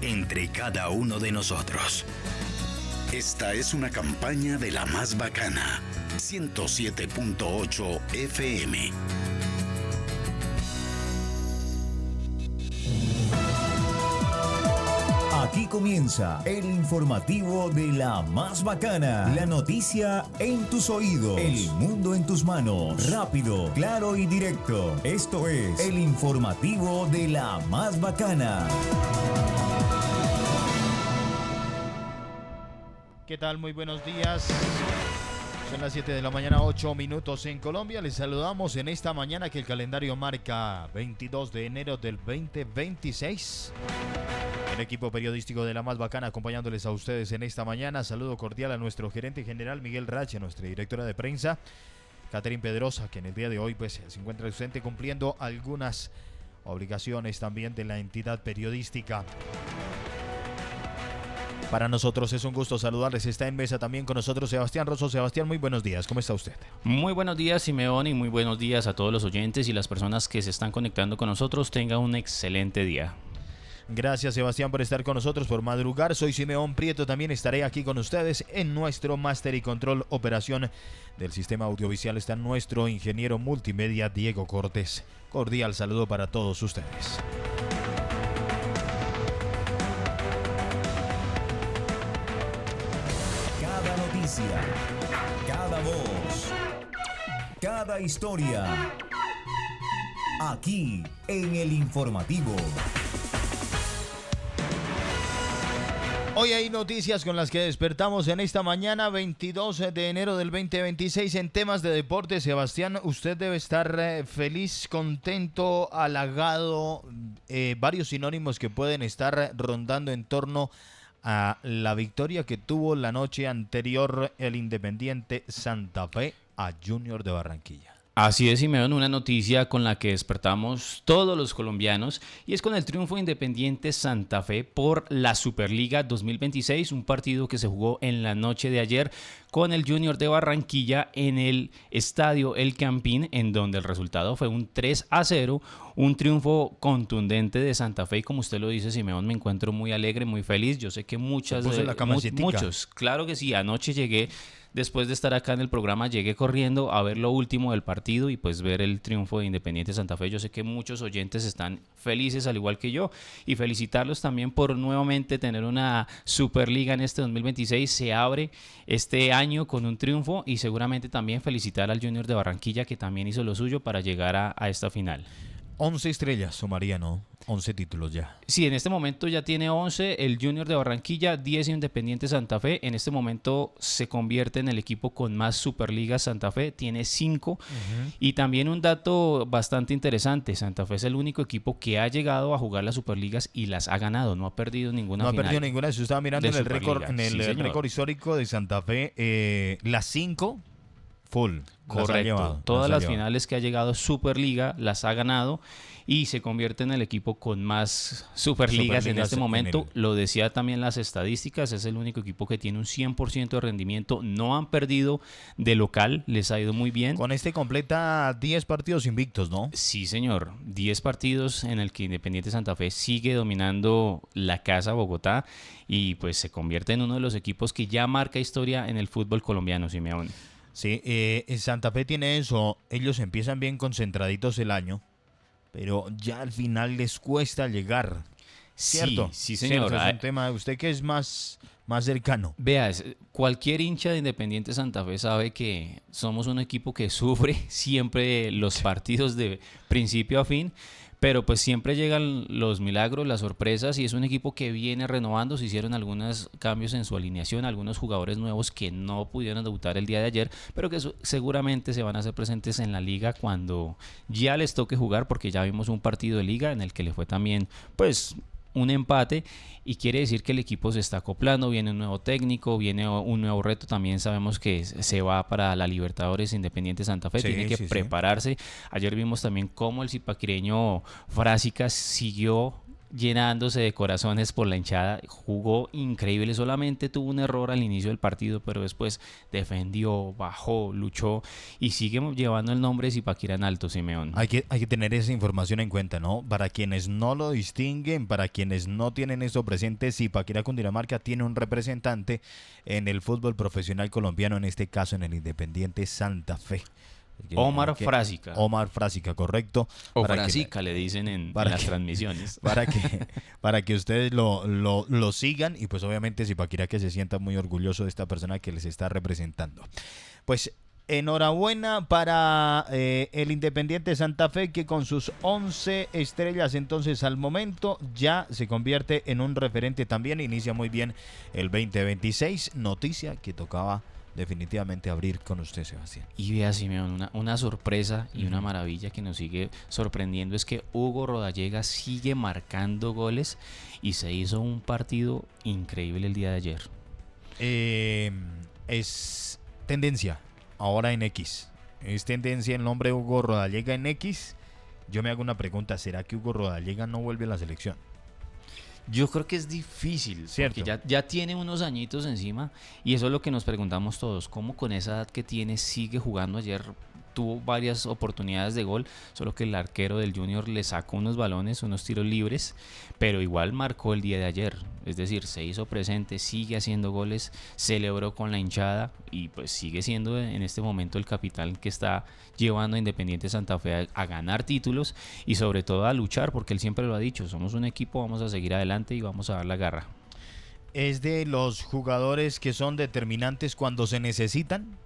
entre cada uno de nosotros. Esta es una campaña de La Más Bacana, 107.8 FM. Aquí comienza el informativo de La Más Bacana. La noticia en tus oídos, el mundo en tus manos. Rápido, claro y directo. Esto es el informativo de La Más Bacana. ¿Qué tal? Muy buenos días. Son las 7 de la mañana, 8 minutos en Colombia. Les saludamos en esta mañana que el calendario marca 22 de enero del 2026. El equipo periodístico de La Más Bacana acompañándoles a ustedes en esta mañana. Saludo cordial a nuestro gerente general Miguel Rache, nuestra directora de prensa Catherine Pedrosa, que en el día de hoy pues se encuentra ausente cumpliendo algunas obligaciones también de la entidad periodística. Para nosotros es un gusto saludarles. Está en mesa también con nosotros Sebastián Rosso. Sebastián, muy buenos días. ¿Cómo está usted? Muy buenos días, Simeón, y muy buenos días a todos los oyentes y las personas que se están conectando con nosotros. Tenga un excelente día. Gracias, Sebastián, por estar con nosotros, por madrugar. Soy Simeón Prieto, también estaré aquí con ustedes en nuestro máster y control operación del sistema audiovisual. Está nuestro ingeniero multimedia Diego Cortés. Cordial saludo para todos ustedes. Cada noticia, cada voz, cada historia. Aquí en el informativo. Hoy hay noticias con las que despertamos en esta mañana, 22 de enero del 2026, en temas de deporte. Sebastián, usted debe estar feliz, contento, halagado, varios sinónimos que pueden estar rondando en torno a la victoria que tuvo la noche anterior el Independiente Santa Fe a Junior de Barranquilla. Así es, Simeón, una noticia con la que despertamos todos los colombianos y es con el triunfo de Independiente Santa Fe por la Superliga 2026, un partido que se jugó en la noche de ayer con el Junior de Barranquilla en el estadio El Campín, en donde el resultado fue un 3-0, un triunfo contundente de Santa Fe y como usted lo dice, Simeón, me encuentro muy alegre, muy feliz. Yo sé que muchos, claro que sí, anoche llegué. Después de estar acá en el programa, llegué corriendo a ver lo último del partido y pues ver el triunfo de Independiente Santa Fe. Yo sé que muchos oyentes están felices al igual que yo y felicitarlos también por nuevamente tener una Superliga en este 2026. Se abre este año con un triunfo y seguramente también felicitar al Junior de Barranquilla que también hizo lo suyo para llegar a esta final. 11 estrellas sumaría, ¿no? 11 títulos ya. Sí, en este momento ya tiene 11 el Junior de Barranquilla, 10 Independiente Santa Fe. En este momento se convierte en el equipo con más Superligas. Santa Fe tiene 5. Y también un dato bastante interesante, Santa Fe es el único equipo que ha llegado a jugar las Superligas y las ha ganado, no ha perdido ninguna final. No ha perdido ninguna, yo estaba mirando en el récord, récord histórico de Santa Fe, las 5 full. Correcto, todas las finales que ha llegado Superliga las ha ganado y se convierte en el equipo con más Superligas en este momento. Lo decía también las estadísticas, es el único equipo que tiene un 100% de rendimiento, no han perdido de local, les ha ido muy bien. Con este completa 10 partidos invictos, ¿no? Sí, señor, 10 partidos en el que Independiente Santa Fe sigue dominando la casa Bogotá y pues se convierte en uno de los equipos que ya marca historia en el fútbol colombiano, Simeón. Sí, Santa Fe tiene eso, ellos empiezan bien concentraditos el año, pero ya al final les cuesta llegar, ¿cierto? Sí, señor. ¿Cierto? Es un tema, usted que es más cercano. Vea, cualquier hincha de Independiente Santa Fe sabe que somos un equipo que sufre siempre los partidos de principio a fin, pero pues siempre llegan los milagros, las sorpresas y es un equipo que viene renovando. Se hicieron algunos cambios en su alineación, algunos jugadores nuevos que no pudieron debutar el día de ayer, pero que seguramente se van a hacer presentes en la liga cuando ya les toque jugar, porque ya vimos un partido de liga en el que le fue también pues un empate y quiere decir que el equipo se está acoplando, viene un nuevo técnico, viene un nuevo reto, también sabemos que se va para la Libertadores Independiente Santa Fe, tiene que prepararse. Ayer vimos también cómo el zipaquireño Frásicas siguió llenándose de corazones por la hinchada. Jugó increíble, solamente tuvo un error al inicio del partido, pero después defendió, bajó, luchó y sigue llevando el nombre de Zipaquirá en alto, Simeón. Hay que tener esa información en cuenta, ¿no? Para quienes no lo distinguen, para quienes no tienen eso presente, Zipaquirá Cundinamarca tiene un representante en el fútbol profesional colombiano, en este caso en el Independiente Santa Fe. Omar Frásica. Omar Frásica, correcto. O Frásica le dicen en las transmisiones. Para que ustedes lo sigan y pues obviamente Zipaquirá que se sienta muy orgulloso de esta persona que les está representando. Pues enhorabuena para el Independiente Santa Fe, que con sus 11 estrellas entonces al momento ya se convierte en un referente también. Inicia muy bien el 2026, noticia que tocaba definitivamente abrir con usted, Sebastián. Y vea, Simeón, una sorpresa y una maravilla que nos sigue sorprendiendo es que Hugo Rodallega sigue marcando goles y se hizo un partido increíble el día de ayer. Es tendencia ahora en X. Es tendencia el nombre Hugo Rodallega en X. Yo me hago una pregunta, ¿será que Hugo Rodallega no vuelve a la selección? Yo creo que es difícil, cierto, porque ya tiene unos añitos encima y eso es lo que nos preguntamos todos, cómo con esa edad que tiene sigue jugando. Ayer tuvo varias oportunidades de gol, solo que el arquero del Junior le sacó unos balones, unos tiros libres, pero igual marcó el día de ayer, es decir, se hizo presente, sigue haciendo goles, celebró con la hinchada y pues sigue siendo en este momento el capitán que está llevando a Independiente Santa Fe a ganar títulos y sobre todo a luchar, porque él siempre lo ha dicho, somos un equipo, vamos a seguir adelante y vamos a dar la garra. Es de los jugadores que son determinantes cuando se necesitan,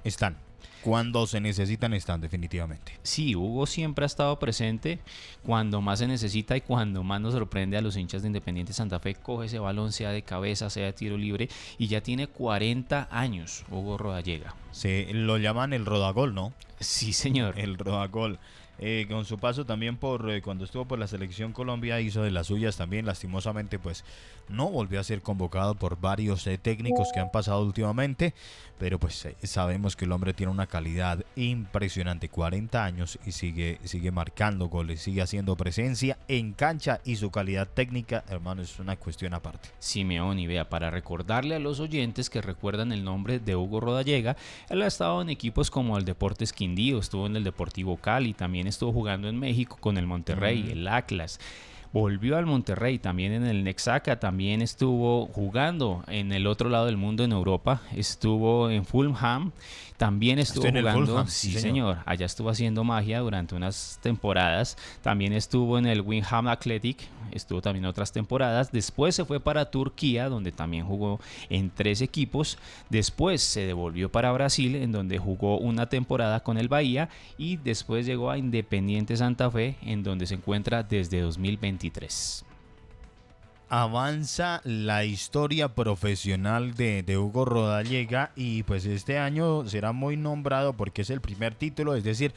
están. Cuando se necesitan están, definitivamente. Sí, Hugo siempre ha estado presente cuando más se necesita y cuando más nos sorprende a los hinchas de Independiente Santa Fe. Coge ese balón, sea de cabeza, sea de tiro libre, y ya tiene 40 años Hugo Rodallega. Se lo llaman el Rodagol, ¿no? Sí, señor. El Rodagol. Con su paso también por cuando estuvo por la selección Colombia hizo de las suyas también. Lastimosamente pues no volvió a ser convocado por varios técnicos que han pasado últimamente, pero pues sabemos que el hombre tiene una calidad impresionante, 40 años y sigue marcando goles, sigue haciendo presencia en cancha y su calidad técnica, hermano, es una cuestión aparte. Simeón, y vea, para recordarle a los oyentes que recuerdan el nombre de Hugo Rodallega, él ha estado en equipos como el Deportes Quindío, estuvo en el Deportivo Cali, también estuvo jugando en México con el Monterrey, el Atlas. Volvió al Monterrey, también en el Necaxa, también estuvo jugando en el otro lado del mundo, en Europa, estuvo en Fulham, también estuvo jugando, Fulham, sí señor, allá estuvo haciendo magia durante unas temporadas, también estuvo en el Wingham Athletic, estuvo también otras temporadas, después se fue para Turquía, donde también jugó en 3 equipos, después se devolvió para Brasil, en donde jugó una temporada con el Bahía, y después llegó a Independiente Santa Fe, en donde se encuentra desde 2023. Avanza la historia profesional de Hugo Rodallega y pues este año será muy nombrado porque es el primer título, es decir,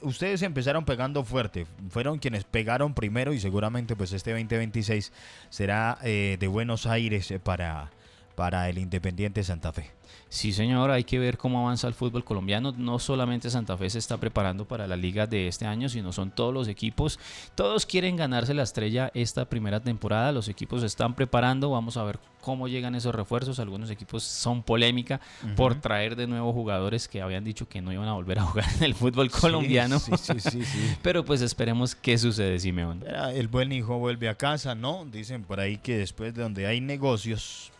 ustedes empezaron pegando fuerte, fueron quienes pegaron primero y seguramente pues este 2026 será de Buenos Aires para el Independiente Santa Fe. Sí, señor, hay que ver cómo avanza el fútbol colombiano. No solamente Santa Fe se está preparando para la liga de este año, sino son todos los equipos. Todos quieren ganarse la estrella esta primera temporada. Los equipos se están preparando. Vamos a ver cómo llegan esos refuerzos. Algunos equipos son polémica por traer de nuevo jugadores que habían dicho que no iban a volver a jugar en el fútbol colombiano. Sí. Pero pues esperemos qué sucede, Simeón. El buen hijo vuelve a casa, ¿no? Dicen por ahí que después de donde hay negocios,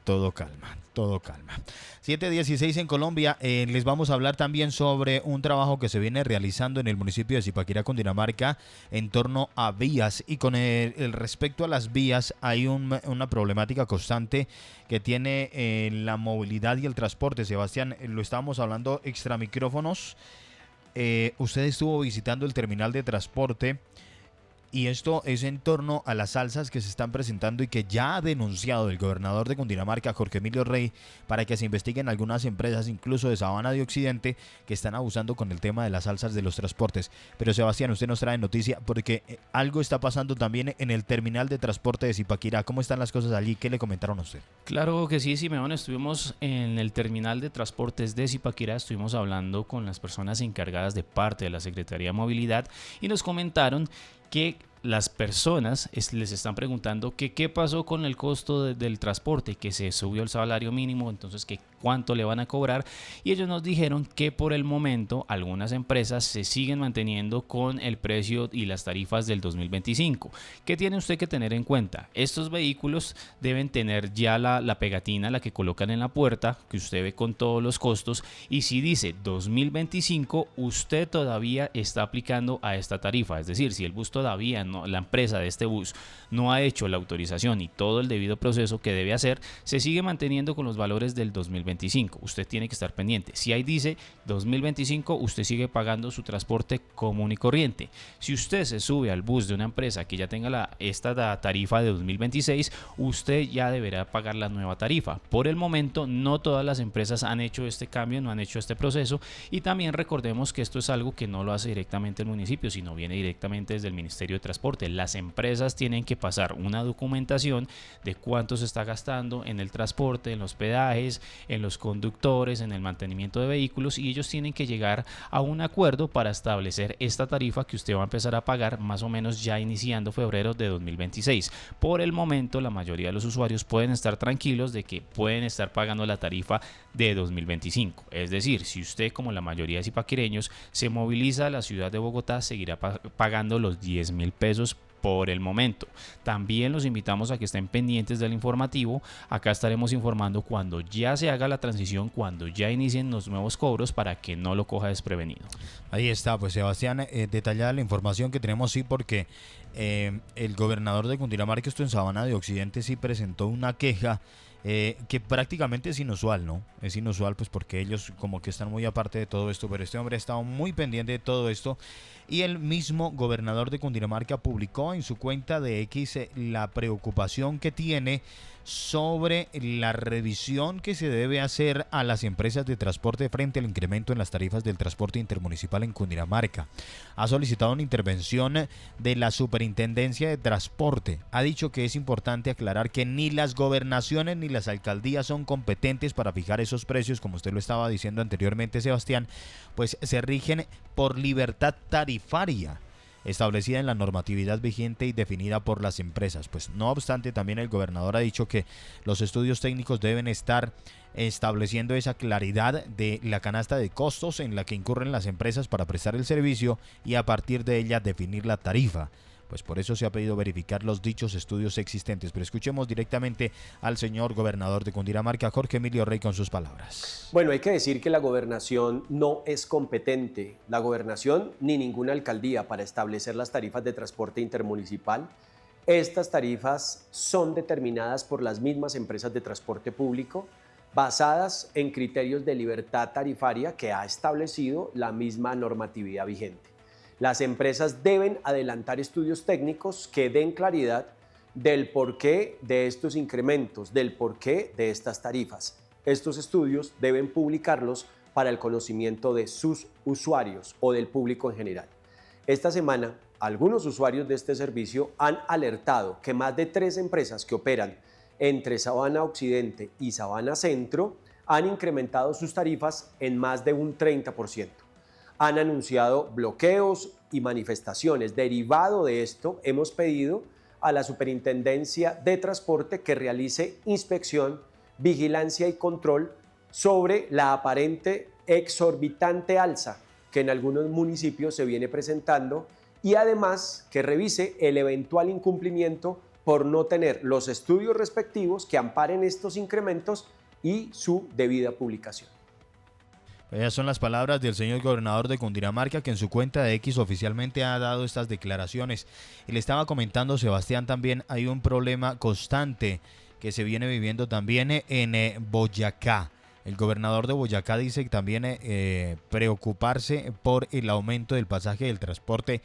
todo calma. 7:16 en Colombia. Les vamos a hablar también sobre un trabajo que se viene realizando en el municipio de Zipaquirá, Cundinamarca, en torno a vías. Y con el respecto a las vías, hay una problemática constante que tiene la movilidad y el transporte. Sebastián, lo estábamos hablando extra micrófonos. Usted estuvo visitando el terminal de transporte. Y esto es en torno a las alzas que se están presentando y que ya ha denunciado el gobernador de Cundinamarca, Jorge Emilio Rey, para que se investiguen algunas empresas, incluso de Sabana de Occidente, que están abusando con el tema de las alzas de los transportes. Pero Sebastián, usted nos trae noticia porque algo está pasando también en el terminal de transporte de Zipaquirá. ¿Cómo están las cosas allí? ¿Qué le comentaron a usted? Claro que sí, Simeón. Estuvimos en el terminal de transportes de Zipaquirá, estuvimos hablando con las personas encargadas de parte de la Secretaría de Movilidad y nos comentaron que las personas les están preguntando que qué pasó con el costo del transporte, que se subió el salario mínimo, entonces que cuánto le van a cobrar, y ellos nos dijeron que por el momento algunas empresas se siguen manteniendo con el precio y las tarifas del 2025. ¿Qué tiene usted que tener en cuenta? Estos vehículos deben tener ya la pegatina, la que colocan en la puerta, que usted ve con todos los costos, y si dice 2025, usted todavía está aplicando a esta tarifa. Es decir, si el bus todavía no, la empresa de este bus no ha hecho la autorización y todo el debido proceso que debe hacer, se sigue manteniendo con los valores del 2025. Usted tiene que estar pendiente. Si ahí dice 2025, usted sigue pagando su transporte común y corriente. Si usted se sube al bus de una empresa que ya tenga esta tarifa de 2026, usted ya deberá pagar la nueva tarifa. Por el momento, no todas las empresas han hecho este cambio, no han hecho este proceso, y también recordemos que esto es algo que no lo hace directamente el municipio, sino viene directamente desde el Ministerio de Transporte. Las empresas tienen que pasar una documentación de cuánto se está gastando en el transporte, en los peajes, en los conductores, en el mantenimiento de vehículos, y ellos tienen que llegar a un acuerdo para establecer esta tarifa que usted va a empezar a pagar más o menos ya iniciando febrero de 2026. Por el momento, la mayoría de los usuarios pueden estar tranquilos de que pueden estar pagando la tarifa de 2025. Es decir, si usted, como la mayoría de zipaquireños, se moviliza a la ciudad de Bogotá, seguirá pagando los 10.000 pesos por el momento. También los invitamos a que estén pendientes del informativo. Acá estaremos informando cuando ya se haga la transición, cuando ya inicien los nuevos cobros, para que no lo coja desprevenido. Ahí está, pues Sebastián, detallada la información que tenemos, sí, porque el gobernador de Cundinamarca, esto en Sabana de Occidente, sí presentó una queja que prácticamente es inusual, ¿no? Es inusual, pues porque ellos como que están muy aparte de todo esto, pero este hombre ha estado muy pendiente de todo esto, y el mismo gobernador de Cundinamarca publicó en su cuenta de X la preocupación que tiene sobre la revisión que se debe hacer a las empresas de transporte frente al incremento en las tarifas del transporte intermunicipal en Cundinamarca. Ha solicitado una intervención de la Superintendencia de Transporte. Ha dicho que es importante aclarar que ni las gobernaciones ni las alcaldías son competentes para fijar esos precios, como usted lo estaba diciendo anteriormente, Sebastián, pues se rigen por libertad tarifaria establecida en la normatividad vigente y definida por las empresas. Pues no obstante, también el gobernador ha dicho que los estudios técnicos deben estar estableciendo esa claridad de la canasta de costos en la que incurren las empresas para prestar el servicio, y a partir de ella definir la tarifa. Pues por eso se ha pedido verificar los dichos estudios existentes. Pero escuchemos directamente al señor gobernador de Cundinamarca, Jorge Emilio Rey, con sus palabras. Bueno, hay que decir que la gobernación no es competente, la gobernación ni ninguna alcaldía, para establecer las tarifas de transporte intermunicipal. Estas tarifas son determinadas por las mismas empresas de transporte público, basadas en criterios de libertad tarifaria que ha establecido la misma normatividad vigente. Las empresas deben adelantar estudios técnicos que den claridad del porqué de estos incrementos, del porqué de estas tarifas. Estos estudios deben publicarlos para el conocimiento de sus usuarios o del público en general. Esta semana, algunos usuarios de este servicio han alertado que más de 3 empresas que operan entre Sabana Occidente y Sabana Centro han incrementado sus tarifas en más de un 30%. Han anunciado bloqueos y manifestaciones. Derivado de esto, hemos pedido a la Superintendencia de Transporte que realice inspección, vigilancia y control sobre la aparente exorbitante alza que en algunos municipios se viene presentando, y además que revise el eventual incumplimiento por no tener los estudios respectivos que amparen estos incrementos y su debida publicación. Esas son las palabras del señor gobernador de Cundinamarca, que en su cuenta de X oficialmente ha dado estas declaraciones. Y le estaba comentando, Sebastián, también hay un problema constante que se viene viviendo también en Boyacá. El gobernador de Boyacá dice también preocuparse por el aumento del pasaje del transporte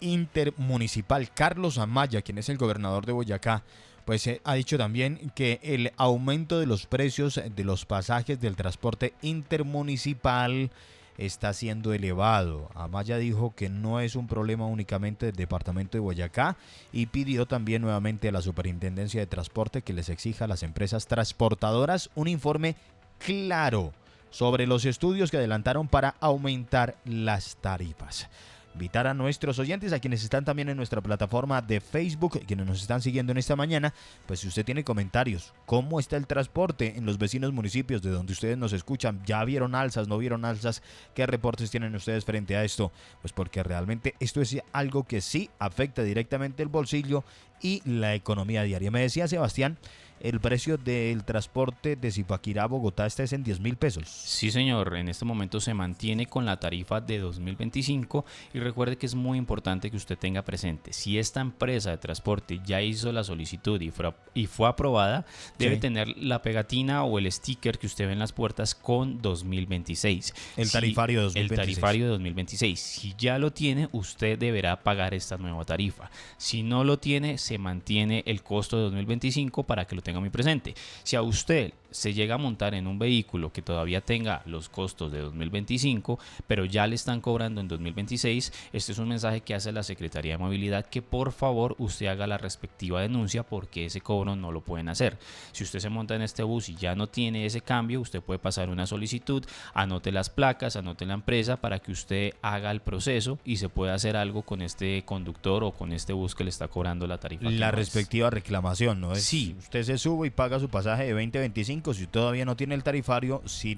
intermunicipal. Carlos Amaya, quien es el gobernador de Boyacá, pues ha dicho también que el aumento de los precios de los pasajes del transporte intermunicipal está siendo elevado. Amaya dijo que no es un problema únicamente del departamento de Boyacá, y pidió también nuevamente a la Superintendencia de Transporte que les exija a las empresas transportadoras un informe claro sobre los estudios que adelantaron para aumentar las tarifas. invitar a nuestros oyentes, a quienes están también en nuestra plataforma de Facebook, quienes nos están siguiendo en esta mañana, pues si usted tiene comentarios, ¿cómo está el transporte en los vecinos municipios de donde ustedes nos escuchan? ¿Ya vieron alzas, no vieron alzas? ¿Qué reportes tienen ustedes frente a esto? Pues porque realmente esto es algo que sí afecta directamente el bolsillo y la economía diaria. Me decía Sebastián, el precio del transporte de Zipaquirá a Bogotá es en 10.000 pesos. Sí, señor, en este momento se mantiene con la tarifa de 2025 y recuerde que es muy importante que usted tenga presente, si esta empresa de transporte ya hizo la solicitud y fue aprobada, debe tener la pegatina o el sticker que usted ve en las puertas con 2026. El tarifario de 2026. El tarifario de 2026. Si ya lo tiene, usted deberá pagar esta nueva tarifa. Si no lo tiene, se mantiene el costo de 2025 para que lo tenga muy presente. Si a usted se llega a montar en un vehículo que todavía tenga los costos de 2025, pero ya le están cobrando en 2026, este es un mensaje que hace la Secretaría de Movilidad, que por favor usted haga la respectiva denuncia porque ese cobro no lo pueden hacer. Si usted se monta en este bus y ya no tiene ese cambio, usted puede pasar una solicitud, anote las placas, anote la empresa para que usted haga el proceso y se pueda hacer algo con este conductor o con este bus que le está cobrando la tarifa. La respectiva reclamación, ¿no? Sí. Usted se sube y paga su pasaje de 2025. Si todavía no tiene el tarifario, si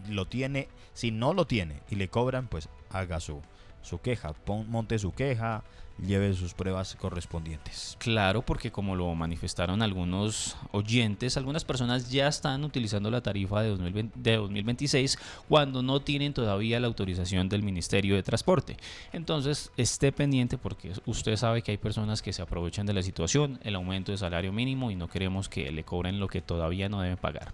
no lo tiene y le cobran, pues haga su queja, monte su queja, lleve sus pruebas correspondientes. Claro, porque como lo manifestaron algunos oyentes, algunas personas ya están utilizando la tarifa de 2026 cuando no tienen todavía la autorización del Ministerio de Transporte. Entonces, esté pendiente porque usted sabe que hay personas que se aprovechan de la situación, el aumento de salario mínimo, y no queremos que le cobren lo que todavía no debe pagar.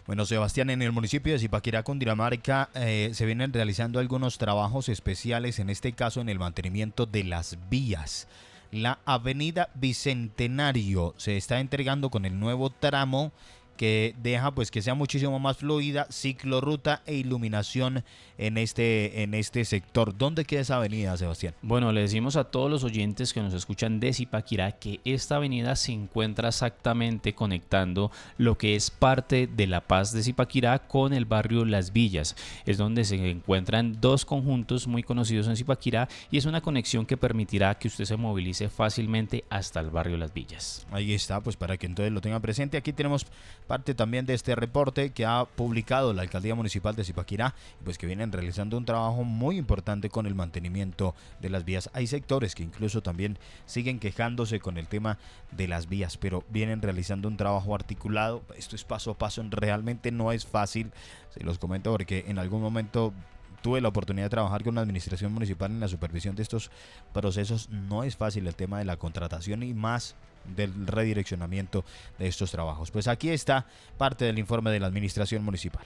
Bueno, Sebastián, en el municipio de Zipaquirá, Cundinamarca, se vienen realizando algunos trabajos especiales, en este caso en el mantenimiento de las vías. La avenida Bicentenario se está entregando con el nuevo tramo que deja pues que sea muchísimo más fluida, ciclorruta e iluminación en este sector. ¿Dónde queda esa avenida, Sebastián? Bueno, le decimos a todos los oyentes que nos escuchan de Zipaquirá que esta avenida se encuentra exactamente conectando lo que es parte de La Paz de Zipaquirá con el barrio Las Villas. Es donde se encuentran dos conjuntos muy conocidos en Zipaquirá y es una conexión que permitirá que usted se movilice fácilmente hasta el barrio Las Villas. Ahí está, pues para que entonces lo tengan presente. Aquí tenemos parte también de este reporte que ha publicado la Alcaldía Municipal de Zipaquirá, pues que vienen realizando un trabajo muy importante con el mantenimiento de las vías. Hay sectores que incluso también siguen quejándose con el tema de las vías, pero vienen realizando un trabajo articulado. Esto es paso a paso, realmente no es fácil, se los comento porque en algún momento tuve la oportunidad de trabajar con la administración municipal en la supervisión de estos procesos. No es fácil el tema de la contratación y más del redireccionamiento de estos trabajos. Pues aquí está parte del informe de la administración municipal.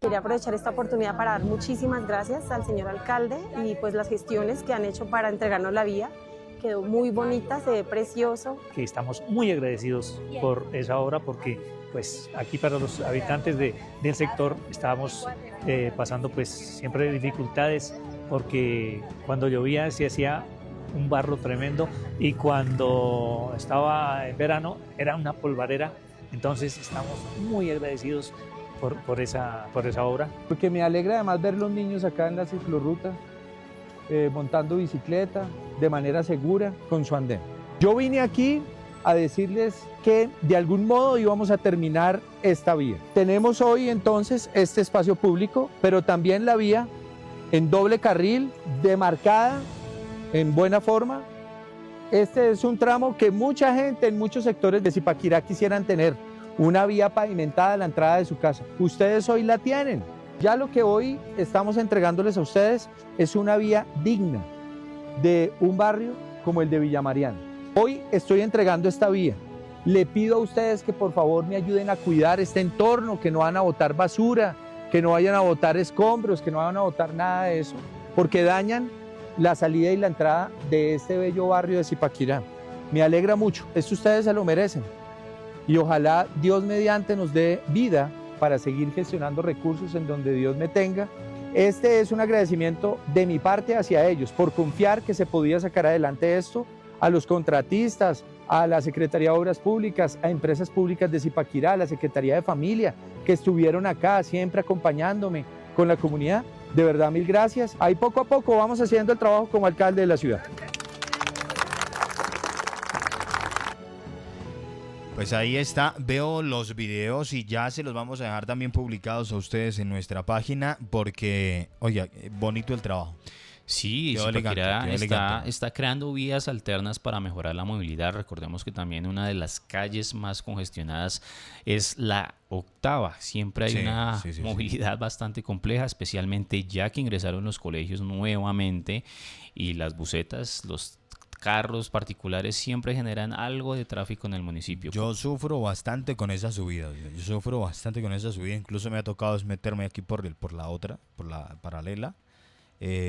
Quería aprovechar esta oportunidad para dar muchísimas gracias al señor alcalde y pues las gestiones que han hecho para entregarnos la vía. Quedó muy bonita, se ve precioso. Que estamos muy agradecidos por esa obra porque pues aquí para los habitantes del sector estábamos pasando pues siempre dificultades porque cuando llovía se hacía un barro tremendo y cuando estaba en verano era una polvareda. Entonces estamos muy agradecidos por esa obra. Porque me alegra además ver los niños acá en la ciclorruta montando bicicleta de manera segura con su andén. Yo vine aquí a decirles que de algún modo íbamos a terminar esta vía. Tenemos hoy entonces este espacio público, pero también la vía en doble carril, demarcada en buena forma. Este es un tramo que mucha gente en muchos sectores de Zipaquirá quisieran tener, una vía pavimentada a la entrada de su casa. Ustedes hoy la tienen. Ya lo que hoy estamos entregándoles a ustedes es una vía digna de un barrio como el de Villa Mariana. Hoy estoy entregando esta vía. Le pido a ustedes que por favor me ayuden a cuidar este entorno, que no van a botar basura, que no vayan a botar escombros, que no vayan a botar nada de eso, porque dañan la salida y la entrada de este bello barrio de Zipaquirá. Me alegra mucho, esto ustedes se lo merecen. Y ojalá Dios mediante nos dé vida para seguir gestionando recursos en donde Dios me tenga. Este es un agradecimiento de mi parte hacia ellos por confiar que se podía sacar adelante esto, a los contratistas, a la Secretaría de Obras Públicas, a Empresas Públicas de Zipaquirá, a la Secretaría de Familia, que estuvieron acá siempre acompañándome con la comunidad. De verdad, mil gracias. Ahí poco a poco vamos haciendo el trabajo como alcalde de la ciudad. Pues ahí está, veo los videos y ya se los vamos a dejar también publicados a ustedes en nuestra página porque, oye, bonito el trabajo. Sí, Zipaquirá está creando vías alternas para mejorar la movilidad. Recordemos que también una de las calles más congestionadas es la octava. Siempre hay una movilidad bastante compleja, especialmente ya que ingresaron los colegios nuevamente y las busetas, los carros particulares siempre generan algo de tráfico en el municipio. Yo sufro bastante con esa subida. Incluso me ha tocado meterme aquí por la paralela.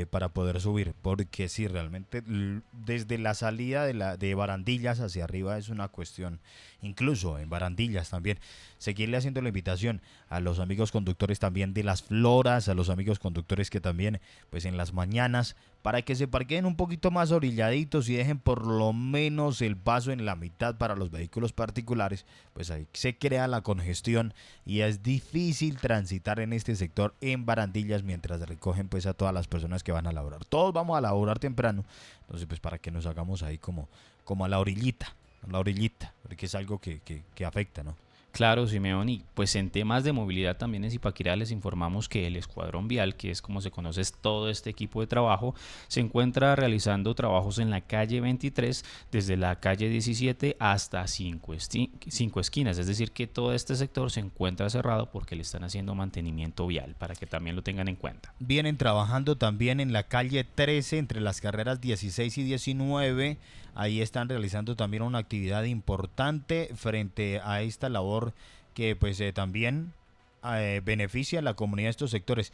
Para poder subir, porque sí, realmente desde la salida de Barandillas hacia arriba es una cuestión, incluso en Barandillas también, seguirle haciendo la invitación a los amigos conductores también de Las Floras, a los amigos conductores que también, pues en las mañanas, para que se parqueen un poquito más orilladitos y dejen por lo menos el paso en la mitad para los vehículos particulares, pues ahí se crea la congestión y es difícil transitar en este sector en Barandillas mientras recogen pues a todas las personas que van a laborar. Todos vamos a laborar temprano, entonces pues para que nos hagamos ahí como a la orillita, porque es algo que afecta, ¿no? Claro, Simeón, y pues en temas de movilidad también en Zipaquirá les informamos que el Escuadrón Vial, que es como se conoce todo este equipo de trabajo, se encuentra realizando trabajos en la calle 23, desde la calle 17 hasta 5 esquinas, es decir que todo este sector se encuentra cerrado porque le están haciendo mantenimiento vial, para que también lo tengan en cuenta. Vienen trabajando también en la calle 13, entre las carreras 16 y 19, ahí están realizando también una actividad importante frente a esta labor que pues también beneficia a la comunidad de estos sectores.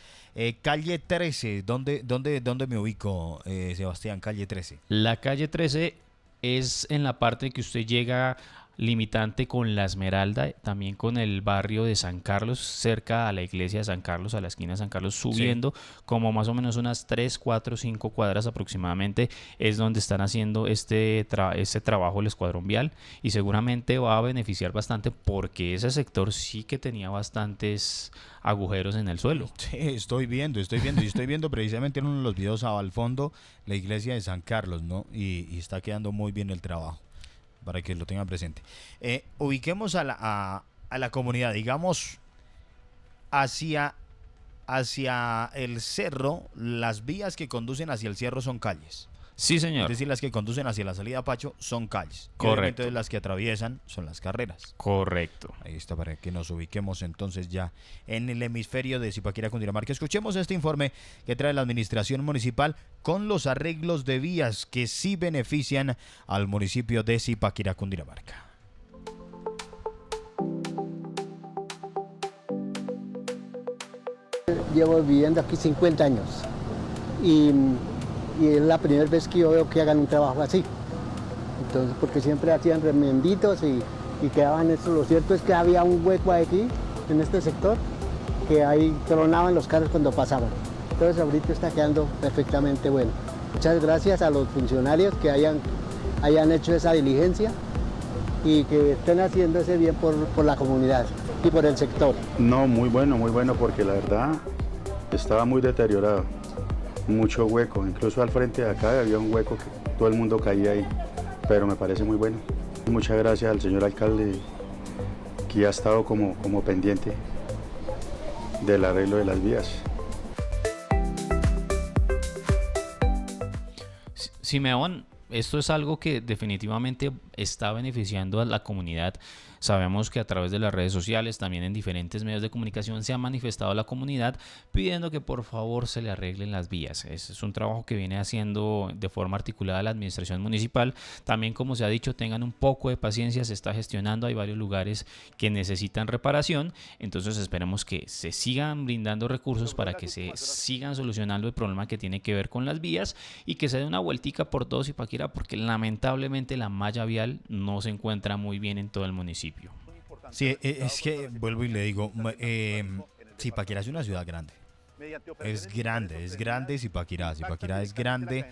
Calle 13, ¿dónde me ubico, Sebastián? Calle 13. La calle 13 es en la parte que usted llega limitante con La Esmeralda, también con el barrio de San Carlos, cerca a la iglesia de San Carlos, a la esquina de San Carlos, subiendo como más o menos unas 3, 4, 5 cuadras aproximadamente, es donde están haciendo este trabajo el Escuadrón Vial, y seguramente va a beneficiar bastante porque ese sector sí que tenía bastantes agujeros en el suelo. Sí, estoy viendo precisamente en uno de los videos al fondo la iglesia de San Carlos, ¿no? Y está quedando muy bien el trabajo, para que lo tengan presente. Ubiquemos a la comunidad, digamos, hacia el cerro. Las vías que conducen hacia el cerro son calles. Sí, señor. Es decir, las que conducen hacia la salida a Pacho son calles. Correcto. Entonces las que atraviesan son las carreras. Correcto. Ahí está, para que nos ubiquemos entonces ya en el hemisferio de Zipaquirá, Cundinamarca. Escuchemos este informe que trae la administración municipal con los arreglos de vías que sí benefician al municipio de Zipaquirá, Cundinamarca. Llevo viviendo aquí 50 años y es la primera vez que yo veo que hagan un trabajo así. Entonces, porque siempre hacían remenditos y quedaban eso. Lo cierto es que había un hueco aquí, en este sector, que ahí tronaban los carros cuando pasaban. Entonces ahorita está quedando perfectamente bueno. Muchas gracias a los funcionarios que hayan hecho esa diligencia y que estén haciendo ese bien por la comunidad y por el sector. No, muy bueno, porque la verdad estaba muy deteriorado. Mucho hueco, incluso al frente de acá había un hueco que todo el mundo caía ahí, pero me parece muy bueno. Muchas gracias al señor alcalde que ha estado como pendiente del arreglo de las vías. Simeón, esto es algo que definitivamente está beneficiando a la comunidad. Sabemos que a través de las redes sociales, también en diferentes medios de comunicación, se ha manifestado la comunidad pidiendo que por favor se le arreglen las vías. Ese es un trabajo que viene haciendo de forma articulada la administración municipal. También, como se ha dicho, tengan un poco de paciencia, se está gestionando. Hay varios lugares que necesitan reparación, entonces esperemos que se sigan brindando recursos para que se sigan solucionando el problema que tiene que ver con las vías y que se dé una vueltica por todo Zipaquirá, porque lamentablemente la malla vial no se encuentra muy bien en todo el municipio. Sí, es que vuelvo y le digo, Zipaquirá es una ciudad grande. es grande Zipaquirá es grande,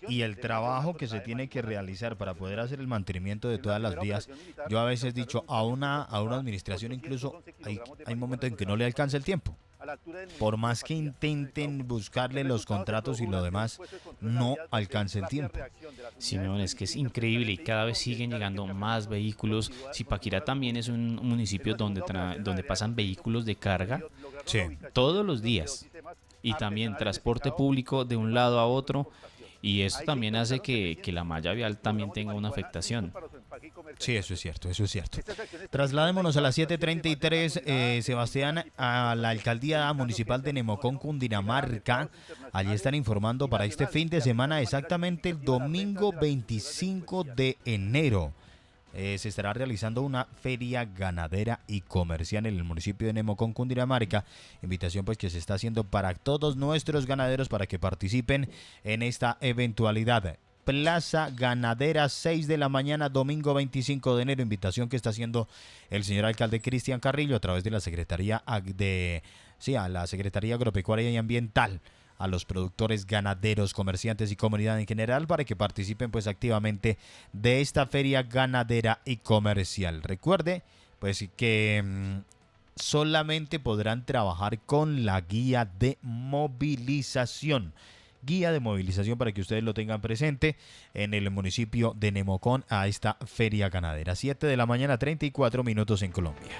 y el trabajo que se tiene que realizar para poder hacer el mantenimiento de todas las vías, yo a veces he dicho, a una administración incluso hay momentos en que no le alcanza el tiempo. Por más que intenten buscarle los contratos y lo demás, no alcanza el tiempo. Simeón, es que es increíble y cada vez siguen llegando más vehículos. Zipaquirá también es un municipio donde pasan vehículos de carga todos los días y también transporte público de un lado a otro, y eso también hace que la malla vial también tenga una afectación. Sí, eso es cierto. Trasladémonos a las 7:33, Sebastián, a la alcaldía municipal de Nemocón, Cundinamarca. Allí están informando para este fin de semana, exactamente el domingo 25 de enero. Se estará realizando una feria ganadera y comercial en el municipio de Nemocón, Cundinamarca. Invitación pues que se está haciendo para todos nuestros ganaderos para que participen en esta eventualidad. Plaza Ganadera, 6 de la mañana, domingo 25 de enero. Invitación que está haciendo el señor alcalde Cristian Carrillo a través de la Secretaría a la Secretaría Agropecuaria y Ambiental, a los productores, ganaderos, comerciantes y comunidad en general para que participen pues activamente de esta feria ganadera y comercial. Recuerde pues que solamente podrán trabajar con la guía de movilización. Para que ustedes lo tengan presente en el municipio de Nemocón a esta feria ganadera. 7 de la mañana, 34 minutos en Colombia.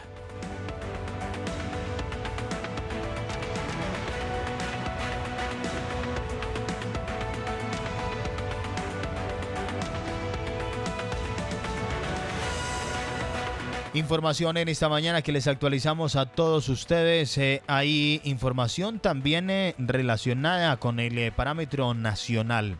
Información en esta mañana que les actualizamos a todos ustedes. Hay información también relacionada con el parámetro nacional.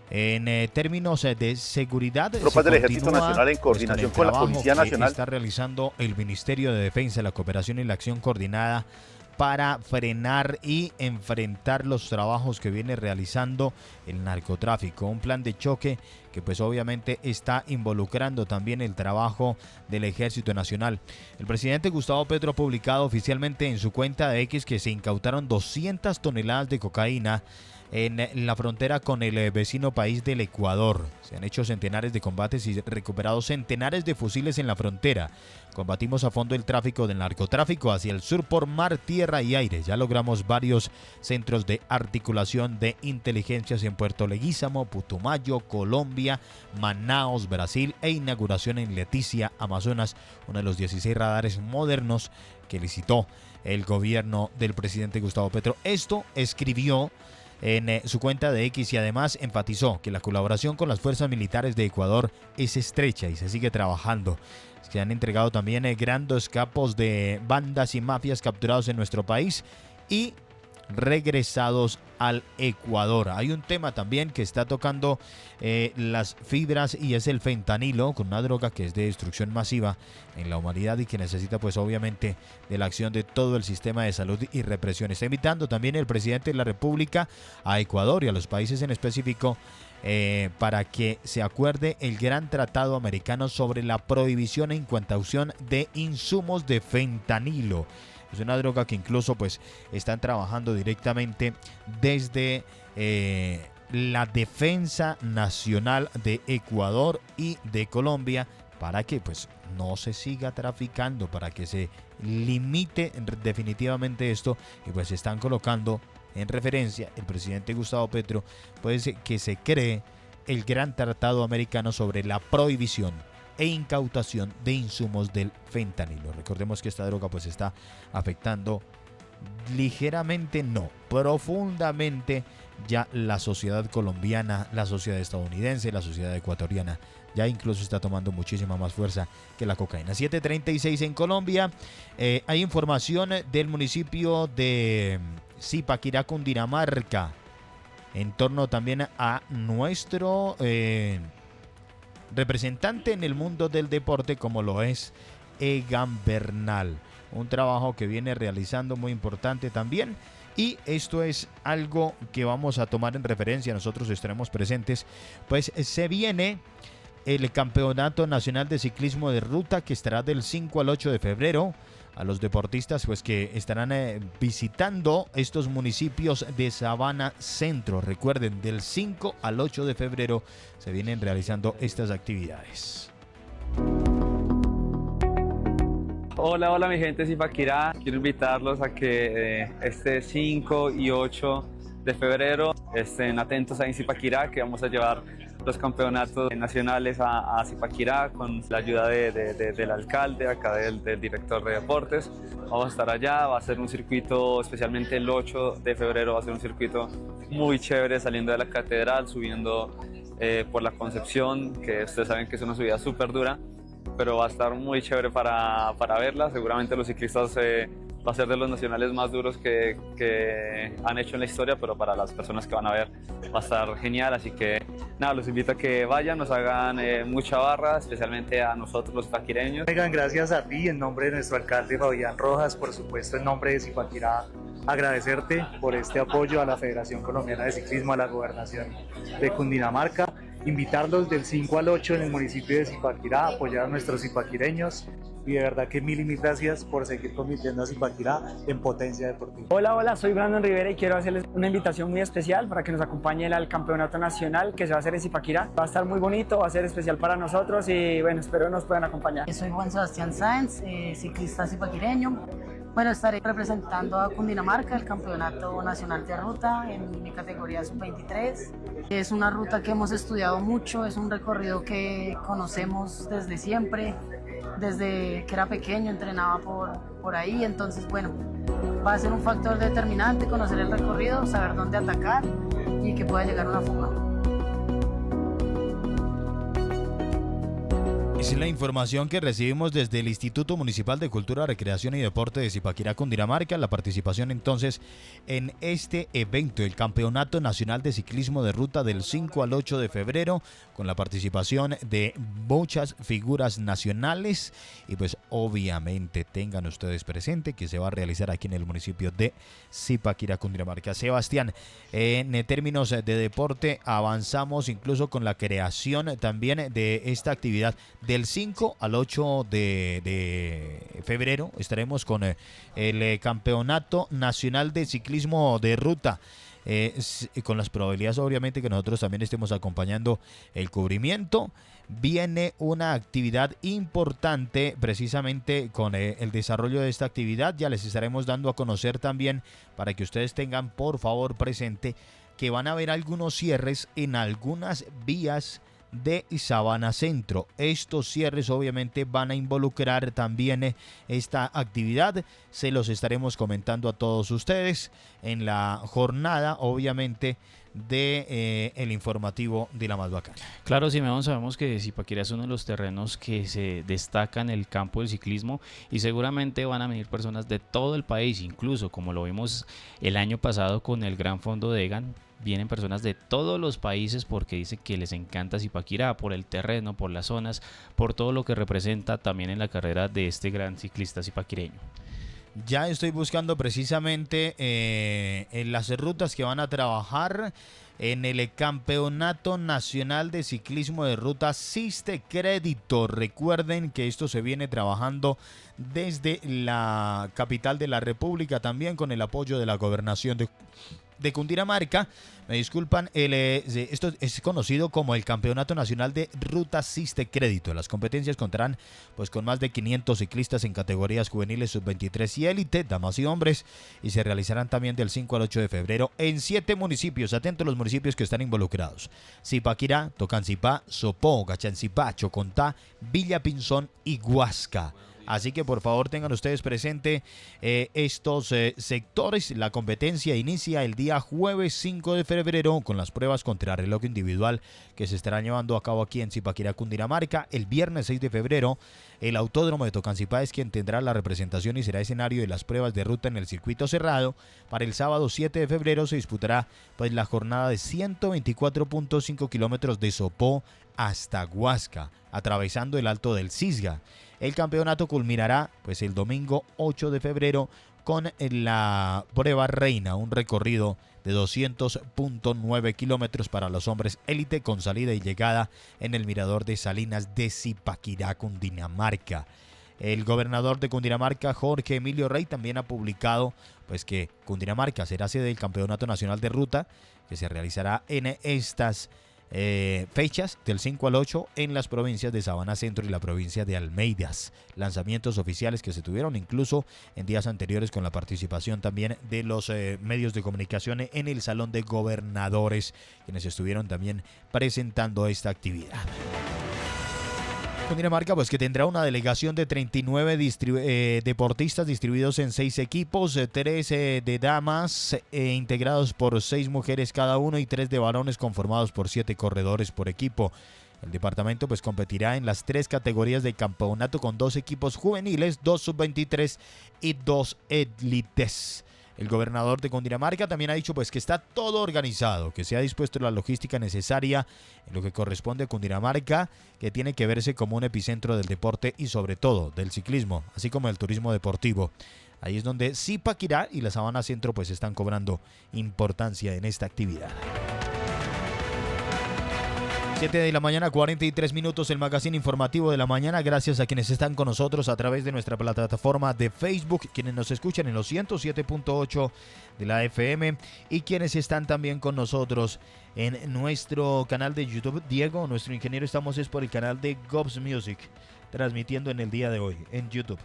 En términos de seguridad, tropas del Ejército Nacional en coordinación con la Policía Nacional está realizando el Ministerio de Defensa, la cooperación y la acción coordinada para frenar y enfrentar los trabajos que viene realizando el narcotráfico. Un plan de choque que pues obviamente está involucrando también el trabajo del Ejército Nacional. El presidente Gustavo Petro ha publicado oficialmente en su cuenta de X que se incautaron 200 toneladas de cocaína en la frontera con el vecino país del Ecuador. Se han hecho centenares de combates y recuperado centenares de fusiles en la frontera. Combatimos a fondo el tráfico del narcotráfico hacia el sur por mar, tierra y aire. Ya logramos varios centros de articulación de inteligencias en Puerto Leguízamo, Putumayo, Colombia, Manaos, Brasil e inauguración en Leticia, Amazonas, uno de los 16 radares modernos que licitó el gobierno del presidente Gustavo Petro. Esto escribió en su cuenta de X y además enfatizó que la colaboración con las fuerzas militares de Ecuador es estrecha y se sigue trabajando. Se han entregado también grandes capos de bandas y mafias capturados en nuestro país y regresados al Ecuador. Hay un tema también que está tocando las fibras y es el fentanilo, con una droga que es de destrucción masiva en la humanidad y que necesita pues obviamente de la acción de todo el sistema de salud y represión. Está invitando también el presidente de la República a Ecuador y a los países en específico para que se acuerde el gran tratado americano sobre la prohibición e incautación de insumos de fentanilo. Es una droga que incluso pues están trabajando directamente desde la Defensa Nacional de Ecuador y de Colombia para que pues no se siga traficando, para que se limite definitivamente esto y pues están colocando en referencia el presidente Gustavo Petro pues que se cree el gran tratado americano sobre la prohibición e incautación de insumos del fentanilo. Recordemos que esta droga pues está afectando ligeramente, no, profundamente ya la sociedad colombiana, la sociedad estadounidense, la sociedad ecuatoriana. Ya incluso está tomando muchísima más fuerza que la cocaína. 7:36 en Colombia. Hay información del municipio de Zipaquirá, Cundinamarca, en torno también a nuestro representante en el mundo del deporte como lo es Egan Bernal. Un trabajo que viene realizando muy importante también. Y esto es algo que vamos a tomar en referencia. Nosotros estaremos presentes. Pues se viene el Campeonato Nacional de Ciclismo de Ruta que estará del 5 al 8 de febrero a los deportistas pues que estarán visitando estos municipios de Sabana Centro. Recuerden, del 5 al 8 de febrero se vienen realizando estas actividades. Hola mi gente de Zipaquirá, quiero invitarlos a que este 5 y 8 de febrero estén atentos a Zipaquirá, que vamos a llevar los campeonatos nacionales a Zipaquirá con la ayuda del alcalde, acá del director de deportes. Vamos a estar allá, va a ser un circuito, especialmente el 8 de febrero, va a ser un circuito muy chévere saliendo de la catedral, subiendo por la Concepción, que ustedes saben que es una subida súper dura, pero va a estar muy chévere para verla. Seguramente los ciclistas va a ser de los nacionales más duros que han hecho en la historia, pero para las personas que van a ver va a estar genial. Así que nada, los invito a que vayan, nos hagan mucha barra, especialmente a nosotros los zipaquireños. Oigan, gracias a ti, en nombre de nuestro alcalde Fabián Rojas, por supuesto en nombre de Zipaquirá, agradecerte por este apoyo a la Federación Colombiana de Ciclismo, a la Gobernación de Cundinamarca. Invitarlos del 5 al 8 en el municipio de Zipaquirá, apoyar a nuestros zipaquireños, y de verdad que mil gracias por seguir convirtiendo a Zipaquirá en potencia deportiva. Hola, soy Brandon Rivera y quiero hacerles una invitación muy especial para que nos acompañen al campeonato nacional que se va a hacer en Zipaquirá. Va a estar muy bonito, va a ser especial para nosotros y bueno, espero nos puedan acompañar. Soy Juan Sebastián Sáenz, ciclista zipaquireño. Bueno, estaré representando a Cundinamarca, el campeonato nacional de ruta en mi categoría sub-23. Es una ruta que hemos estudiado mucho, es un recorrido que conocemos desde siempre, desde que era pequeño entrenaba por ahí, entonces bueno, va a ser un factor determinante conocer el recorrido, saber dónde atacar y que pueda llegar una fuga. Es la información que recibimos desde el Instituto Municipal de Cultura, Recreación y Deporte de Zipaquirá, Cundinamarca. La participación entonces en este evento, el Campeonato Nacional de Ciclismo de Ruta del 5 al 8 de febrero, con la participación de muchas figuras nacionales. Y pues obviamente tengan ustedes presente que se va a realizar aquí en el municipio de Zipaquirá, Cundinamarca. Sebastián, en términos de deporte avanzamos incluso con la creación también de esta actividad. Del 5 al 8 de febrero estaremos con el Campeonato Nacional de Ciclismo de Ruta. Con las probabilidades obviamente que nosotros también estemos acompañando el cubrimiento. Viene una actividad importante precisamente con el desarrollo de esta actividad. Ya les estaremos dando a conocer también para que ustedes tengan por favor presente que van a haber algunos cierres en algunas vías de Sabana Centro. Estos cierres obviamente van a involucrar también esta actividad. Se los estaremos comentando a todos ustedes en la jornada obviamente de el informativo de La Más Bacana. Claro, Simeón, sabemos que Zipaquirá es uno de los terrenos que se destaca en el campo del ciclismo y seguramente van a venir personas de todo el país, incluso como lo vimos el año pasado con el Gran Fondo de Egan. Vienen personas de todos los países porque dicen que les encanta Zipaquirá por el terreno, por las zonas, por todo lo que representa también en la carrera de este gran ciclista zipaquireño. Ya estoy buscando precisamente en las rutas que van a trabajar en el Campeonato Nacional de Ciclismo de Ruta Siste Crédito. Recuerden que esto se viene trabajando desde la capital de la República, también con el apoyo de la Gobernación de Cundinamarca. Me disculpan, esto es conocido como el Campeonato Nacional de Ruta Siste Crédito. Las competencias contarán pues con más de 500 ciclistas en categorías juveniles, sub-23 y élite, damas y hombres, y se realizarán también del 5 al 8 de febrero en 7 municipios. Atentos los municipios que están involucrados: Zipaquirá, Tocancipá, Sopó, Gachancipá, Chocontá, Villa Pinzón y Huasca. Así que por favor tengan ustedes presente estos sectores. La competencia inicia el día jueves 5 de febrero con las pruebas contrarreloj individual que se estarán llevando a cabo aquí en Zipaquirá, Cundinamarca. El viernes 6 de febrero el Autódromo de Tocancipá es quien tendrá la representación y será escenario de las pruebas de ruta en el circuito cerrado. Para el sábado 7 de febrero se disputará pues la jornada de 124.5 kilómetros de Sopó hasta Huasca, atravesando el Alto del Cisga. El campeonato culminará pues el domingo 8 de febrero con la prueba reina, un recorrido de 200.9 kilómetros para los hombres élite con salida y llegada en el mirador de Salinas de Zipaquirá, Cundinamarca. El gobernador de Cundinamarca, Jorge Emilio Rey, también ha publicado pues que Cundinamarca será sede del Campeonato Nacional de Ruta, que se realizará en estas fechas del 5 al 8 en las provincias de Sabana Centro y la provincia de Almeidas. Lanzamientos oficiales que se tuvieron incluso en días anteriores con la participación también de los medios de comunicación en el Salón de Gobernadores, quienes estuvieron también presentando esta actividad. Cundinamarca pues que tendrá una delegación de 39 deportistas distribuidos en 6 equipos, 3 de damas integrados por 6 mujeres cada uno y 3 de varones conformados por 7 corredores por equipo. El departamento pues competirá en las 3 categorías del campeonato con 2 equipos juveniles, 2 sub-23 y 2 élites. El gobernador de Cundinamarca también ha dicho pues que está todo organizado, que se ha dispuesto la logística necesaria en lo que corresponde a Cundinamarca, que tiene que verse como un epicentro del deporte y sobre todo del ciclismo, así como del turismo deportivo. Ahí es donde Zipaquirá y la Sabana Centro pues están cobrando importancia en esta actividad. 7 de la mañana, 43 minutos, el magazine informativo de la mañana. Gracias a quienes están con nosotros a través de nuestra plataforma de Facebook, quienes nos escuchan en los 107.8 de la FM y quienes están también con nosotros en nuestro canal de YouTube. Diego, nuestro ingeniero, estamos por el canal de Gobs Music, transmitiendo en el día de hoy en YouTube.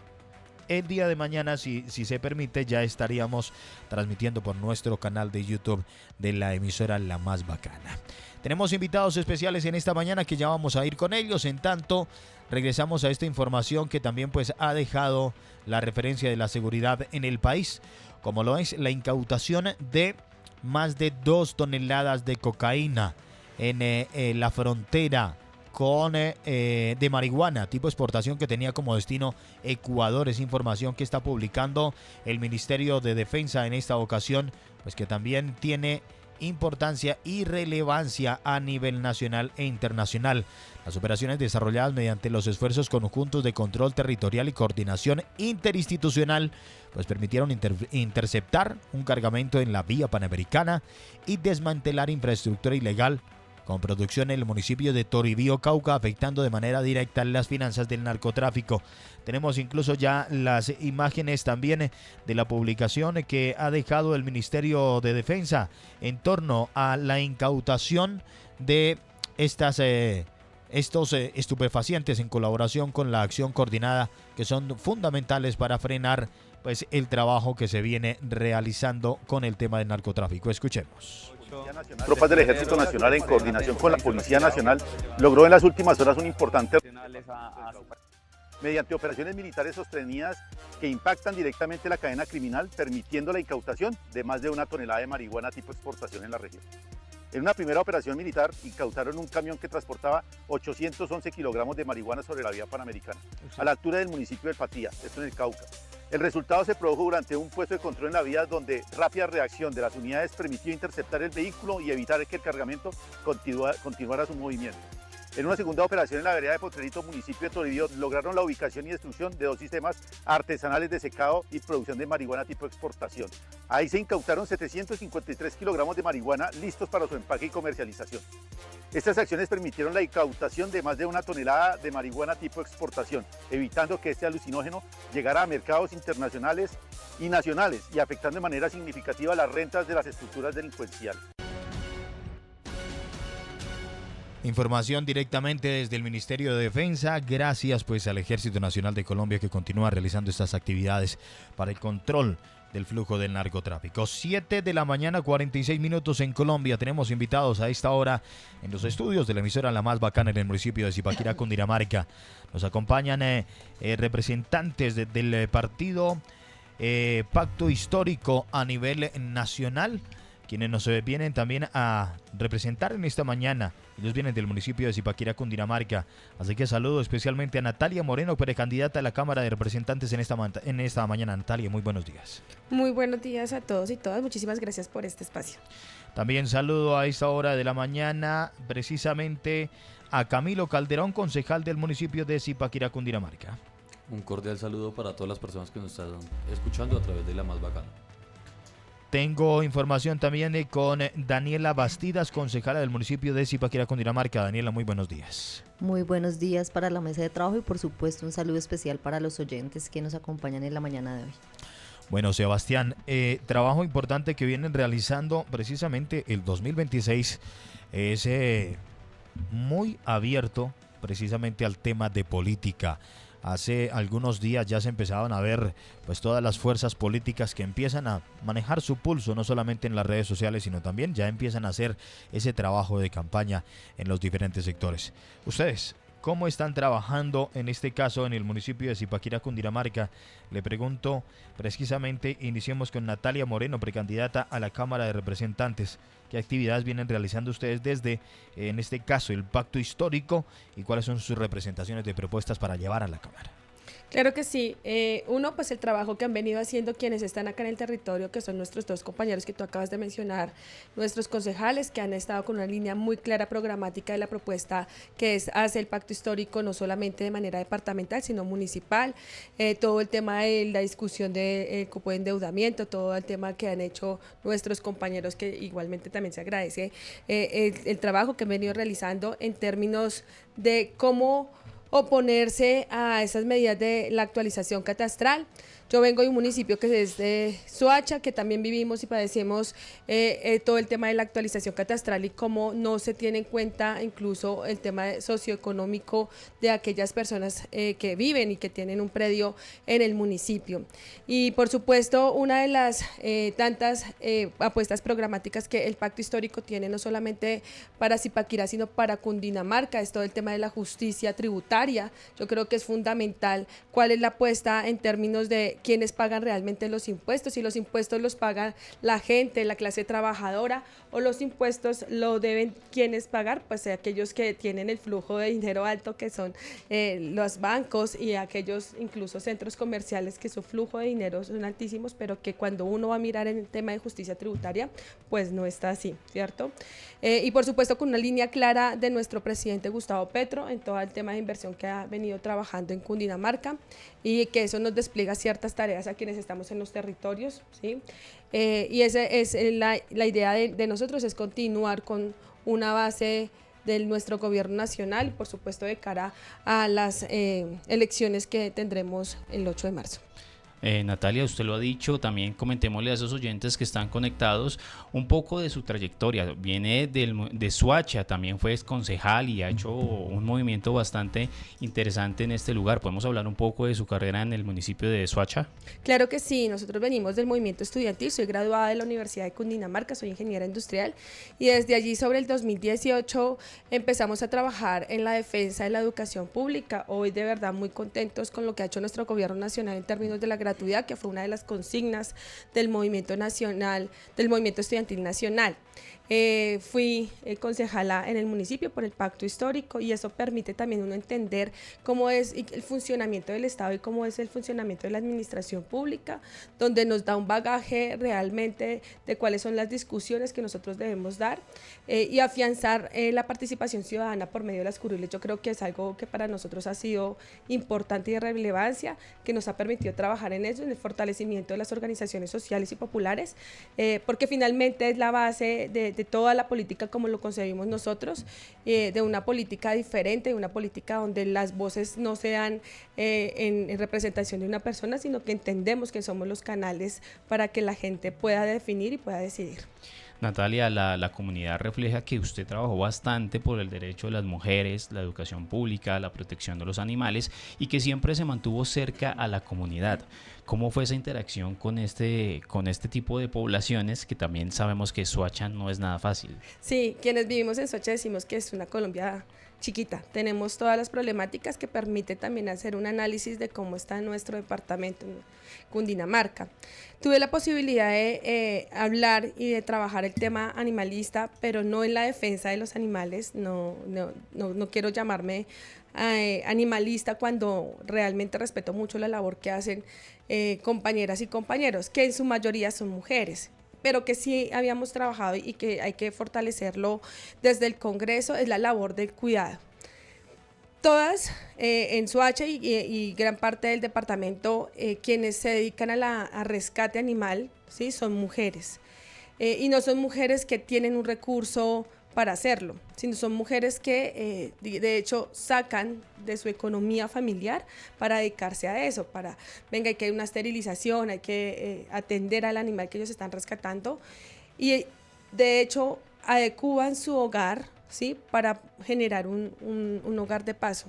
El día de mañana, si se permite, ya estaríamos transmitiendo por nuestro canal de YouTube de la emisora La Más Bacana. Tenemos invitados especiales en esta mañana que ya vamos a ir con ellos. En tanto, regresamos a esta información que también pues ha dejado la referencia de la seguridad en el país, como lo es la incautación de más de 2 toneladas de cocaína en la frontera de marihuana, tipo exportación que tenía como destino Ecuador. Es información que está publicando el Ministerio de Defensa en esta ocasión, pues que también tiene importancia y relevancia a nivel nacional e internacional. Las operaciones desarrolladas mediante los esfuerzos conjuntos de control territorial y coordinación interinstitucional pues permitieron interceptar un cargamento en la vía panamericana y desmantelar infraestructura ilegal con producción en el municipio de Toribío, Cauca, afectando de manera directa las finanzas del narcotráfico. Tenemos incluso ya las imágenes también de la publicación que ha dejado el Ministerio de Defensa en torno a la incautación de estos estupefacientes en colaboración con la acción coordinada, que son fundamentales para frenar pues el trabajo que se viene realizando con el tema del narcotráfico. Escuchemos. Tropas del Ejército Nacional en coordinación con la Policía Nacional logró en las últimas horas un importante mediante operaciones militares sostenidas que impactan directamente la cadena criminal, permitiendo la incautación de más de 1 tonelada de marihuana tipo exportación en la región. En una primera operación militar incautaron un camión que transportaba 811 kilogramos de marihuana sobre la vía panamericana, a la altura del municipio del Patía, esto en el Cauca. El resultado se produjo durante un puesto de control en la vía donde rápida reacción de las unidades permitió interceptar el vehículo y evitar que el cargamento continuara su movimiento. En una segunda operación en la vereda de Potrerito, municipio de Toribío, lograron la ubicación y destrucción de 2 sistemas artesanales de secado y producción de marihuana tipo exportación. Ahí se incautaron 753 kilogramos de marihuana listos para su empaque y comercialización. Estas acciones permitieron la incautación de más de 1 tonelada de marihuana tipo exportación, evitando que este alucinógeno llegara a mercados internacionales y nacionales y afectando de manera significativa las rentas de las estructuras delincuenciales. Información directamente desde el Ministerio de Defensa. Gracias pues al Ejército Nacional de Colombia, que continúa realizando estas actividades para el control del flujo del narcotráfico. 7 de la mañana, 46 minutos en Colombia. Tenemos invitados a esta hora en los estudios de la emisora La Más Bacana en el municipio de Zipaquirá, Cundinamarca. Nos acompañan representantes del partido Pacto Histórico a nivel nacional, quienes nos vienen también a representar en esta mañana. Ellos vienen del municipio de Zipaquirá, Cundinamarca. Así que saludo especialmente a Natalia Moreno, precandidata a la Cámara de Representantes en esta mañana. Natalia, muy buenos días. Muy buenos días a todos y todas. Muchísimas gracias por este espacio. También saludo a esta hora de la mañana precisamente a Camilo Calderón, concejal del municipio de Zipaquirá, Cundinamarca. Un cordial saludo para todas las personas que nos están escuchando a través de La Más Bacana. Tengo información también con Daniela Bastidas, concejala del municipio de Zipaquirá, Cundinamarca. Daniela, muy buenos días. Muy buenos días para la mesa de trabajo y por supuesto un saludo especial para los oyentes que nos acompañan en la mañana de hoy. Bueno, Sebastián, trabajo importante que vienen realizando precisamente el 2026 es muy abierto precisamente al tema de política. Hace algunos días ya se empezaban a ver pues todas las fuerzas políticas que empiezan a manejar su pulso, no solamente en las redes sociales, sino también ya empiezan a hacer ese trabajo de campaña en los diferentes sectores. Ustedes, ¿cómo están trabajando en este caso en el municipio de Zipaquirá, Cundinamarca? Le pregunto precisamente, iniciemos con Natalia Moreno, precandidata a la Cámara de Representantes. ¿Qué actividades vienen realizando ustedes desde, en este caso, el Pacto Histórico y cuáles son sus representaciones de propuestas para llevar a la Cámara? Claro que sí. Uno, pues el trabajo que han venido haciendo quienes están acá en el territorio, que son nuestros dos compañeros que tú acabas de mencionar, nuestros concejales que han estado con una línea muy clara programática de la propuesta que es hacer el pacto histórico no solamente de manera departamental, sino municipal. Todo el tema de la discusión del cupo de endeudamiento, todo el tema que han hecho nuestros compañeros, que igualmente también se agradece el trabajo que han venido realizando en términos de cómo oponerse a esas medidas de la actualización catastral. Yo vengo de un municipio que es de Soacha, que también vivimos y padecemos todo el tema de la actualización catastral y cómo no se tiene en cuenta incluso el tema socioeconómico de aquellas personas que viven y que tienen un predio en el municipio. Y por supuesto, una de las tantas apuestas programáticas que el Pacto Histórico tiene, no solamente para Zipaquirá, sino para Cundinamarca, es todo el tema de la justicia tributaria. Yo creo que es fundamental cuál es la apuesta en términos de quienes pagan realmente los impuestos, si los impuestos los paga la gente, la clase trabajadora, o los impuestos lo deben quienes pagar, pues aquellos que tienen el flujo de dinero alto, que son los bancos y aquellos incluso centros comerciales que su flujo de dinero son altísimos, pero que cuando uno va a mirar en el tema de justicia tributaria, pues no está así, ¿cierto? Y por supuesto con una línea clara de nuestro presidente Gustavo Petro en todo el tema de inversión que ha venido trabajando en Cundinamarca y que eso nos despliega ciertas tareas a quienes estamos en los territorios, ¿sí? Y esa es la idea de nosotros, es continuar con una base de nuestro gobierno nacional, por supuesto de cara a las elecciones que tendremos el 8 de marzo. Natalia, usted lo ha dicho, también comentémosle a esos oyentes que están conectados un poco de su trayectoria. Viene de Soacha, también fue concejal y ha hecho un movimiento bastante interesante en este lugar. ¿Podemos hablar un poco de su carrera en el municipio de Soacha? Claro que sí, nosotros venimos del movimiento estudiantil, soy graduada de la Universidad de Cundinamarca, soy ingeniera industrial y desde allí sobre el 2018 empezamos a trabajar en la defensa de la educación pública. Hoy de verdad muy contentos con lo que ha hecho nuestro gobierno nacional en términos de la gratuidad, que fue una de las consignas del movimiento nacional, del movimiento estudiantil nacional. Fui concejala en el municipio por el Pacto Histórico y eso permite también uno entender cómo es el funcionamiento del Estado y cómo es el funcionamiento de la administración pública, donde nos da un bagaje realmente de cuáles son las discusiones que nosotros debemos dar y afianzar la participación ciudadana por medio de las curules. Yo creo que es algo que para nosotros ha sido importante y de relevancia, que nos ha permitido trabajar en eso, en el fortalecimiento de las organizaciones sociales y populares, porque finalmente es la base de toda la política como lo concebimos nosotros, de una política diferente, de una política donde las voces no sean en representación de una persona, sino que entendemos que somos los canales para que la gente pueda definir y pueda decidir. Natalia, la comunidad refleja que usted trabajó bastante por el derecho de las mujeres, la educación pública, la protección de los animales y que siempre se mantuvo cerca a la comunidad. ¿Cómo fue esa interacción con este tipo de poblaciones que también sabemos que Soacha no es nada fácil? Sí, quienes vivimos en Soacha decimos que es una Colombia chiquita. Tenemos todas las problemáticas que permite también hacer un análisis de cómo está nuestro departamento, Cundinamarca. Tuve la posibilidad de hablar y de trabajar el tema animalista, pero no en la defensa de los animales. No quiero llamarme animalista cuando realmente respeto mucho la labor que hacen compañeras y compañeros, que en su mayoría son mujeres, pero que sí habíamos trabajado y que hay que fortalecerlo desde el Congreso, es la labor del cuidado. Todas en Soacha y gran parte del departamento, quienes se dedican a rescate animal, ¿sí? Son mujeres. y no son mujeres que tienen un recurso para hacerlo, sino son mujeres que de hecho sacan de su economía familiar para dedicarse a eso, venga, hay que hay una esterilización, hay que atender al animal que ellos están rescatando, y de hecho adecuan su hogar, ¿sí?, para generar un hogar de paso.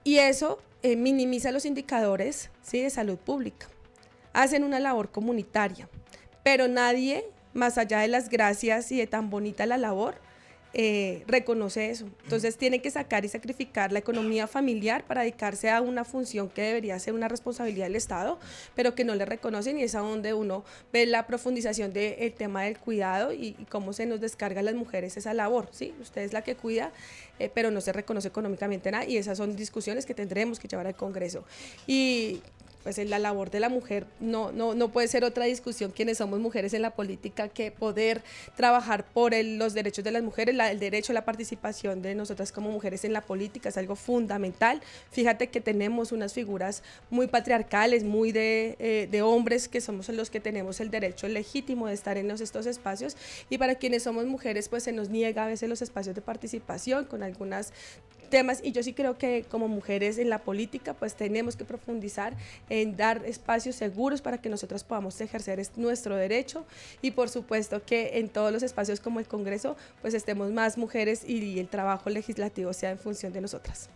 Y eso minimiza los indicadores, ¿sí?, de salud pública. Hacen una labor comunitaria, pero nadie, más allá de las gracias y de tan bonita la labor, reconoce eso. Entonces tienen que sacar y sacrificar la economía familiar para dedicarse a una función que debería ser una responsabilidad del Estado, pero que no le reconocen, y es a donde uno ve la profundización del tema del cuidado y cómo se nos descarga a las mujeres esa labor, ¿sí? Usted es la que cuida, pero no se reconoce económicamente nada, y esas son discusiones que tendremos que llevar al Congreso. Y pues la labor de la mujer no puede ser otra discusión, quienes somos mujeres en la política, que poder trabajar por los derechos de las mujeres, el derecho a la participación de nosotras como mujeres en la política es algo fundamental. Fíjate que tenemos unas figuras muy patriarcales, muy de hombres, que somos los que tenemos el derecho legítimo de estar en estos espacios, y para quienes somos mujeres pues se nos niega a veces los espacios de participación con algunos temas, y yo sí creo que como mujeres en la política pues tenemos que profundizar en dar espacios seguros para que nosotras podamos ejercer nuestro derecho, y por supuesto que en todos los espacios como el Congreso pues estemos más mujeres y el trabajo legislativo sea en función de nosotras.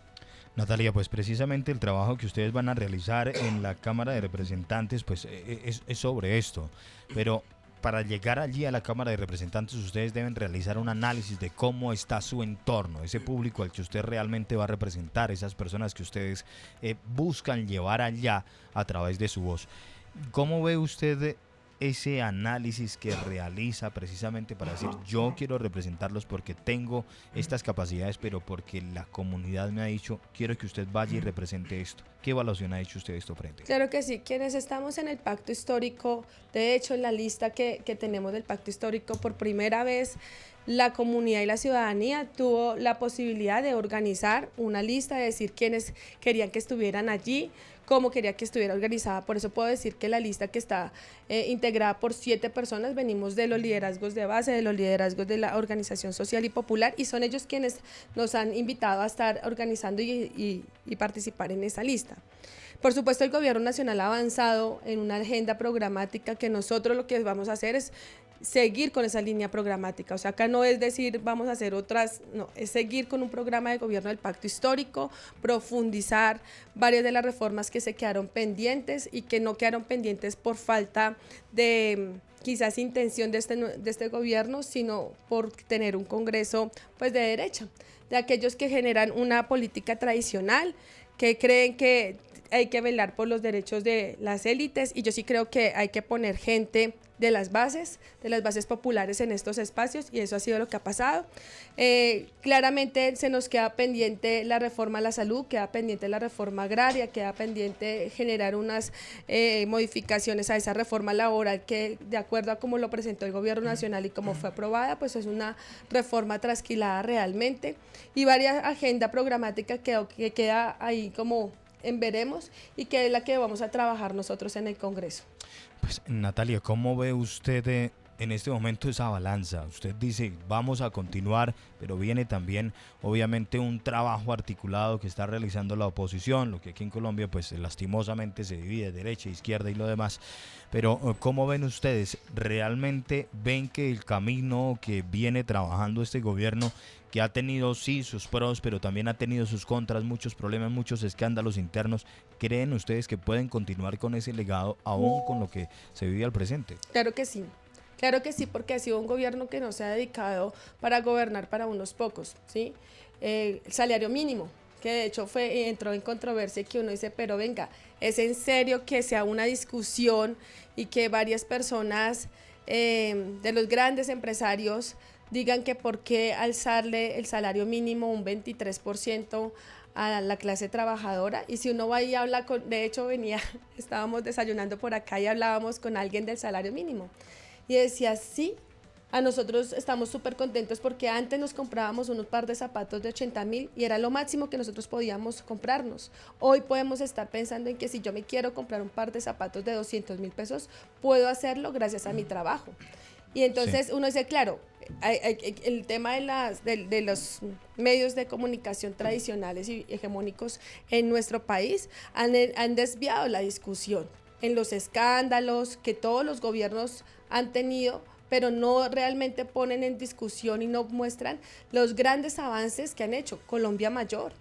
Natalia, pues precisamente el trabajo que ustedes van a realizar en la Cámara de Representantes pues es sobre esto, pero para llegar allí a la Cámara de Representantes ustedes deben realizar un análisis de cómo está su entorno, ese público al que usted realmente va a representar, esas personas que ustedes buscan llevar allá a través de su voz. ¿Cómo ve usted ese análisis que realiza precisamente para decir yo quiero representarlos porque tengo estas capacidades, pero porque la comunidad me ha dicho quiero que usted vaya y represente esto? ¿Qué evaluación ha hecho usted de esto frente? Claro que sí, quienes estamos en el pacto histórico, de hecho en la lista que tenemos del pacto histórico, por primera vez la comunidad y la ciudadanía tuvo la posibilidad de organizar una lista, de decir quiénes querían que estuvieran allí, cómo quería que estuviera organizada. Por eso puedo decir que la lista, que está integrada por 7 personas, venimos de los liderazgos de base, de los liderazgos de la organización social y popular, y son ellos quienes nos han invitado a estar organizando y participar en esa lista. Por supuesto, el Gobierno Nacional ha avanzado en una agenda programática que nosotros lo que vamos a hacer es seguir con esa línea programática. O sea, acá no es decir vamos a hacer otras, no, es seguir con un programa de gobierno del pacto histórico, profundizar varias de las reformas que se quedaron pendientes y que no quedaron pendientes por falta de quizás intención de este gobierno, sino por tener un Congreso pues de derecha, de aquellos que generan una política tradicional, que creen que hay que velar por los derechos de las élites, y yo sí creo que hay que poner gente de las bases populares en estos espacios, y eso ha sido lo que ha pasado. Claramente se nos queda pendiente la reforma a la salud, queda pendiente la reforma agraria, queda pendiente generar unas modificaciones a esa reforma laboral que, de acuerdo a cómo lo presentó el Gobierno Nacional y cómo fue aprobada, pues es una reforma trasquilada realmente, y varias agenda programática que queda ahí como en veremos, y que es la que vamos a trabajar nosotros en el Congreso. Pues Natalia, ¿cómo ve usted en este momento esa balanza? Usted dice vamos a continuar, pero viene también obviamente un trabajo articulado que está realizando la oposición, lo que aquí en Colombia pues lastimosamente se divide derecha, izquierda y lo demás, pero ¿cómo ven ustedes? ¿Realmente ven que el camino que viene trabajando este gobierno, que ha tenido sí sus pros, pero también ha tenido sus contras, muchos problemas, muchos escándalos internos, creen ustedes que pueden continuar con ese legado aún con lo que se vive al presente? Claro que sí, porque ha sido un gobierno que no se ha dedicado para gobernar para unos pocos, ¿sí? El salario mínimo, que de hecho entró en controversia, que uno dice, pero venga, ¿es en serio que sea una discusión y que varias personas de los grandes empresarios digan que por qué alzarle el salario mínimo un 23% a la clase trabajadora? Y si uno va y habla de hecho estábamos desayunando por acá y hablábamos con alguien del salario mínimo y decía, sí, a nosotros estamos súper contentos porque antes nos comprábamos unos par de zapatos de 80.000 y era lo máximo que nosotros podíamos comprarnos. Hoy podemos estar pensando en que si yo me quiero comprar un par de zapatos de 200.000 pesos, puedo hacerlo gracias a mi trabajo. Y entonces uno dice, claro, el tema de los medios de comunicación tradicionales y hegemónicos en nuestro país han desviado la discusión en los escándalos que todos los gobiernos han tenido, pero no realmente ponen en discusión y no muestran los grandes avances que han hecho. Colombia Mayor.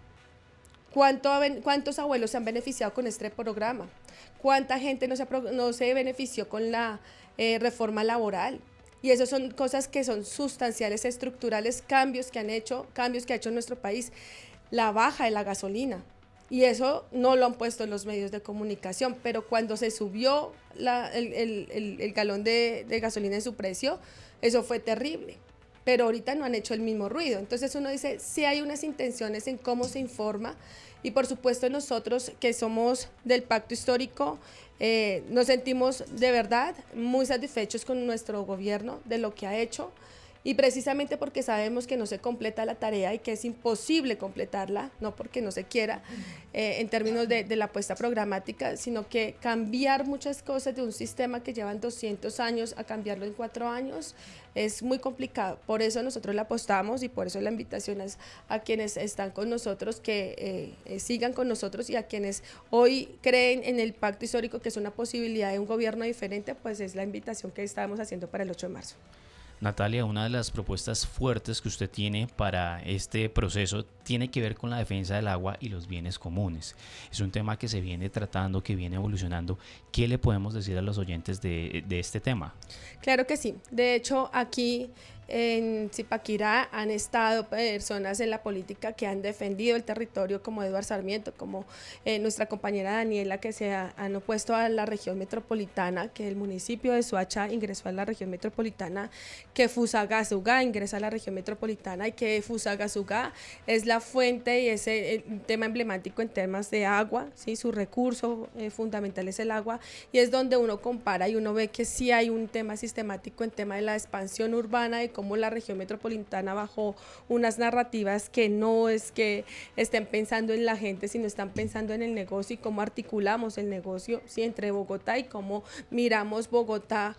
¿Cuántos abuelos se han beneficiado con este programa? ¿Cuánta gente no se benefició con la reforma laboral? Y esas son cosas que son sustanciales, estructurales, cambios que ha hecho nuestro país. La baja de la gasolina. Y eso no lo han puesto en los medios de comunicación, pero cuando se subió el galón de gasolina en su precio, eso fue terrible. Pero ahorita no han hecho el mismo ruido. Entonces uno dice, sí hay unas intenciones en cómo se informa, y por supuesto nosotros que somos del pacto histórico, nos sentimos de verdad muy satisfechos con nuestro gobierno de lo que ha hecho, y precisamente porque sabemos que no se completa la tarea y que es imposible completarla, no porque no se quiera en términos de la apuesta programática, sino que cambiar muchas cosas de un sistema que llevan 200 años a cambiarlo en 4 años es muy complicado. Por eso nosotros le apostamos, y por eso la invitación es a quienes están con nosotros que sigan con nosotros, y a quienes hoy creen en el pacto histórico, que es una posibilidad de un gobierno diferente, pues es la invitación que estamos haciendo para el 8 de marzo. Natalia, una de las propuestas fuertes que usted tiene para este proceso tiene que ver con la defensa del agua y los bienes comunes. Es un tema que se viene tratando, que viene evolucionando. ¿Qué le podemos decir a los oyentes de este tema? Claro que sí. De hecho, aquí en Zipaquirá han estado personas en la política que han defendido el territorio, como Eduardo Sarmiento, como nuestra compañera Daniela, que se han opuesto a la región metropolitana, que el municipio de Soacha ingresó a la región metropolitana, que Fusagasugá ingresa a la región metropolitana, y que Fusagasugá es la fuente y es el tema emblemático en temas de agua, ¿sí? Su recurso fundamental es el agua, y es donde uno compara y uno ve que sí hay un tema sistemático en tema de la expansión urbana, de cómo la región metropolitana bajó unas narrativas que no es que estén pensando en la gente, sino están pensando en el negocio y cómo articulamos el negocio, ¿sí? Entre Bogotá, y cómo miramos Bogotá,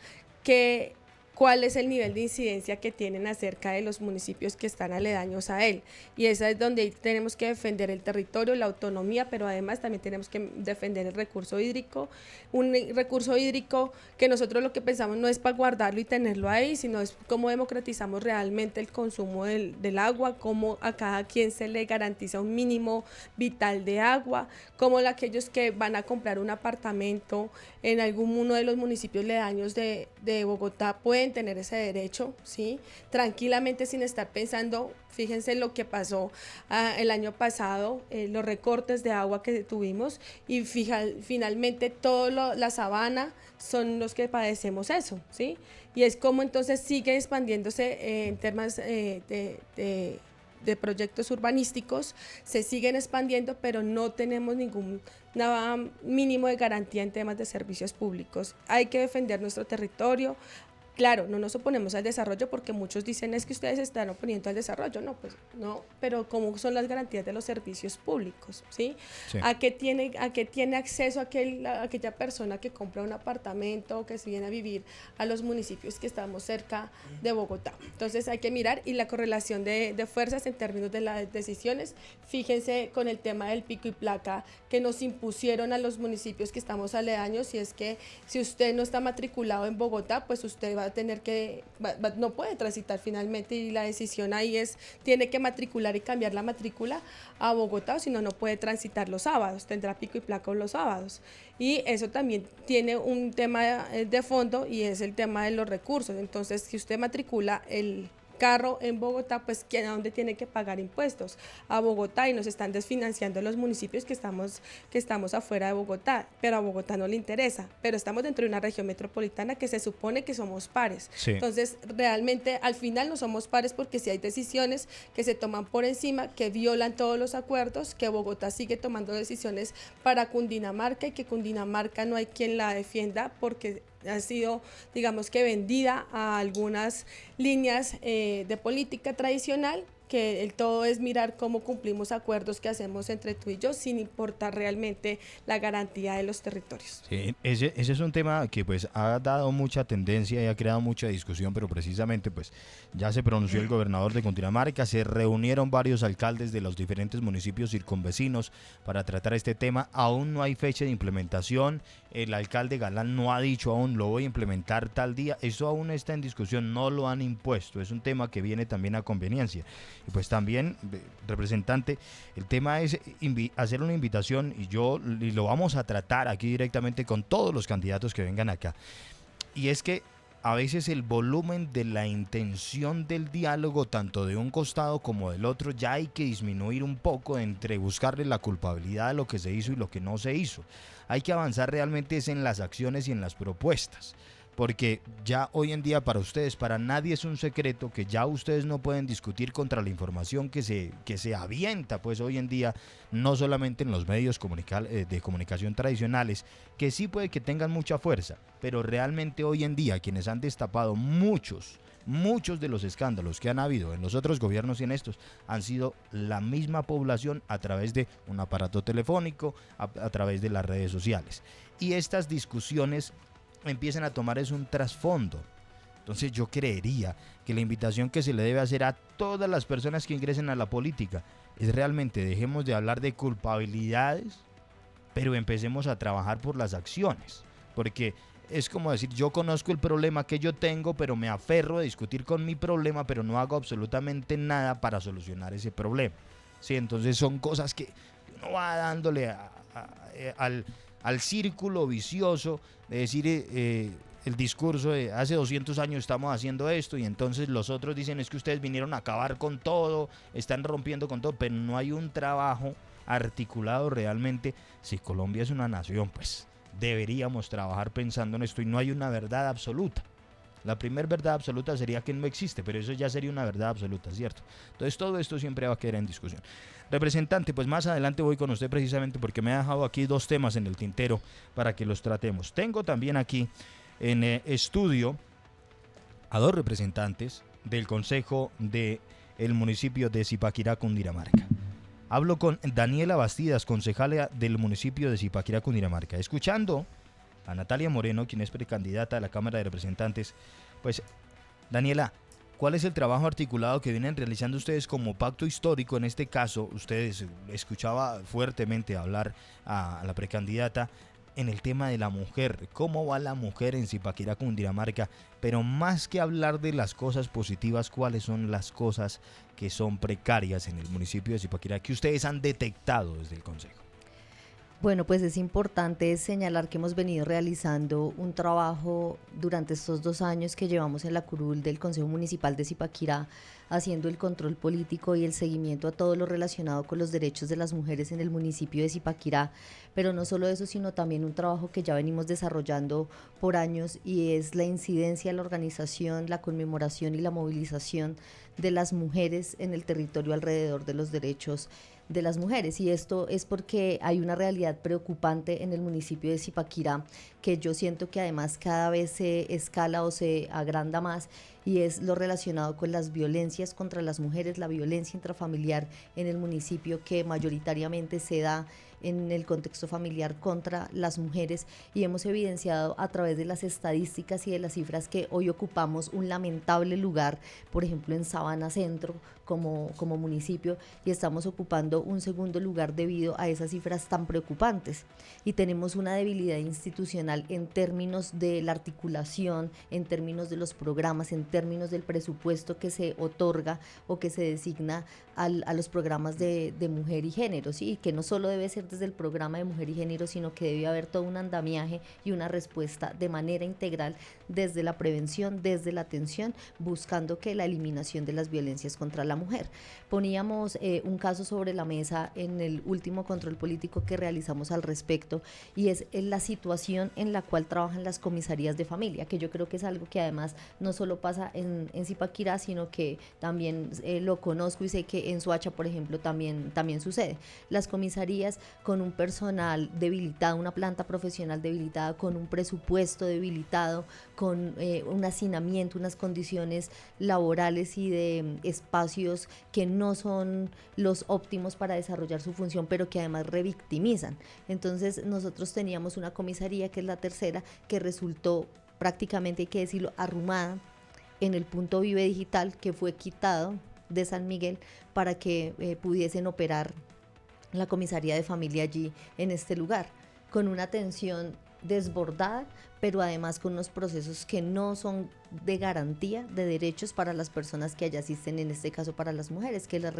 cuál es el nivel de incidencia que tienen acerca de los municipios que están aledaños a él. Y esa es donde tenemos que defender el territorio, la autonomía, pero además también tenemos que defender el recurso hídrico, un recurso hídrico que nosotros lo que pensamos no es para guardarlo y tenerlo ahí, sino es cómo democratizamos realmente el consumo del agua, cómo a cada quien se le garantiza un mínimo vital de agua, cómo aquellos que van a comprar un apartamento en uno de los municipios aledaños de Bogotá pueden tener ese derecho, ¿sí? Tranquilamente, sin estar pensando. Fíjense lo que pasó el año pasado, los recortes de agua que tuvimos, y finalmente toda la sabana son los que padecemos eso, ¿sí? Y es como entonces sigue expandiéndose en temas de proyectos urbanísticos, se siguen expandiendo, pero no tenemos nada mínimo de garantía en temas de servicios públicos. Hay que defender nuestro territorio. Claro, no nos oponemos al desarrollo, porque muchos dicen es que ustedes están oponiendo al desarrollo. No, pues no, pero ¿cómo son las garantías de los servicios públicos? ¿Sí? Sí. ¿A qué tiene acceso aquella persona que compra un apartamento o que se viene a vivir a los municipios que estamos cerca de Bogotá? Entonces hay que mirar, y la correlación de fuerzas en términos de las decisiones. Fíjense con el tema del pico y placa que nos impusieron a los municipios que estamos aledaños, y es que si usted no está matriculado en Bogotá, pues usted va a tener no puede transitar finalmente, y la decisión ahí tiene que matricular y cambiar la matrícula a Bogotá, o si no, no puede transitar los sábados, tendrá pico y placa los sábados. Y eso también tiene un tema de fondo, y es el tema de los recursos. Entonces, si usted matricula el carro en Bogotá, pues ¿a dónde tiene que pagar impuestos? A Bogotá, y nos están desfinanciando los municipios que estamos afuera de Bogotá, pero a Bogotá no le interesa, pero estamos dentro de una región metropolitana que se supone que somos pares. Sí. Entonces, realmente al final no somos pares, porque si hay decisiones que se toman por encima, que violan todos los acuerdos, que Bogotá sigue tomando decisiones para Cundinamarca, y que Cundinamarca no hay quien la defienda, porque ha sido, digamos que vendida a algunas líneas de política tradicional, que el todo es mirar cómo cumplimos acuerdos que hacemos entre tú y yo sin importar realmente la garantía de los territorios. Sí, ese es un tema que pues ha dado mucha tendencia y ha creado mucha discusión, pero precisamente pues ya se pronunció el gobernador de Cundinamarca, se reunieron varios alcaldes de los diferentes municipios circunvecinos para tratar este tema. Aún no hay fecha de implementación, el alcalde Galán no ha dicho aún lo voy a implementar tal día, eso aún está en discusión, no lo han impuesto, es un tema que viene también a conveniencia. Y pues también, representante, el tema es hacer una invitación y lo vamos a tratar aquí directamente con todos los candidatos que vengan acá. Y es que a veces el volumen de la intención del diálogo, tanto de un costado como del otro, ya hay que disminuir un poco entre buscarle la culpabilidad de lo que se hizo y lo que no se hizo. Hay que avanzar realmente es en las acciones y en las propuestas. Porque ya hoy en día para ustedes, para nadie es un secreto que ya ustedes no pueden discutir contra la información que se avienta pues hoy en día, no solamente en los medios de comunicación tradicionales, que sí puede que tengan mucha fuerza, pero realmente hoy en día quienes han destapado muchos de los escándalos que han habido en los otros gobiernos y en estos han sido la misma población a través de un aparato telefónico, a través de las redes sociales. Y estas discusiones empiezan a tomar es un trasfondo. Entonces yo creería que la invitación que se le debe hacer a todas las personas que ingresen a la política es realmente dejemos de hablar de culpabilidades, pero empecemos a trabajar por las acciones, porque es como decir, yo conozco el problema que yo tengo, pero me aferro a discutir con mi problema, pero no hago absolutamente nada para solucionar ese problema. Sí, entonces son cosas que uno va dándole al círculo vicioso de decir el discurso de hace 200 años estamos haciendo esto y entonces los otros dicen es que ustedes vinieron a acabar con todo, están rompiendo con todo, pero no hay un trabajo articulado realmente. Si Colombia es una nación, pues deberíamos trabajar pensando en esto y no hay una verdad absoluta. La primera verdad absoluta sería que no existe, pero eso ya sería una verdad absoluta, ¿cierto? Entonces todo esto siempre va a quedar en discusión. Representante, pues más adelante voy con usted precisamente porque me ha dejado aquí 2 temas en el tintero para que los tratemos. Tengo también aquí en estudio a 2 representantes del Consejo del municipio de Zipaquirá, Cundinamarca. Hablo con Daniela Bastidas, concejala del municipio de Zipaquirá, Cundinamarca. Escuchando a Natalia Moreno, quien es precandidata a la Cámara de Representantes. Pues, Daniela, ¿cuál es el trabajo articulado que vienen realizando ustedes como pacto histórico? En este caso, ustedes escuchaba fuertemente hablar a la precandidata en el tema de la mujer. ¿Cómo va la mujer en Zipaquirá, Cundinamarca? Pero más que hablar de las cosas positivas, ¿cuáles son las cosas que son precarias en el municipio de Zipaquirá que ustedes han detectado desde el Consejo? Bueno, pues es importante señalar que hemos venido realizando un trabajo durante estos 2 años que llevamos en la curul del Consejo Municipal de Zipaquirá, haciendo el control político y el seguimiento a todo lo relacionado con los derechos de las mujeres en el municipio de Zipaquirá, pero no solo eso, sino también un trabajo que ya venimos desarrollando por años y es la incidencia, la organización, la conmemoración y la movilización de las mujeres en el territorio alrededor de los derechos de las mujeres, y esto es porque hay una realidad preocupante en el municipio de Zipaquirá que yo siento que además cada vez se escala o se agranda más, y es lo relacionado con las violencias contra las mujeres, la violencia intrafamiliar en el municipio que mayoritariamente se da en el contexto familiar contra las mujeres, y hemos evidenciado a través de las estadísticas y de las cifras que hoy ocupamos un lamentable lugar, por ejemplo en Sabana Centro como municipio, y estamos ocupando un segundo lugar debido a esas cifras tan preocupantes, y tenemos una debilidad institucional en términos de la articulación, en términos de los programas, en términos del presupuesto que se otorga o que se designa a los programas de mujer y género, ¿sí? Que no solo debe ser desde el programa de mujer y género, sino que debe haber todo un andamiaje y una respuesta de manera integral desde la prevención, desde la atención, buscando que la eliminación de las violencias contra la mujer. Poníamos un caso sobre la mesa en el último control político que realizamos al respecto, y es la situación en la cual trabajan las comisarías de familia, que yo creo que es algo que además no solo pasa en Zipaquirá, sino que también lo conozco y sé que en Soacha, por ejemplo, también sucede. Las comisarías con un personal debilitado, una planta profesional debilitada, con un presupuesto debilitado, con un hacinamiento, unas condiciones laborales y de espacios que no son los óptimos para desarrollar su función, pero que además revictimizan. Entonces nosotros teníamos una comisaría, que es la tercera, que resultó prácticamente, hay que decirlo, arrumada en el punto Vive Digital, que fue quitado de San Miguel para que pudiesen operar la comisaría de familia allí en este lugar, con una atención desbordada, pero además con unos procesos que no son de garantía de derechos para las personas que allá asisten, en este caso para las mujeres, que las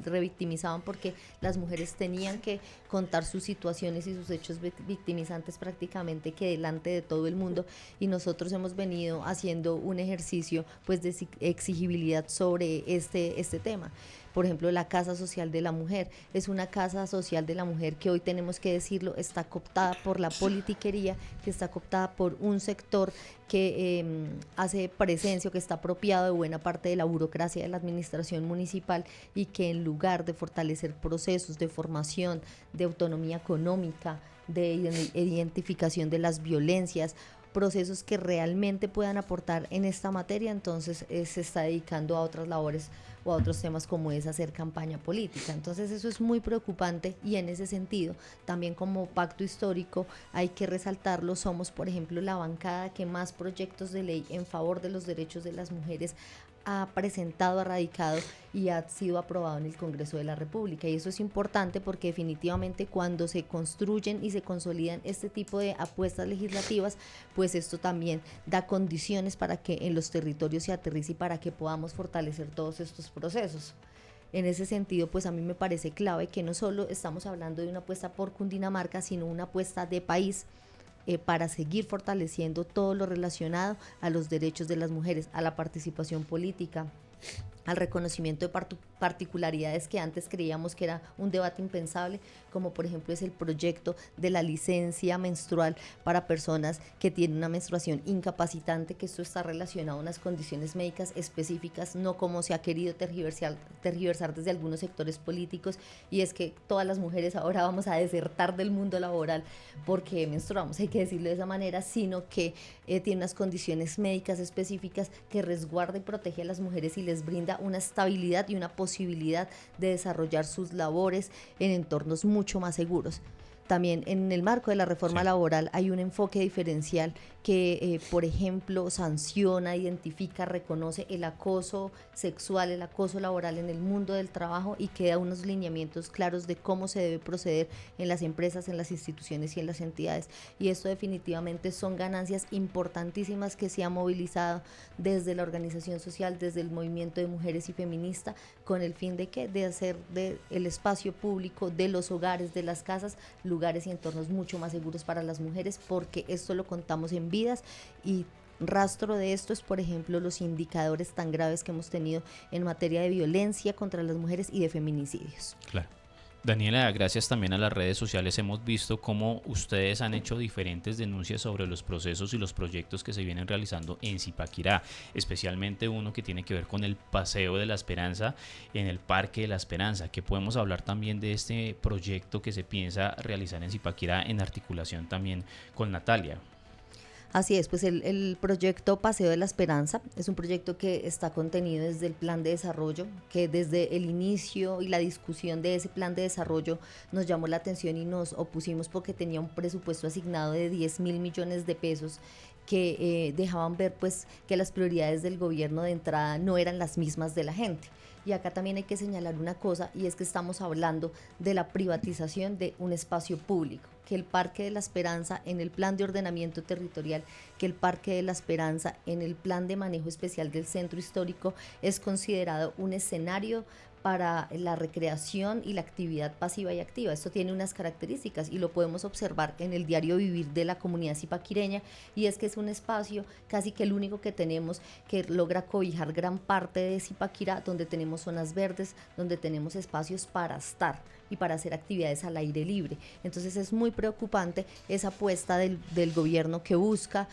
revictimizaban porque las mujeres tenían que contar sus situaciones y sus hechos victimizantes prácticamente que delante de todo el mundo, y nosotros hemos venido haciendo un ejercicio pues de exigibilidad sobre este tema. Por ejemplo, la Casa Social de la Mujer es una casa social de la mujer que hoy tenemos que decirlo, está cooptada por la politiquería, que está cooptada por un sector que hace presencia, que está apropiado de buena parte de la burocracia de la administración municipal, y que en lugar de fortalecer procesos de formación, de autonomía económica, de identificación de las violencias, procesos que realmente puedan aportar en esta materia, entonces se está dedicando a otras labores o a otros temas como es hacer campaña política. Entonces eso es muy preocupante, y en ese sentido también como pacto histórico hay que resaltarlo. Somos, por ejemplo, la bancada que más proyectos de ley en favor de los derechos de las mujeres ha presentado, ha radicado y ha sido aprobado en el Congreso de la República, y eso es importante porque definitivamente cuando se construyen y se consolidan este tipo de apuestas legislativas, pues esto también da condiciones para que en los territorios se aterrice y para que podamos fortalecer todos estos procesos. En ese sentido, pues a mí me parece clave que no solo estamos hablando de una apuesta por Cundinamarca, sino una apuesta de país, para seguir fortaleciendo todo lo relacionado a los derechos de las mujeres, a la participación política, al reconocimiento de particularidades que antes creíamos que era un debate impensable, como por ejemplo es el proyecto de la licencia menstrual para personas que tienen una menstruación incapacitante, que esto está relacionado a unas condiciones médicas específicas, no como se ha querido tergiversar desde algunos sectores políticos, y es que todas las mujeres ahora vamos a desertar del mundo laboral porque menstruamos, hay que decirlo de esa manera, sino que tiene unas condiciones médicas específicas que resguarda y protege a las mujeres y les brinda una estabilidad y una posibilidad de desarrollar sus labores en entornos mucho más seguros. También en el marco de la reforma laboral hay un enfoque diferencial que, por ejemplo, sanciona, identifica, reconoce el acoso sexual, el acoso laboral en el mundo del trabajo, y que da unos lineamientos claros de cómo se debe proceder en las empresas, en las instituciones y en las entidades. Y esto definitivamente son ganancias importantísimas que se ha movilizado desde la organización social, desde el movimiento de mujeres y feminista, con el fin de ¿qué? De hacer del espacio público, de los hogares, de las casas, lugares y entornos mucho más seguros para las mujeres, porque esto lo contamos en vidas, y rastro de esto es, por ejemplo, los indicadores tan graves que hemos tenido en materia de violencia contra las mujeres y de feminicidios. Claro. Daniela, gracias también a las redes sociales hemos visto cómo ustedes han hecho diferentes denuncias sobre los procesos y los proyectos que se vienen realizando en Zipaquirá, especialmente uno que tiene que ver con el Paseo de la Esperanza en el Parque de la Esperanza, que podemos hablar también de este proyecto que se piensa realizar en Zipaquirá en articulación también con Natalia. Así es, pues el proyecto Paseo de la Esperanza es un proyecto que está contenido desde el plan de desarrollo, que desde el inicio y la discusión de ese plan de desarrollo nos llamó la atención y nos opusimos porque tenía un presupuesto asignado de 10.000 millones de pesos que dejaban ver pues que las prioridades del gobierno de entrada no eran las mismas de la gente. Y acá también hay que señalar una cosa, y es que estamos hablando de la privatización de un espacio público, que el Parque de la Esperanza en el plan de ordenamiento territorial, que el Parque de la Esperanza en el plan de manejo especial del centro histórico es considerado un escenario para la recreación y la actividad pasiva y activa. Esto tiene unas características y lo podemos observar en el diario vivir de la comunidad zipaquireña, y es que es un espacio casi que el único que tenemos que logra cobijar gran parte de Zipaquirá, donde tenemos zonas verdes, donde tenemos espacios para estar. y para hacer actividades al aire libre. Entonces es muy preocupante esa apuesta del gobierno que busca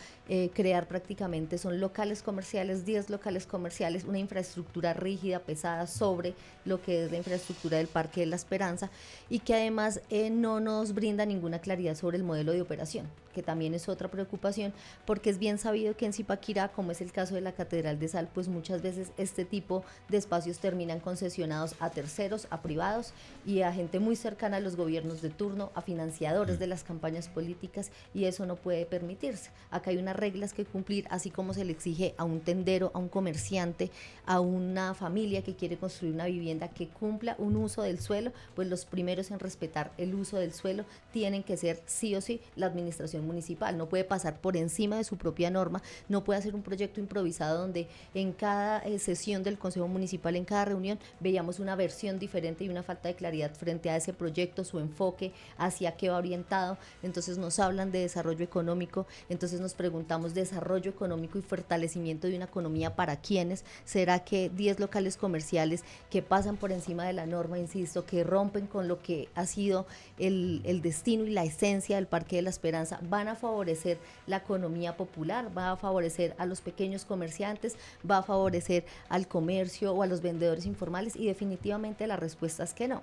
crear prácticamente, son locales comerciales, 10 locales comerciales, una infraestructura rígida, pesada sobre lo que es la infraestructura del Parque de la Esperanza, y que además no nos brinda ninguna claridad sobre el modelo de operación, que también es otra preocupación, porque es bien sabido que en Zipaquirá, como es el caso de la Catedral de Sal, pues muchas veces este tipo de espacios terminan concesionados a terceros, a privados y a gente muy cercana a los gobiernos de turno, a financiadores de las campañas políticas, y eso no puede permitirse. Acá hay unas reglas que cumplir, así como se le exige a un tendero, a un comerciante, a una familia que quiere construir una vivienda que cumpla un uso del suelo, pues los primeros en respetar el uso del suelo tienen que ser sí o sí la administración municipal. No puede pasar por encima de su propia norma, no puede hacer un proyecto improvisado donde en cada sesión del Consejo Municipal, en cada reunión, veíamos una versión diferente y una falta de claridad frente a ese proyecto, su enfoque, hacia qué va orientado. Entonces nos hablan de desarrollo económico, entonces nos preguntamos, desarrollo económico y fortalecimiento de una economía para quiénes. ¿Será que 10 locales comerciales que pasan por encima de la norma, insisto, que rompen con lo que ha sido el destino y la esencia del Parque de la Esperanza, van a favorecer la economía popular, va a favorecer a los pequeños comerciantes, va a favorecer al comercio o a los vendedores informales? Y definitivamente la respuesta es que no.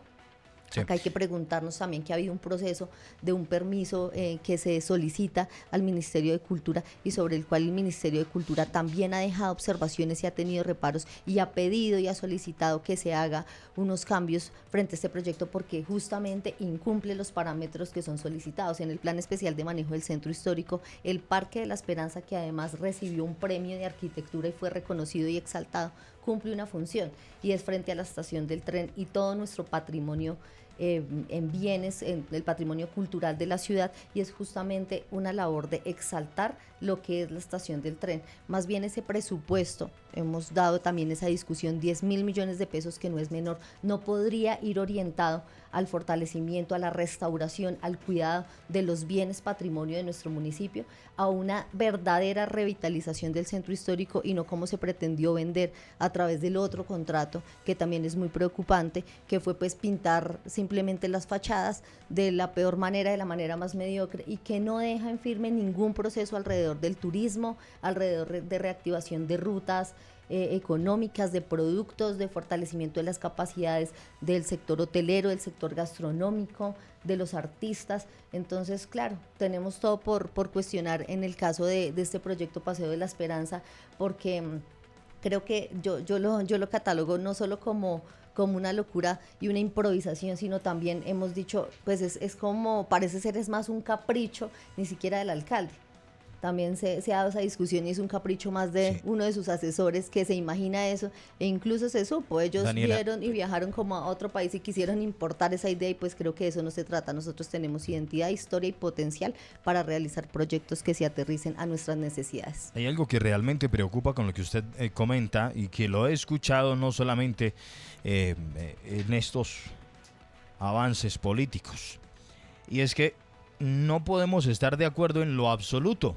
Sí. Acá hay que preguntarnos también que ha habido un proceso de un permiso que se solicita al Ministerio de Cultura y sobre el cual el Ministerio de Cultura también ha dejado observaciones y ha tenido reparos y ha pedido y ha solicitado que se haga unos cambios frente a este proyecto, porque justamente incumple los parámetros que son solicitados. En el Plan Especial de Manejo del Centro Histórico, el Parque de la Esperanza, que además recibió un premio de arquitectura y fue reconocido y exaltado, cumple una función, y es frente a la estación del tren y todo nuestro patrimonio en bienes, en el patrimonio cultural de la ciudad, y es justamente una labor de exaltar lo que es la estación del tren. Más bien ese presupuesto, hemos dado también esa discusión, 10.000 millones de pesos, que no es menor, no podría ir orientado al fortalecimiento, a la restauración, al cuidado de los bienes patrimonio de nuestro municipio, a una verdadera revitalización del centro histórico, y no como se pretendió vender a través del otro contrato, que también es muy preocupante, que fue pues pintar simplemente las fachadas de la peor manera, de la manera más mediocre, y que no deja en firme ningún proceso alrededor del turismo, alrededor de reactivación de rutas económicas, de productos, de fortalecimiento de las capacidades del sector hotelero, del sector gastronómico, de los artistas. Entonces, claro, tenemos todo por cuestionar en el caso de este proyecto Paseo de la Esperanza, porque creo que yo lo catalogo no solo como una locura y una improvisación, sino también hemos dicho, pues es como, parece ser, es más un capricho, ni siquiera del alcalde. También se ha dado esa discusión y es un capricho más de uno de sus asesores que se imagina eso, e incluso se supo, ellos vieron y viajaron como a otro país y quisieron importar esa idea, y pues creo que de eso no se trata. Nosotros tenemos identidad, historia y potencial para realizar proyectos que se aterricen a nuestras necesidades. Hay algo que realmente preocupa con lo que usted comenta, y que lo he escuchado no solamente en estos avances políticos, y es que no podemos estar de acuerdo en lo absoluto.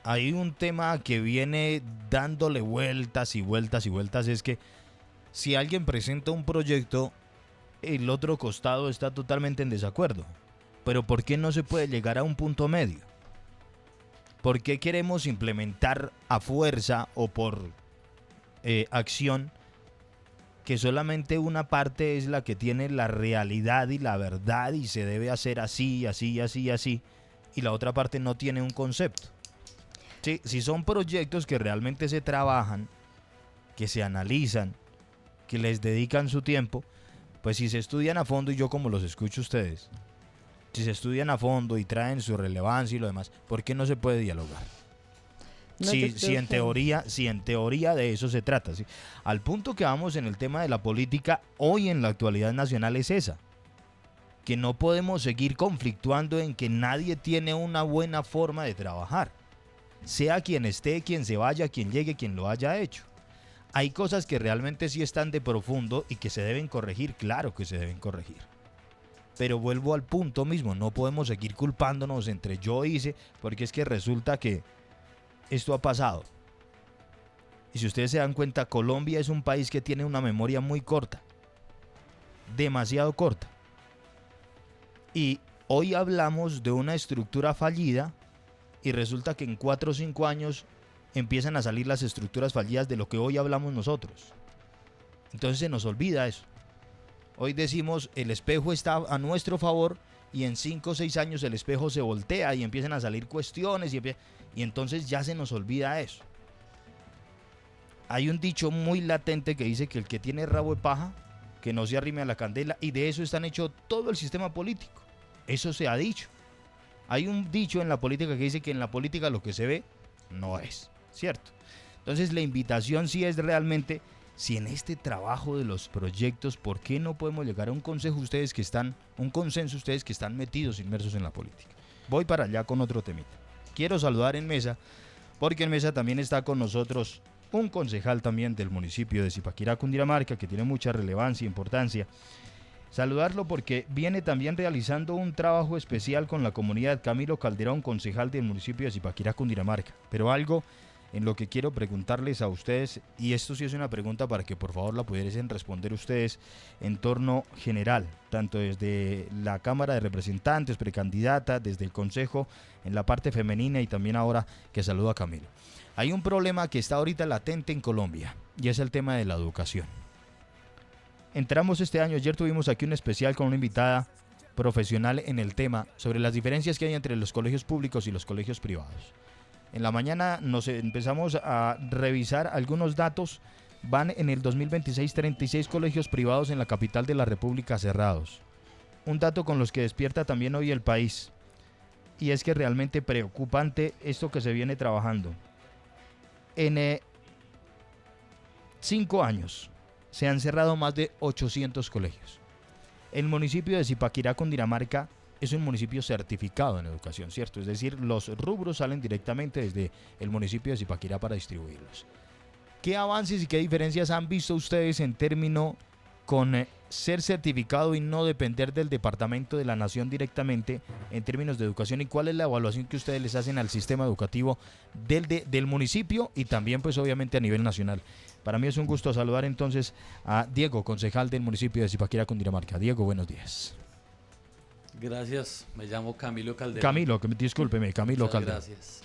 Hay un tema que viene dándole vueltas y vueltas y vueltas, es que si alguien presenta un proyecto, el otro costado está totalmente en desacuerdo. Pero ¿por qué no se puede llegar a un punto medio? ¿Por qué queremos implementar a fuerza o por acción que solamente una parte es la que tiene la realidad y la verdad y se debe hacer así, así, así, así, y la otra parte no tiene un concepto? Sí, si son proyectos que realmente se trabajan, que se analizan, que les dedican su tiempo, pues si se estudian a fondo, y yo como los escucho ustedes, si se estudian a fondo y traen su relevancia y lo demás, ¿por qué no se puede dialogar? No, si en teoría de eso se trata, ¿sí? Al punto que vamos en el tema de la política hoy en la actualidad nacional es esa, que no podemos seguir conflictuando en que nadie tiene una buena forma de trabajar, sea quien esté, quien se vaya, quien llegue, quien lo haya hecho. Hay cosas que realmente sí están de profundo y que se deben corregir, claro que se deben corregir. Pero vuelvo al punto mismo, no podemos seguir culpándonos entre yo hice, porque es que resulta que esto ha pasado. Y si ustedes se dan cuenta, Colombia es un país que tiene una memoria muy corta. demasiado corta. Y hoy hablamos de una estructura fallida y resulta que en 4 o 5 años empiezan a salir las estructuras fallidas de lo que hoy hablamos nosotros. Entonces se nos olvida eso. Hoy decimos el espejo está a nuestro favor y en 5 o 6 años el espejo se voltea y empiezan a salir cuestiones y entonces ya se nos olvida eso. Hay un dicho muy latente que dice que el que tiene rabo de paja, que no se arrime a la candela, y de eso están hecho todo el sistema político. Eso se ha dicho. Hay un dicho en la política que dice que en la política lo que se ve no es, ¿cierto? Entonces la invitación sí es realmente, si en este trabajo de los proyectos, ¿por qué no podemos llegar a un consenso ustedes que están metidos, inmersos en la política? Voy para allá con otro temita. Quiero saludar en mesa, porque en mesa también está con nosotros un concejal también del municipio de Zipaquirá, Cundinamarca, que tiene mucha relevancia e importancia. Saludarlo porque viene también realizando un trabajo especial con la comunidad. Camilo Calderón, concejal del municipio de Zipaquirá, Cundinamarca. Pero algo en lo que quiero preguntarles a ustedes, y esto sí es una pregunta para que por favor la pudiesen responder ustedes en torno general, tanto desde la Cámara de Representantes, precandidata, desde el Consejo, en la parte femenina y también ahora que saludo a Camilo. Hay un problema que está ahorita latente en Colombia y es el tema de la educación. Entramos este año, ayer tuvimos aquí un especial con una invitada profesional en el tema sobre las diferencias que hay entre los colegios públicos y los colegios privados. En la mañana nos empezamos a revisar algunos datos. Van en el 2026 36 colegios privados en la capital de la República cerrados. Un dato con los que despierta también hoy el país. Y es que realmente preocupante esto que se viene trabajando. En 5 años se han cerrado más de 800 colegios. El municipio de Zipaquirá, Cundinamarca, es un municipio certificado en educación, ¿cierto? Es decir, los rubros salen directamente desde el municipio de Zipaquirá para distribuirlos. ¿Qué avances y qué diferencias han visto ustedes en términos con ser certificado y no depender del departamento de la nación directamente en términos de educación? ¿Y cuál es la evaluación que ustedes les hacen al sistema educativo del municipio y también pues obviamente a nivel nacional? Para mí es un gusto saludar entonces a Diego, concejal del municipio de Zipaquirá, Cundinamarca. Diego, buenos días. Gracias, me llamo Camilo Calderón. Camilo, discúlpeme, Camilo Calderón. Gracias.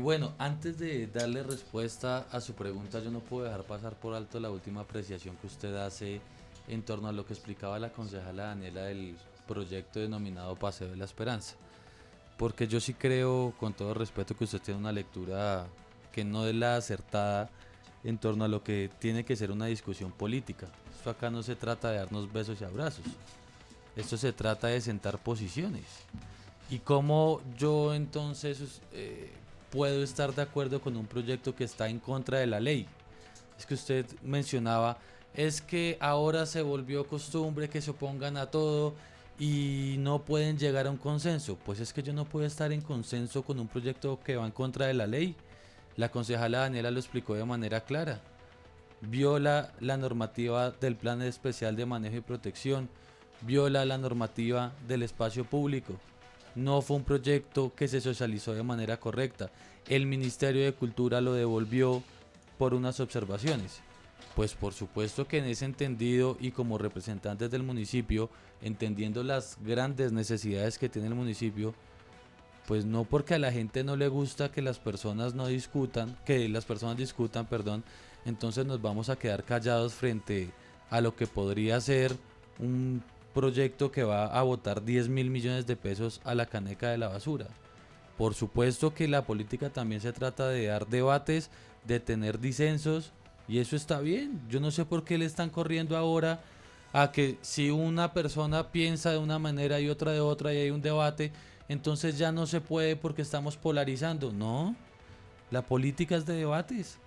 Bueno, antes de darle respuesta a su pregunta, yo no puedo dejar pasar por alto la última apreciación que usted hace en torno a lo que explicaba la concejala Daniela del proyecto denominado Paseo de la Esperanza. Porque yo sí creo, con todo respeto, que usted tiene una lectura que no es la acertada en torno a lo que tiene que ser una discusión política. Esto acá no se trata de darnos besos y abrazos. Esto se trata de sentar posiciones. Y cómo yo entonces puedo estar de acuerdo con un proyecto que está en contra de la ley. Es que usted mencionaba, es que ahora se volvió costumbre que se opongan a todo y no pueden llegar a un consenso. Pues es que yo no puedo estar en consenso con un proyecto que va en contra de la ley. La concejala Daniela lo explicó de manera clara. Viola la normativa del Plan Especial de Manejo y Protección, viola la normativa del espacio público. No fue un proyecto que se socializó de manera correcta. El Ministerio de Cultura lo devolvió por unas observaciones. Pues por supuesto que en ese entendido y como representantes del municipio, entendiendo las grandes necesidades que tiene el municipio, pues no porque a la gente no le gusta que las personas discutan, entonces nos vamos a quedar callados frente a lo que podría ser un proyecto que va a botar 10.000 millones de pesos a la caneca de la basura. Por supuesto que la política también se trata de dar debates, de tener disensos, y eso está bien. Yo no sé por qué le están corriendo ahora a que si una persona piensa de una manera y otra de otra y hay un debate, entonces ya no se puede porque estamos polarizando. No, la política es de debates.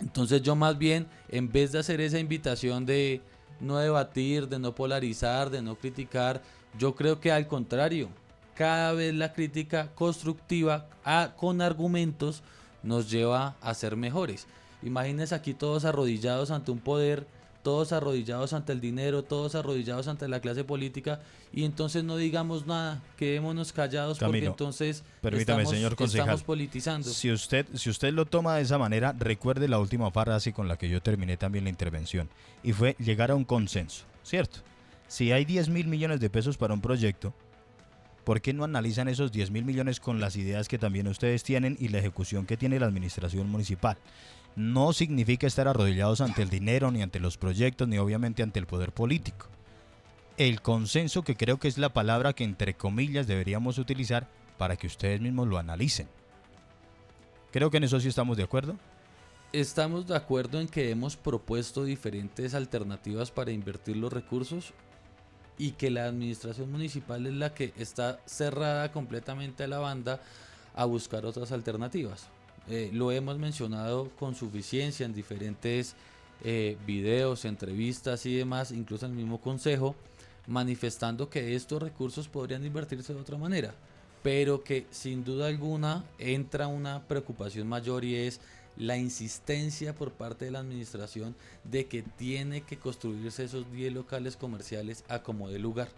Entonces yo más bien, en vez de hacer esa invitación de no debatir, de no polarizar, de no criticar, yo creo que al contrario, cada vez la crítica constructiva con argumentos nos lleva a ser mejores. Imagínense aquí todos arrodillados ante un poder, todos arrodillados ante el dinero, todos arrodillados ante la clase política, y entonces no digamos nada, quedémonos callados, Camilo, porque entonces permítame, señor concejal, estamos politizando. Si usted lo toma de esa manera, recuerde la última frase con la que yo terminé también la intervención, y fue llegar a un consenso. ¿cierto? Si hay 10.000 millones de pesos para un proyecto, ¿por qué no analizan esos 10.000 millones con las ideas que también ustedes tienen y la ejecución que tiene la administración municipal? No significa estar arrodillados ante el dinero, ni ante los proyectos, ni obviamente ante el poder político. El consenso, que creo que es la palabra que entre comillas deberíamos utilizar para que ustedes mismos lo analicen. Creo que en eso sí estamos de acuerdo. Estamos de acuerdo en que hemos propuesto diferentes alternativas para invertir los recursos y que la administración municipal es la que está cerrada completamente a la banda a buscar otras alternativas. Lo hemos mencionado con suficiencia en diferentes videos, entrevistas y demás, incluso en el mismo consejo, manifestando que estos recursos podrían invertirse de otra manera, pero que sin duda alguna entra una preocupación mayor, y es la insistencia por parte de la administración de que tiene que construirse esos 10 locales comerciales a como dé lugar.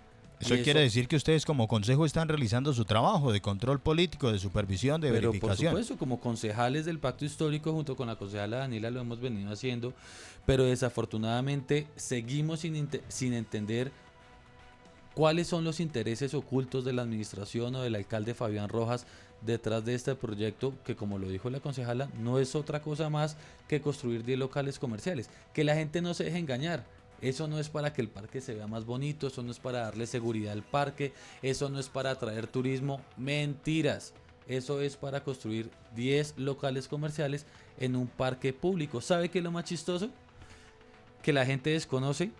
Eso quiere decir que ustedes como consejo están realizando su trabajo de control político, de supervisión, de verificación. Pero por supuesto, como concejales del Pacto Histórico, junto con la concejala Daniela, lo hemos venido haciendo, pero desafortunadamente seguimos sin entender cuáles son los intereses ocultos de la administración o del alcalde Fabián Rojas detrás de este proyecto, que, como lo dijo la concejala, no es otra cosa más que construir 10 locales comerciales. Que la gente no se deje engañar. Eso no es para que el parque se vea más bonito, eso no es para darle seguridad al parque, eso no es para atraer turismo. Mentiras. Eso es para construir 10 locales comerciales en un parque público. ¿Sabe qué es lo más chistoso? Que la gente desconoce.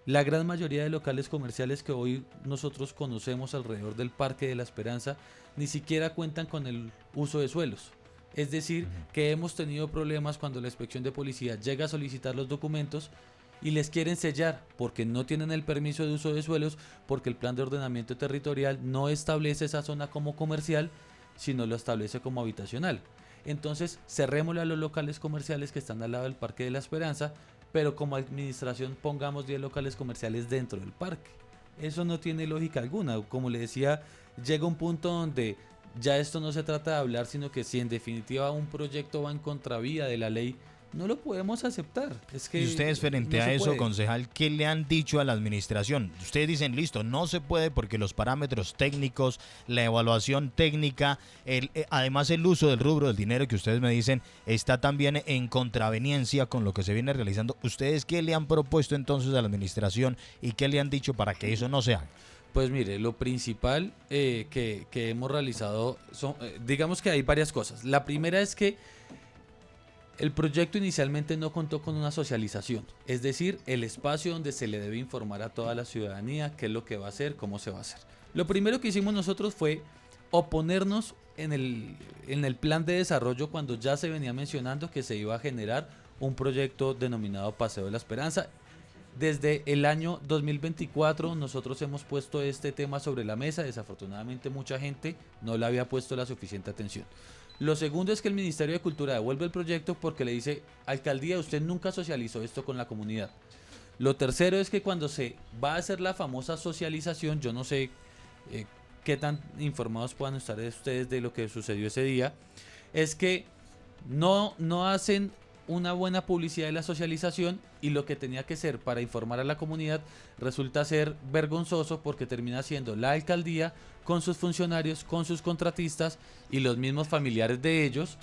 La gran mayoría de locales comerciales que hoy nosotros conocemos alrededor del Parque de la Esperanza ni siquiera cuentan con el uso de suelos. Es decir, que hemos tenido problemas cuando la inspección de policía llega a solicitar los documentos y les quieren sellar porque no tienen el permiso de uso de suelos, porque el plan de ordenamiento territorial no establece esa zona como comercial, sino lo establece como habitacional. Entonces, cerrémosle a los locales comerciales que están al lado del Parque de la Esperanza, pero como administración pongamos 10 locales comerciales dentro del parque. Eso no tiene lógica alguna. Como le decía, llega un punto donde ya esto no se trata de hablar, sino que si en definitiva un proyecto va en contravía de la ley, no lo podemos aceptar. Es que y ustedes frente no a eso, puede. concejal, ¿qué le han dicho a la administración? Ustedes dicen, listo, no se puede porque los parámetros técnicos, la evaluación técnica, además el uso del rubro del dinero que ustedes me dicen está también en contraveniencia con lo que se viene realizando. ¿Ustedes qué le han propuesto entonces a la administración y qué le han dicho para que eso no se haga? Pues mire, lo principal que hemos realizado son, digamos que hay varias cosas. La primera es que el proyecto inicialmente no contó con una socialización, es decir, el espacio donde se le debe informar a toda la ciudadanía qué es lo que va a hacer, cómo se va a hacer. Lo primero que hicimos nosotros fue oponernos en el plan de desarrollo cuando ya se venía mencionando que se iba a generar un proyecto denominado Paseo de la Esperanza. Desde el año 2024 nosotros hemos puesto este tema sobre la mesa. Desafortunadamente mucha gente no le había puesto la suficiente atención. Lo segundo es que el Ministerio de Cultura devuelve el proyecto porque le dice: alcaldía, usted nunca socializó esto con la comunidad. Lo tercero es que cuando se va a hacer la famosa socialización, yo no sé qué tan informados puedan estar ustedes de lo que sucedió ese día, es que no hacen una buena publicidad de la socialización, y lo que tenía que ser para informar a la comunidad resulta ser vergonzoso porque termina siendo la alcaldía con sus funcionarios, con sus contratistas y los mismos familiares de ellos,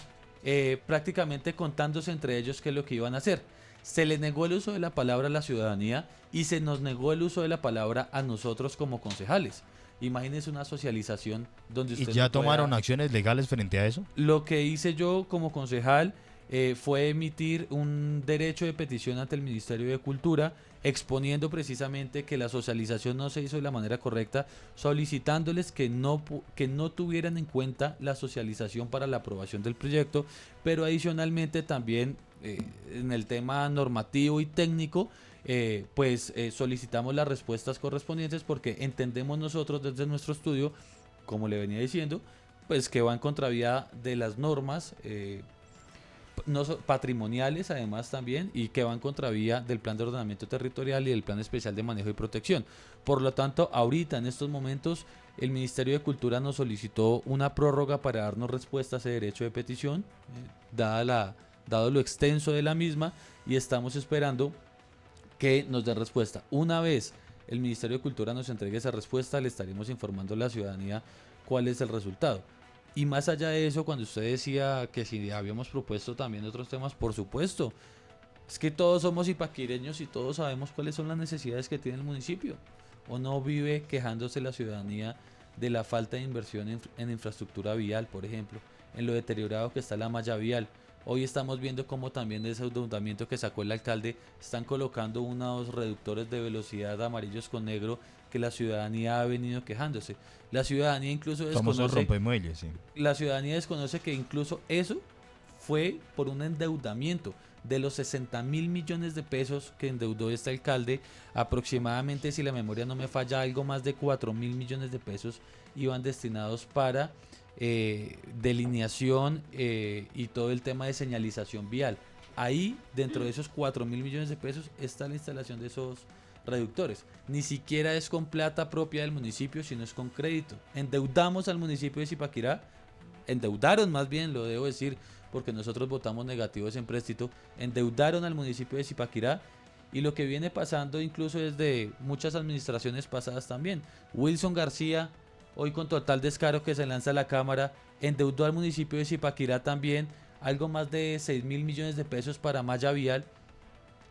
prácticamente contándose entre ellos qué es lo que iban a hacer. Se le negó el uso de la palabra a la ciudadanía y se nos negó el uso de la palabra a nosotros como concejales. Imagínense una socialización donde usted ¿Y ya no pueda... tomaron acciones legales frente a eso? Lo que hice yo como concejal fue emitir un derecho de petición ante el Ministerio de Cultura, exponiendo precisamente que la socialización no se hizo de la manera correcta, solicitándoles que no tuvieran en cuenta la socialización para la aprobación del proyecto, pero adicionalmente también en el tema normativo y técnico, solicitamos las respuestas correspondientes porque entendemos nosotros desde nuestro estudio, como le venía diciendo, pues que va en contravía de las normas patrimoniales además también, y que va en contravía del plan de ordenamiento territorial y del plan especial de manejo y protección. Por lo tanto, ahorita en estos momentos el Ministerio de Cultura nos solicitó una prórroga para darnos respuesta a ese derecho de petición, dado lo extenso de la misma, y estamos esperando que nos den respuesta. Una vez el Ministerio de Cultura nos entregue esa respuesta, le estaremos informando a la ciudadanía cuál es el resultado. Y más allá de eso, cuando usted decía que si habíamos propuesto también otros temas, por supuesto, es que todos somos ipaquireños y todos sabemos cuáles son las necesidades que tiene el municipio. ¿O no vive quejándose la ciudadanía de la falta de inversión en infraestructura vial, por ejemplo, en lo deteriorado que está la malla vial? Hoy estamos viendo cómo también de ese endeudamiento que sacó el alcalde están colocando unos reductores de velocidad amarillos con negro que la ciudadanía ha venido quejándose. La ciudadanía incluso desconoce, sí. La ciudadanía desconoce que incluso eso fue por un endeudamiento. De los 60.000 millones de pesos que endeudó este alcalde, aproximadamente, si la memoria no me falla, algo más de 4.000 millones de pesos iban destinados para delineación y todo el tema de señalización vial. Ahí, dentro de esos 4.000 millones de pesos, está la instalación de esos reductores. Ni siquiera es con plata propia del municipio, sino es con crédito. Endeudamos al municipio de Zipaquirá, endeudaron más bien, lo debo decir, porque nosotros votamos negativos en empréstito, endeudaron al municipio de Zipaquirá, y lo que viene pasando incluso desde muchas administraciones pasadas también. Wilson García, hoy con total descaro que se lanza a la Cámara, endeudó al municipio de Zipaquirá también algo más de 6.000 millones de pesos para malla vial.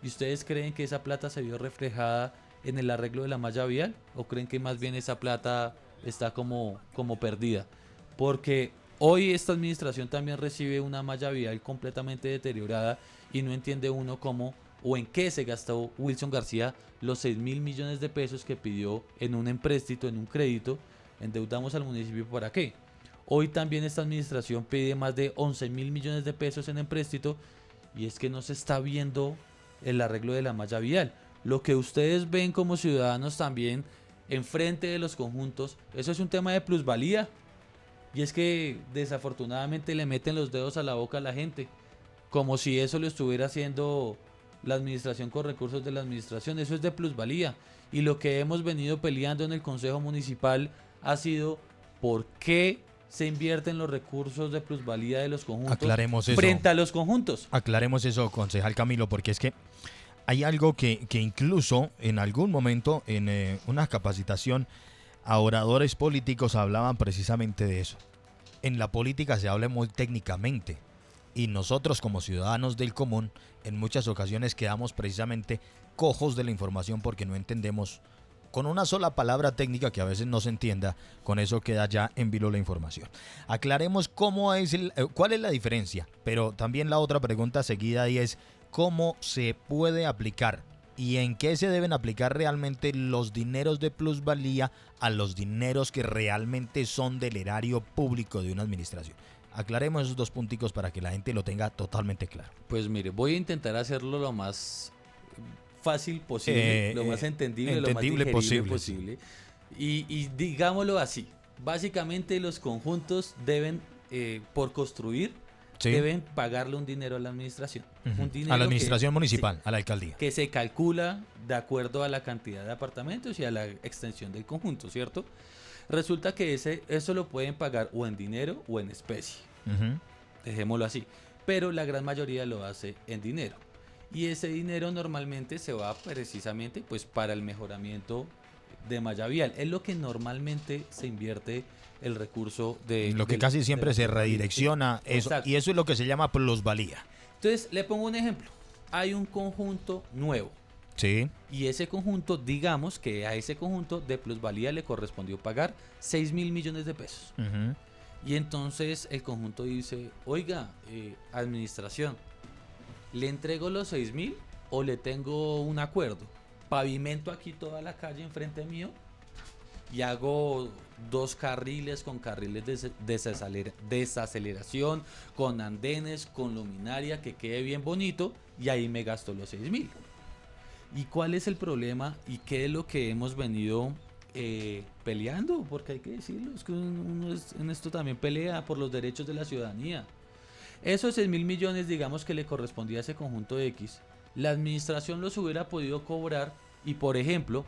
¿Y ustedes creen que esa plata se vio reflejada en el arreglo de la malla vial? ¿O creen que más bien esa plata está como perdida? Porque hoy esta administración también recibe una malla vial completamente deteriorada y no entiende uno cómo o en qué se gastó Wilson García los 6.000 millones de pesos que pidió en un empréstito, en un crédito. Endeudamos al municipio ¿para qué? Hoy también esta administración pide más de 11.000 millones de pesos en empréstito, y es que no se está viendo el arreglo de la malla vial. Lo que ustedes ven como ciudadanos también enfrente de los conjuntos, eso es un tema de plusvalía. Y es que desafortunadamente le meten los dedos a la boca a la gente, como si eso lo estuviera haciendo la administración con recursos de la administración. Eso es de plusvalía. Y lo que hemos venido peleando en el Consejo Municipal ha sido por qué se invierten los recursos de plusvalía de los conjuntos. Aclaremos eso. Frente a los conjuntos. Aclaremos eso, concejal Camilo, porque es que hay algo que incluso en algún momento en una capacitación a oradores políticos hablaban precisamente de eso. En la política se habla muy técnicamente y nosotros como ciudadanos del común en muchas ocasiones quedamos precisamente cojos de la información porque no entendemos con una sola palabra técnica que a veces no se entienda, con eso queda ya en vilo la información. Aclaremos cuál es la diferencia, pero también la otra pregunta seguida ahí es cómo se puede aplicar y en qué se deben aplicar realmente los dineros de plusvalía a los dineros que realmente son del erario público de una administración. Aclaremos esos dos punticos para que la gente lo tenga totalmente claro. Pues mire, voy a intentar hacerlo lo más fácil posible, lo más entendible lo más digerible posible. Sí. Y digámoslo así, básicamente los conjuntos deben, por construir, sí, deben pagarle un dinero a la administración. Un dinero a la administración municipal, sí, a la alcaldía. Que se calcula de acuerdo a la cantidad de apartamentos y a la extensión del conjunto, ¿cierto? Resulta que eso lo pueden pagar o en dinero o en especie. Dejémoslo así. Pero la gran mayoría lo hace en dinero. Y ese dinero normalmente se va precisamente pues para el mejoramiento de malla vial. Es lo que normalmente se invierte el recurso de... Lo que casi siempre se redirecciona, eso, y eso es lo que se llama plusvalía. Entonces, le pongo un ejemplo. Hay un conjunto nuevo. Sí. Y ese conjunto, digamos que a ese conjunto de plusvalía le correspondió pagar 6.000 millones de pesos. Y entonces el conjunto dice, oiga, administración, ¿le entrego los 6.000 o le tengo un acuerdo? Pavimento aquí toda la calle enfrente mío y hago 2 carriles con carriles de desaceleración, con andenes, con luminaria, que quede bien bonito, y ahí me gasto los 6.000. ¿Y cuál es el problema y qué es lo que hemos venido peleando? Porque hay que decirlo, es que uno en esto también pelea por los derechos de la ciudadanía. Esos 6.000 millones, digamos que le correspondía a ese conjunto de X, la administración los hubiera podido cobrar y, por ejemplo,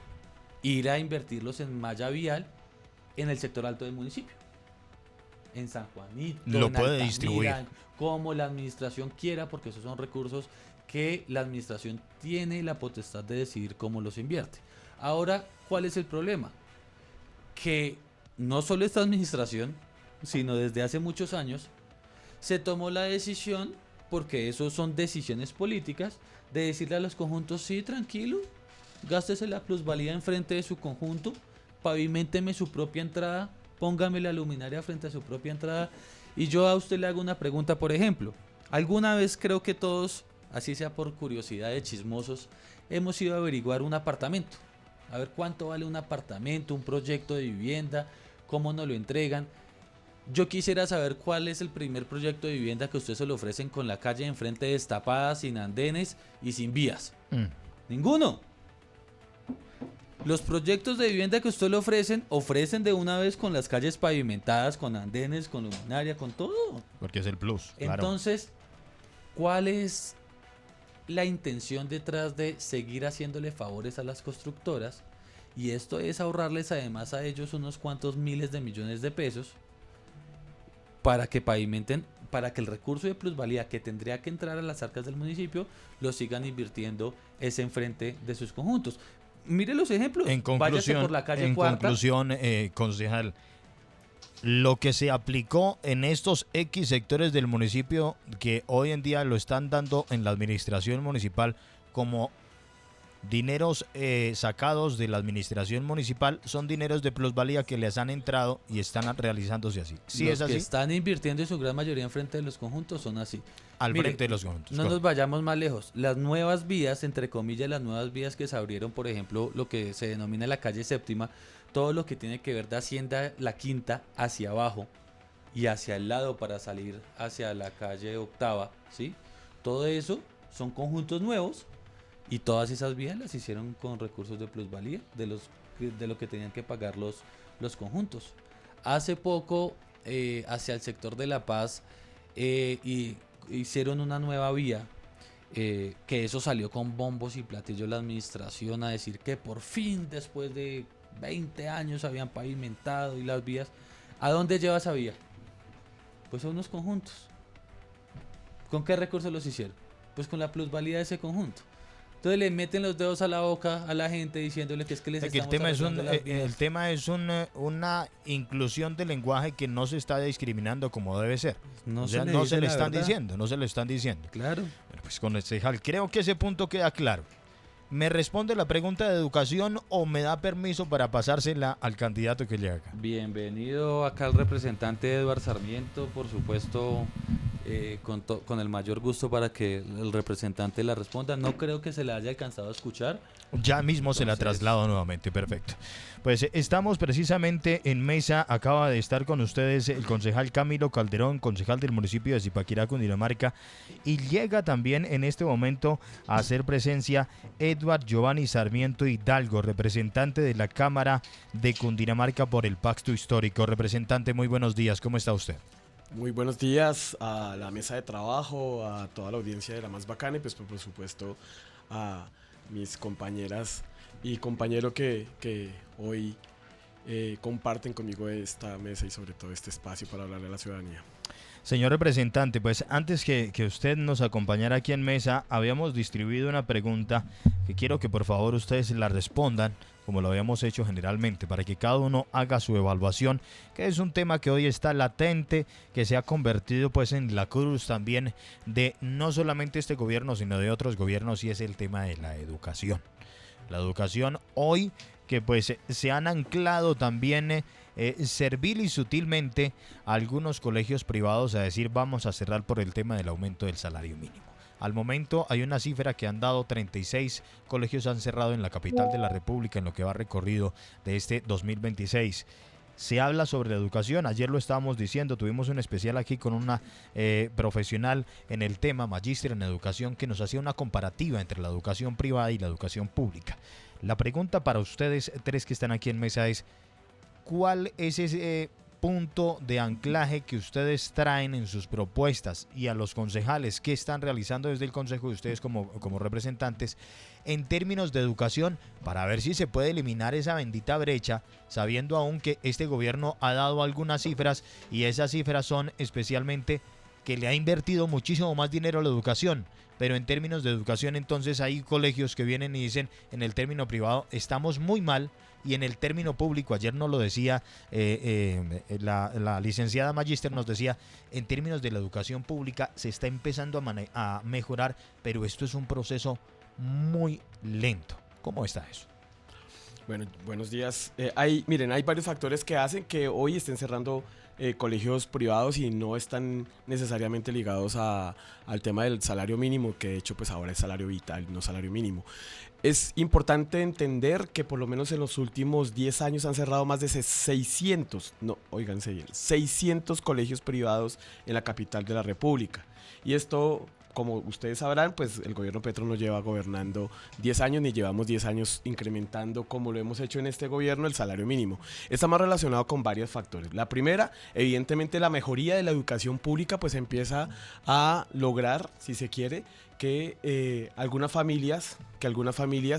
ir a invertirlos en malla vial en el sector alto del municipio. en San Juanito, lo en puede Altamira, distribuir como la administración quiera, porque esos son recursos que la administración tiene la potestad de decidir cómo los invierte. Ahora, ¿cuál es el problema? Que no solo esta administración, sino desde hace muchos años, se tomó la decisión, porque eso son decisiones políticas, de decirle a los conjuntos, sí, tranquilo, gástese la plusvalía enfrente de su conjunto, paviménteme su propia entrada, póngame la luminaria frente a su propia entrada. Y yo a usted le hago una pregunta, por ejemplo, alguna vez creo que todos, así sea por curiosidad de chismosos, hemos ido a averiguar un apartamento, a ver cuánto vale un apartamento, un proyecto de vivienda, cómo nos lo entregan. Yo quisiera saber cuál es el primer proyecto de vivienda que usted se lo ofrecen con la calle enfrente destapada, sin andenes y sin vías. Ninguno. Los proyectos de vivienda que usted le ofrecen de una vez con las calles pavimentadas, con andenes, con luminaria, con todo. Porque es el plus. Entonces, ¿cuál es la intención detrás de seguir haciéndole favores a las constructoras? Y esto es ahorrarles además a ellos unos cuantos miles de millones de pesos para que pavimenten, para que el recurso de plusvalía que tendría que entrar a las arcas del municipio lo sigan invirtiendo ese enfrente de sus conjuntos. Mire los ejemplos. Váyase por la calle Cuarta. Conclusión, concejal, lo que se aplicó en estos X sectores del municipio que hoy en día lo están dando en la administración municipal como dineros sacados de la administración municipal, son dineros de plusvalía que les han entrado y están realizándose así. ¿Sí Los es así? que están invirtiendo en su gran mayoría en frente de los conjuntos son así. Al Mire, frente de los conjuntos. No nos vayamos más lejos. Las nuevas vías, entre comillas, las nuevas vías que se abrieron, por ejemplo, lo que se denomina la calle Séptima, todo lo que tiene que ver de Hacienda La Quinta hacia abajo y hacia el lado para salir hacia la calle Octava, ¿sí? Todo eso son conjuntos nuevos. Y todas esas vías las hicieron con recursos de plusvalía, de lo que tenían que pagar los conjuntos. Hace poco, hacia el sector de La Paz, hicieron una nueva vía, que eso salió con bombos y platillos la administración a decir que por fin, después de 20 años, habían pavimentado y las vías. ¿A dónde lleva esa vía? Pues a unos conjuntos. ¿Con qué recursos los hicieron? Pues con la plusvalía de ese conjunto. Entonces le meten los dedos a la boca a la gente diciéndole que es que les estamos arreglando las vías. El tema es una inclusión de lenguaje que no se está discriminando como debe ser. No se le están diciendo. Claro. Bueno, pues con concejal, creo que ese punto queda claro. ¿Me responde la pregunta de educación o me da permiso para pasársela al candidato que le haga? Bienvenido acá el representante Eduardo Sarmiento, por supuesto, con el mayor gusto para que el representante la responda. No creo que se la haya alcanzado a escuchar. Ya mismo se la traslado nuevamente, perfecto. Pues estamos precisamente en mesa, acaba de estar con ustedes el concejal Camilo Calderón, concejal del municipio de Zipaquirá, Cundinamarca, y llega también en este momento a hacer presencia Edward Giovanni Sarmiento Hidalgo, representante de la Cámara de Cundinamarca por el Pacto Histórico. Representante, muy buenos días, ¿cómo está usted? Muy buenos días a la mesa de trabajo, a toda la audiencia de La Más Bacana y pues por supuesto a mis compañeras y compañero que hoy comparten conmigo esta mesa y sobre todo este espacio para hablarle a la ciudadanía. Señor representante, pues antes que usted nos acompañara aquí en mesa, habíamos distribuido una pregunta que quiero que por favor ustedes la respondan, como lo habíamos hecho generalmente, para que cada uno haga su evaluación, que es un tema que hoy está latente, que se ha convertido pues en la cruz también de no solamente este gobierno, sino de otros gobiernos, y es el tema de la educación. La educación hoy que pues se han anclado también servil y sutilmente a algunos colegios privados a decir vamos a cerrar por el tema del aumento del salario mínimo. Al momento hay una cifra que han dado 36 colegios han cerrado en la capital de la República en lo que va recorrido de este 2026. Se habla sobre la educación, ayer lo estábamos diciendo, tuvimos un especial aquí con una profesional en el tema, magíster en educación, que nos hacía una comparativa entre la educación privada y la educación pública. La pregunta para ustedes tres que están aquí en mesa es, ¿cuál es ese punto de anclaje que ustedes traen en sus propuestas y a los concejales que están realizando desde el Consejo de ustedes como representantes en términos de educación para ver si se puede eliminar esa bendita brecha, sabiendo aún que este gobierno ha dado algunas cifras y esas cifras son especialmente que le ha invertido muchísimo más dinero a la educación, pero en términos de educación entonces hay colegios que vienen y dicen en el término privado estamos muy mal y en el término público, ayer nos lo decía la licenciada Magister, nos decía en términos de la educación pública se está empezando a mejorar, pero esto es un proceso muy lento. ¿Cómo está eso? Bueno, buenos días. Hay varios factores que hacen que hoy estén cerrando colegios privados y no están necesariamente ligados al tema del salario mínimo, que de hecho pues ahora es salario vital, no salario mínimo. Es importante entender que por lo menos en los últimos 10 años han cerrado más de 600 colegios privados en la capital de la República. Y esto, como ustedes sabrán, pues el gobierno Petro no lleva gobernando 10 años, ni llevamos 10 años incrementando, como lo hemos hecho en este gobierno, el salario mínimo. Está más relacionado con varios factores. La primera, evidentemente la mejoría de la educación pública, pues empieza a lograr, si se quiere, que algunas familias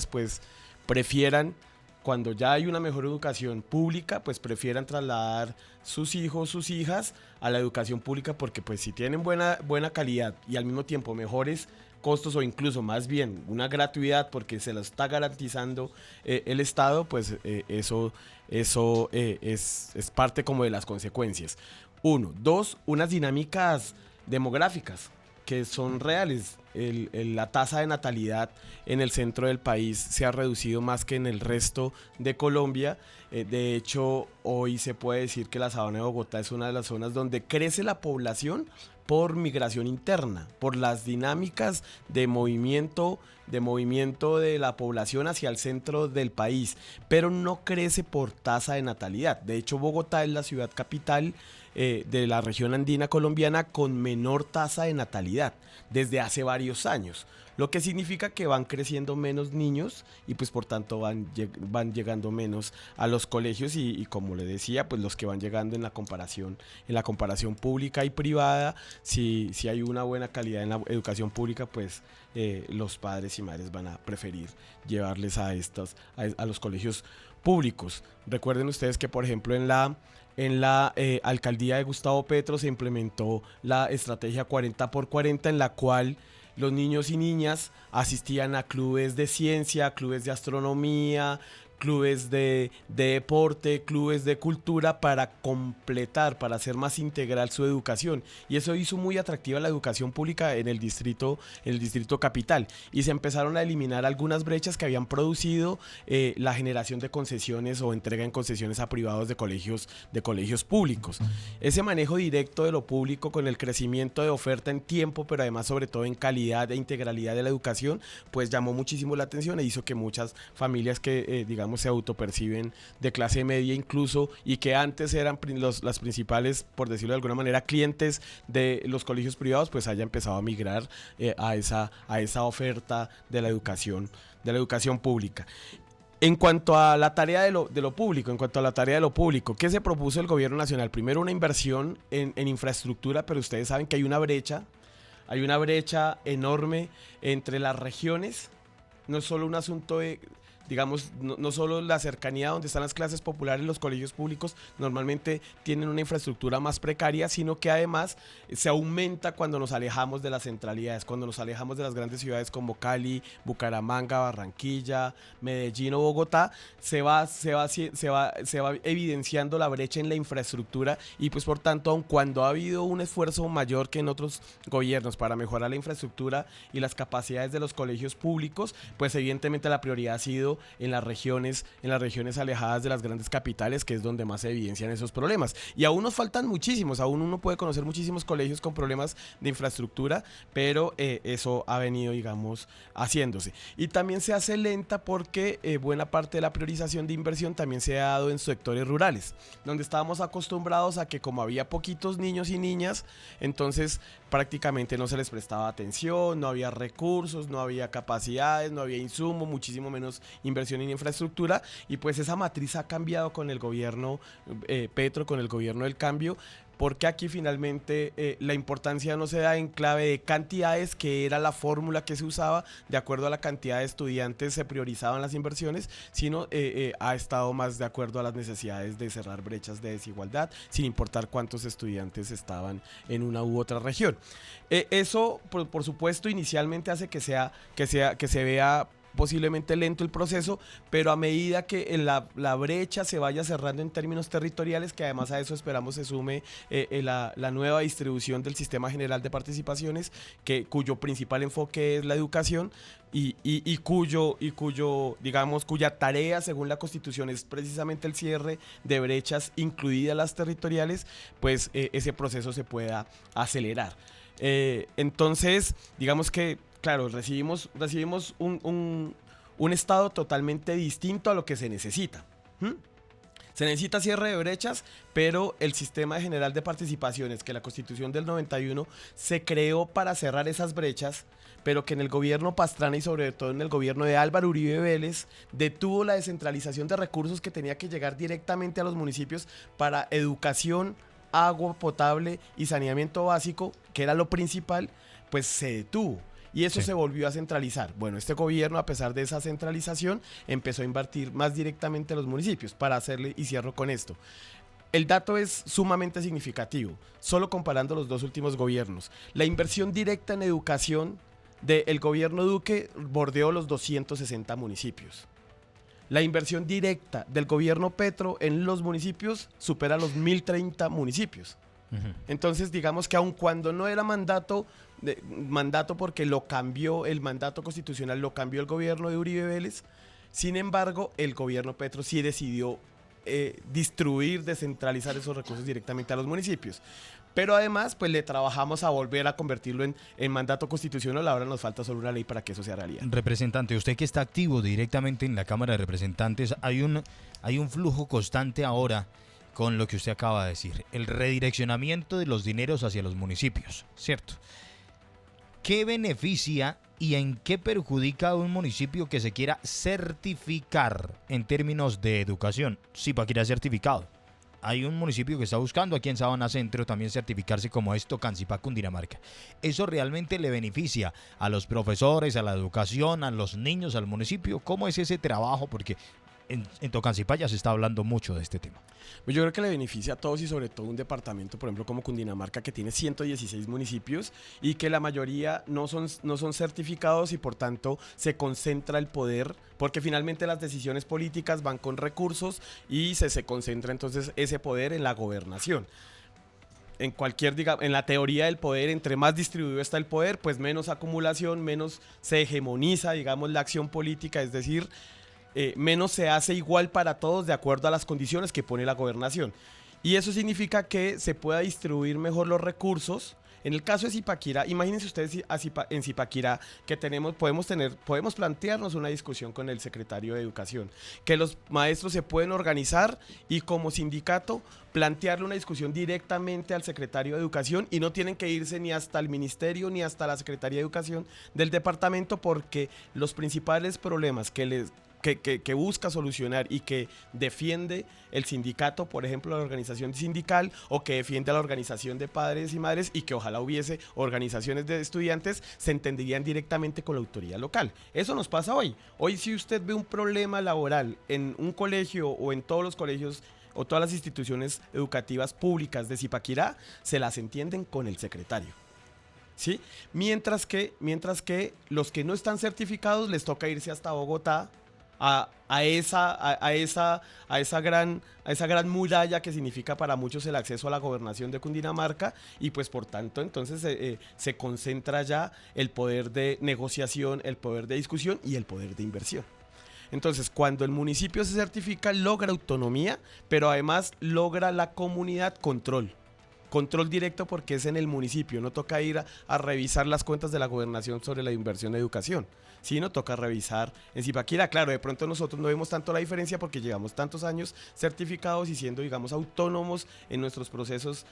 pues prefieran, cuando ya hay una mejor educación pública, pues prefieran trasladar sus hijos, sus hijas a la educación pública, porque pues si tienen buena calidad y al mismo tiempo mejores costos o incluso más bien una gratuidad porque se lo está garantizando el Estado, pues eso es parte como de las consecuencias. 1. 2. Unas dinámicas demográficas que son reales. La tasa de natalidad en el centro del país se ha reducido más que en el resto de Colombia. De hecho, hoy se puede decir que la Sabana de Bogotá es una de las zonas donde crece la población por migración interna, por las dinámicas de movimiento de la población hacia el centro del país, pero no crece por tasa de natalidad. De hecho, Bogotá es la ciudad capital de la región andina colombiana con menor tasa de natalidad desde hace varios años, lo que significa que van creciendo menos niños y pues por tanto van llegando menos a los colegios y como le decía, pues los que van llegando en la comparación pública y privada, si hay una buena calidad en la educación pública, pues los padres y madres van a preferir llevarles a los colegios públicos. Recuerden ustedes que por ejemplo en la alcaldía de Gustavo Petro se implementó la estrategia 40x40, en la cual los niños y niñas asistían a clubes de ciencia, clubes de astronomía, clubes de deporte, clubes de cultura para completar, para hacer más integral su educación, y eso hizo muy atractiva la educación pública en el distrito capital, y se empezaron a eliminar algunas brechas que habían producido la generación de concesiones o entrega en concesiones a privados de colegios públicos. Ese manejo directo de lo público con el crecimiento de oferta en tiempo, pero además sobre todo en calidad e integralidad de la educación, pues llamó muchísimo la atención e hizo que muchas familias que se autoperciben de clase media incluso, y que antes eran las principales, por decirlo de alguna manera, clientes de los colegios privados, pues haya empezado a migrar a esa oferta de la educación pública. En cuanto a la tarea de lo público, ¿qué se propuso el gobierno nacional? Primero, una inversión en infraestructura, pero ustedes saben que hay una brecha enorme entre las regiones. No es solo un asunto de, digamos, no solo la cercanía donde están las clases populares, los colegios públicos normalmente tienen una infraestructura más precaria, sino que además se aumenta cuando nos alejamos de las centralidades, cuando nos alejamos de las grandes ciudades como Cali, Bucaramanga, Barranquilla, Medellín o Bogotá, se va evidenciando la brecha en la infraestructura, y pues por tanto, aun cuando ha habido un esfuerzo mayor que en otros gobiernos para mejorar la infraestructura y las capacidades de los colegios públicos, pues evidentemente la prioridad ha sido en las regiones alejadas de las grandes capitales, que es donde más se evidencian esos problemas. Y aún nos faltan muchísimos, aún uno puede conocer muchísimos colegios con problemas de infraestructura, pero eso ha venido, digamos, haciéndose. Y también se hace lenta porque buena parte de la priorización de inversión también se ha dado en sectores rurales, donde estábamos acostumbrados a que como había poquitos niños y niñas, entonces prácticamente no se les prestaba atención, no había recursos, no había capacidades, no había insumo, muchísimo menos inversión en infraestructura, y pues esa matriz ha cambiado con el gobierno Petro, con el gobierno del cambio, porque aquí finalmente la importancia no se da en clave de cantidades, que era la fórmula que se usaba, de acuerdo a la cantidad de estudiantes se priorizaban las inversiones, sino ha estado más de acuerdo a las necesidades de cerrar brechas de desigualdad, sin importar cuántos estudiantes estaban en una u otra región. Eso, por supuesto, inicialmente hace que se vea posiblemente lento el proceso, pero a medida que la brecha se vaya cerrando en términos territoriales, que además a eso esperamos se sume la nueva distribución del Sistema General de Participaciones, cuyo principal enfoque es la educación y cuya tarea según la Constitución es precisamente el cierre de brechas, incluidas las territoriales, pues ese proceso se pueda acelerar. Entonces, digamos que claro, recibimos un estado totalmente distinto a lo que se necesita. Se necesita cierre de brechas, pero el Sistema General de Participaciones, que la Constitución del 91 se creó para cerrar esas brechas, pero que en el gobierno Pastrana y sobre todo en el gobierno de Álvaro Uribe Vélez detuvo la descentralización de recursos que tenía que llegar directamente a los municipios para educación, agua potable y saneamiento básico, que era lo principal, pues se detuvo. Y eso se volvió a centralizar. Bueno, este gobierno, a pesar de esa centralización, empezó a invertir más directamente a los municipios. Para hacerle, y cierro con esto, el dato es sumamente significativo. Solo comparando los dos últimos gobiernos, la inversión directa en educación del gobierno Duque bordeó los 260 municipios. La inversión directa del gobierno Petro en los municipios supera los 1030 municipios. Entonces, digamos que aun cuando no era mandato porque lo cambió, el mandato constitucional lo cambió el gobierno de Uribe Vélez, sin embargo, el gobierno Petro sí decidió distribuir, descentralizar esos recursos directamente a los municipios. Pero además, pues le trabajamos a volver a convertirlo en mandato constitucional. Ahora nos falta solo una ley para que eso sea realidad. Representante, usted que está activo directamente en la Cámara de Representantes, hay un flujo constante ahora con lo que usted acaba de decir, el redireccionamiento de los dineros hacia los municipios, ¿cierto? ¿Qué beneficia y en qué perjudica a un municipio que se quiera certificar en términos de educación? Zipaquirá certificado. Hay un municipio que está buscando aquí en Sabana Centro también certificarse como es Tocancipá, Cundinamarca. ¿Eso realmente le beneficia a los profesores, a la educación, a los niños, al municipio? ¿Cómo es ese trabajo? Porque en Tocancipá ya se está hablando mucho de este tema. Pues yo creo que le beneficia a todos y sobre todo un departamento, por ejemplo, como Cundinamarca, que tiene 116 municipios y que la mayoría no son certificados y por tanto se concentra el poder, porque finalmente las decisiones políticas van con recursos y se concentra entonces ese poder en la gobernación. En la teoría del poder, entre más distribuido está el poder, pues menos acumulación, menos se hegemoniza, digamos, la acción política, es decir, menos se hace igual para todos de acuerdo a las condiciones que pone la gobernación. Y eso significa que se pueda distribuir mejor los recursos. En el caso de Zipaquirá, imagínense ustedes en Zipaquirá que podemos plantearnos una discusión con el secretario de Educación, que los maestros se pueden organizar y como sindicato plantearle una discusión directamente al secretario de Educación y no tienen que irse ni hasta el ministerio ni hasta la Secretaría de Educación del departamento, porque los principales problemas que busca solucionar y que defiende el sindicato, por ejemplo la organización sindical, o que defiende a la organización de padres y madres, y que ojalá hubiese organizaciones de estudiantes, se entenderían directamente con la autoridad local. Eso nos pasa hoy. Hoy, si usted ve un problema laboral en un colegio o en todos los colegios o todas las instituciones educativas públicas de Zipaquirá, se las entienden con el secretario, ¿sí? Mientras que los que no están certificados les toca irse hasta Bogotá a esa gran muralla que significa para muchos el acceso a la gobernación de Cundinamarca, y pues por tanto entonces se concentra ya el poder de negociación, el poder de discusión y el poder de inversión. Entonces, cuando el municipio se certifica, logra autonomía, pero además logra la comunidad control. control directo porque es en el municipio, no toca ir a revisar las cuentas de la gobernación sobre la inversión en educación, sino toca revisar en Zipaquirá. Claro, de pronto nosotros no vemos tanto la diferencia porque llevamos tantos años certificados y siendo, digamos, autónomos en nuestros procesos,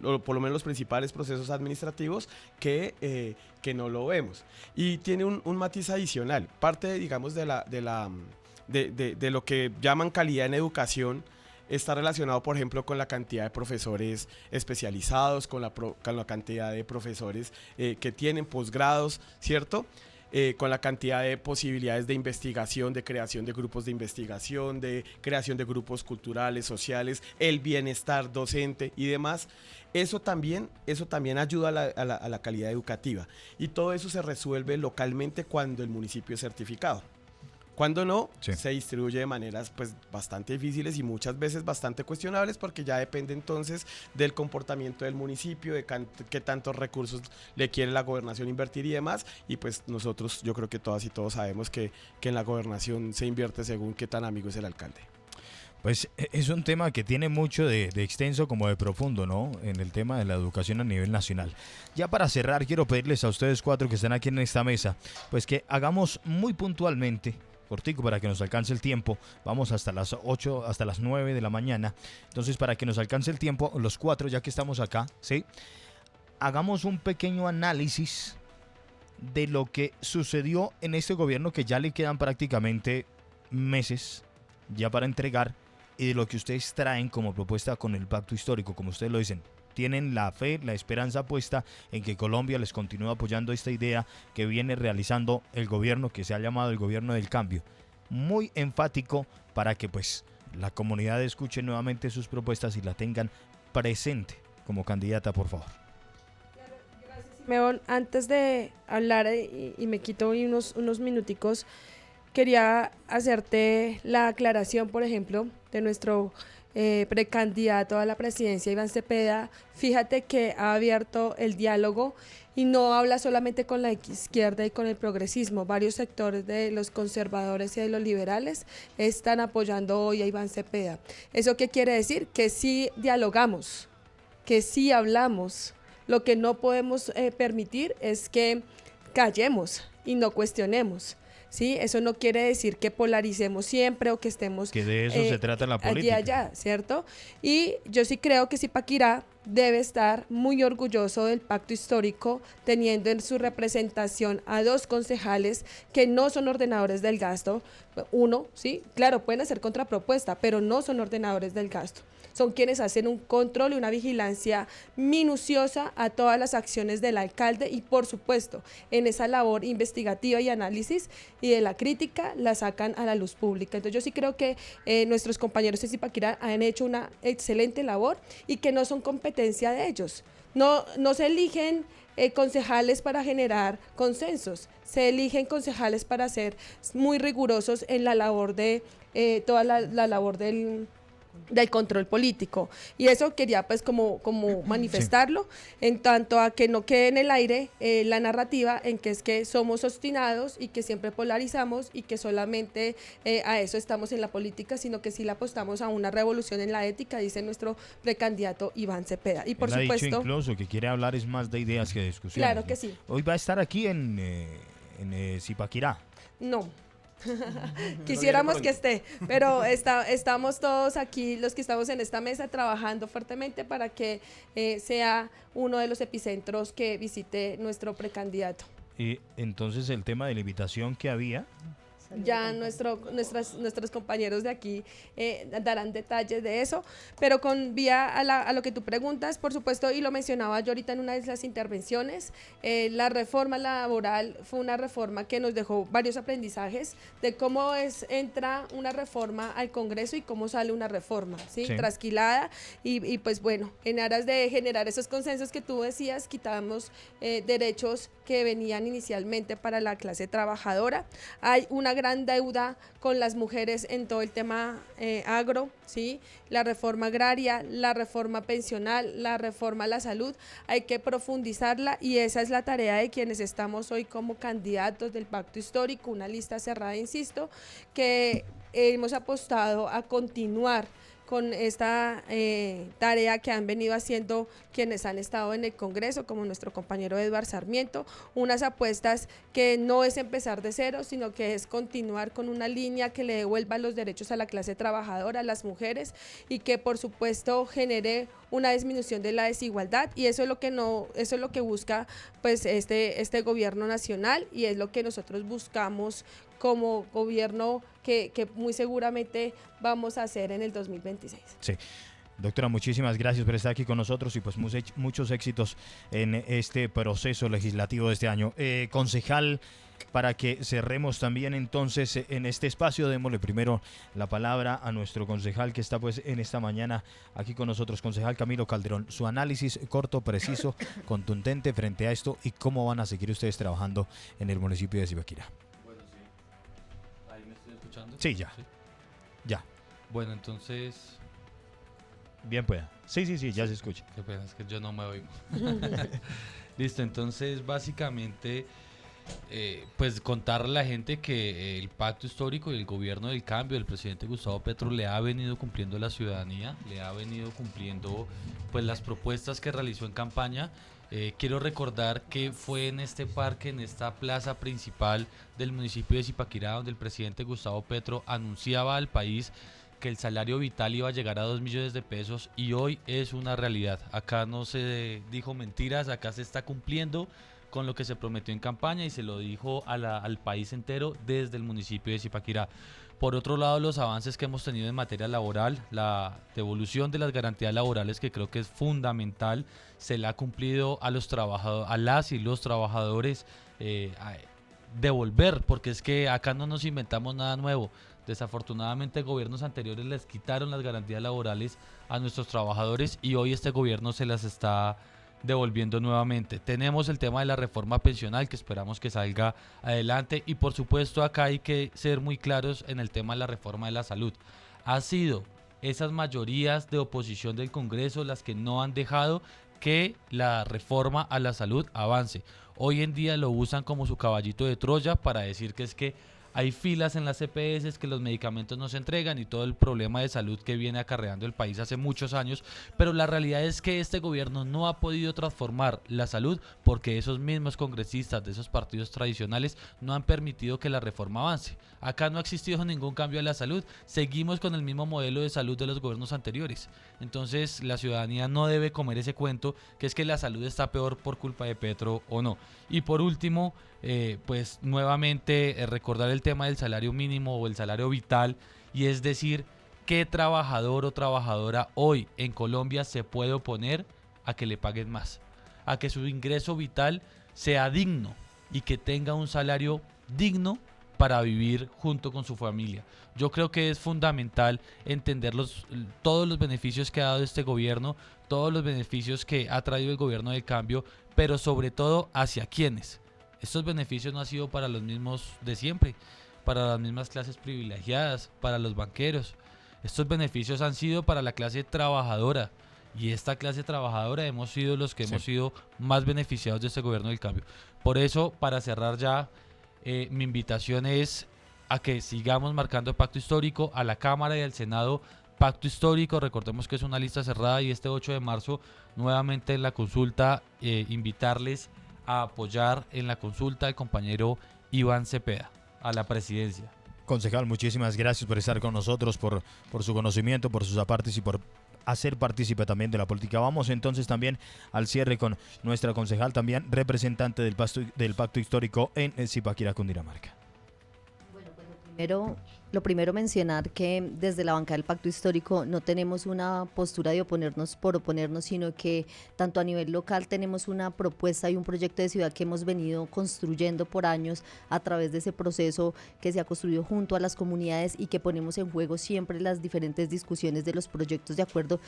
o por lo menos los principales procesos administrativos, que no lo vemos. Y tiene un matiz adicional, parte, digamos, de lo que llaman calidad en educación, está relacionado, por ejemplo, con la cantidad de profesores especializados, con la cantidad de profesores que tienen posgrados, ¿cierto? Con la cantidad de posibilidades de investigación, de creación de grupos de investigación, de creación de grupos culturales, sociales, el bienestar docente y demás. Eso también ayuda a la calidad educativa. Y todo eso se resuelve localmente cuando el municipio es certificado. Cuando no, se distribuye de maneras pues bastante difíciles y muchas veces bastante cuestionables porque ya depende entonces del comportamiento del municipio, de qué tantos recursos le quiere la gobernación invertir y demás. Y pues nosotros, yo creo que todas y todos sabemos que en la gobernación se invierte según qué tan amigo es el alcalde. Pues es un tema que tiene mucho de extenso como de profundo, ¿no? En el tema de la educación a nivel nacional. Ya para cerrar, quiero pedirles a ustedes 4 que están aquí en esta mesa, pues que hagamos muy puntualmente, cortico para que nos alcance el tiempo, vamos hasta las 8, hasta las 9 de la mañana, entonces para que nos alcance el tiempo, los 4 ya que estamos acá, ¿sí? Hagamos un pequeño análisis de lo que sucedió en este gobierno que ya le quedan prácticamente meses ya para entregar y de lo que ustedes traen como propuesta con el pacto histórico, como ustedes lo dicen. Tienen la fe, la esperanza puesta en que Colombia les continúe apoyando esta idea que viene realizando el gobierno que se ha llamado el gobierno del cambio. Muy enfático para que pues la comunidad escuche nuevamente sus propuestas y la tengan presente como candidata, por favor. Simeón, antes de hablar y me quito unos minuticos, quería hacerte la aclaración, por ejemplo, de nuestro precandidato a la presidencia, Iván Cepeda. Fíjate que ha abierto el diálogo y no habla solamente con la izquierda y con el progresismo. Varios sectores de los conservadores y de los liberales están apoyando hoy a Iván Cepeda. ¿Eso qué quiere decir? Que sí dialogamos, que sí hablamos. Lo que no podemos permitir es que callemos y no cuestionemos. ¿Sí? Eso no quiere decir que polaricemos siempre o que estemos... Que de eso se trata la política. Allá, ¿cierto? Y yo sí creo que Zipaquirá debe estar muy orgulloso del pacto histórico, teniendo en su representación a 2 concejales que no son ordenadores del gasto. Uno, sí, claro, pueden hacer contrapropuesta, pero no son ordenadores del gasto. Son quienes hacen un control y una vigilancia minuciosa a todas las acciones del alcalde y, por supuesto, en esa labor investigativa y análisis y de la crítica la sacan a la luz pública. Entonces yo sí creo que nuestros compañeros de Zipaquirá han hecho una excelente labor y que no son competencia de ellos. No se eligen concejales para generar consensos, se eligen concejales para ser muy rigurosos en la labor de toda la labor del control político, y eso quería pues como manifestarlo, en tanto a que no quede en el aire la narrativa en que es que somos obstinados y que siempre polarizamos y que solamente a eso estamos en la política, sino que sí le apostamos a una revolución en la ética, dice nuestro precandidato Iván Cepeda. Y por Él supuesto, ha dicho incluso que quiere hablar es más de ideas que de discusiones. Claro que sí. Hoy va a estar aquí en Zipaquirá. No. Quisiéramos que esté, pero estamos todos aquí, los que estamos en esta mesa, trabajando fuertemente para que sea uno de los epicentros que visite nuestro precandidato. Y entonces el tema de la invitación que había... Ya nuestros compañeros de aquí darán detalles de eso, pero con vía a lo que tú preguntas, por supuesto, y lo mencionaba yo ahorita en una de las intervenciones, la reforma laboral fue una reforma que nos dejó varios aprendizajes de cómo entra una reforma al Congreso y cómo sale una reforma, ¿sí? Trasquilada, y pues bueno, en aras de generar esos consensos que tú decías, quitamos derechos que venían inicialmente para la clase trabajadora. Hay una gran deuda con las mujeres en todo el tema agro, ¿sí? La reforma agraria, la reforma pensional, la reforma a la salud, hay que profundizarla y esa es la tarea de quienes estamos hoy como candidatos del pacto histórico, una lista cerrada, insisto, que hemos apostado a continuar con esta tarea que han venido haciendo quienes han estado en el Congreso, como nuestro compañero Eduardo Sarmiento, unas apuestas que no es empezar de cero, sino que es continuar con una línea que le devuelva los derechos a la clase trabajadora, a las mujeres, y que por supuesto genere una disminución de la desigualdad, y eso es lo que busca pues este gobierno nacional, y es lo que nosotros buscamos como gobierno que muy seguramente vamos a hacer en el 2026. Sí. Doctora, muchísimas gracias por estar aquí con nosotros y pues muchos éxitos en este proceso legislativo de este año. Concejal, para que cerremos también entonces en este espacio, démosle primero la palabra a nuestro concejal que está pues en esta mañana aquí con nosotros, concejal Camilo Calderón. Su análisis corto, preciso, contundente frente a esto y cómo van a seguir ustedes trabajando en el municipio de Zipaquirá. Bueno, sí. ¿Ahí me estoy escuchando? Sí, ya. Sí. Ya. Bueno, entonces... Bien pueda. Sí, ya se escucha. Qué pena, es que yo no me oigo. Listo, entonces básicamente pues contarle a la gente que el pacto histórico y el gobierno del cambio del presidente Gustavo Petro le ha venido cumpliendo a la ciudadanía, le ha venido cumpliendo pues las propuestas que realizó en campaña. Quiero recordar que fue en este parque, en esta plaza principal del municipio de Zipaquirá, donde el presidente Gustavo Petro anunciaba al país que el salario vital iba a llegar a 2 millones de pesos y hoy es una realidad. Acá no se dijo mentiras, acá se está cumpliendo con lo que se prometió en campaña y se lo dijo al país entero desde el municipio de Zipaquirá. Por otro lado, los avances que hemos tenido en materia laboral, la devolución de las garantías laborales, que creo que es fundamental, se le ha cumplido a los trabajadores, a las y los trabajadores devolver, porque es que acá no nos inventamos nada nuevo. Desafortunadamente gobiernos anteriores les quitaron las garantías laborales a nuestros trabajadores y hoy este gobierno se las está devolviendo nuevamente. Tenemos el tema de la reforma pensional que esperamos que salga adelante y por supuesto acá hay que ser muy claros en el tema de la reforma de la salud. Ha sido esas mayorías de oposición del Congreso las que no han dejado que la reforma a la salud avance. Hoy en día lo usan como su caballito de Troya para decir que es que hay filas en las EPS, que los medicamentos no se entregan y todo el problema de salud que viene acarreando el país hace muchos años, pero la realidad es que este gobierno no ha podido transformar la salud porque esos mismos congresistas de esos partidos tradicionales no han permitido que la reforma avance. Acá no ha existido ningún cambio en la salud, seguimos con el mismo modelo de salud de los gobiernos anteriores. Entonces la ciudadanía no debe comer ese cuento que es que la salud está peor por culpa de Petro o no. Y por último, pues nuevamente recordar el tema del salario mínimo o el salario vital, y es decir, ¿qué trabajador o trabajadora hoy en Colombia se puede oponer a que le paguen más? A que su ingreso vital sea digno y que tenga un salario digno para vivir junto con su familia. Yo creo que es fundamental entender todos los beneficios que ha dado este gobierno, todos los beneficios que ha traído el gobierno del cambio, pero sobre todo hacia quiénes. Estos beneficios no han sido para los mismos de siempre, para las mismas clases privilegiadas, para los banqueros. Estos beneficios han sido para la clase trabajadora y esta clase trabajadora hemos sido los que hemos sido más beneficiados de este gobierno del cambio. Por eso, para cerrar ya, mi invitación es a que sigamos marcando pacto histórico a la Cámara y al Senado. Pacto histórico, recordemos que es una lista cerrada y este 8 de marzo nuevamente en la consulta invitarles a apoyar en la consulta al compañero Iván Cepeda a la presidencia. Concejal, muchísimas gracias por estar con nosotros, por su conocimiento, por sus aportes y por hacer partícipe también de la política. Vamos entonces también al cierre con nuestra concejal, también representante del pacto histórico en Zipaquirá, Cundinamarca. Bueno, pues lo primero mencionar que desde la bancada del Pacto Histórico no tenemos una postura de oponernos por oponernos, sino que tanto a nivel local tenemos una propuesta y un proyecto de ciudad que hemos venido construyendo por años a través de ese proceso que se ha construido junto a las comunidades y que ponemos en juego siempre las diferentes discusiones de los proyectos de acuerdo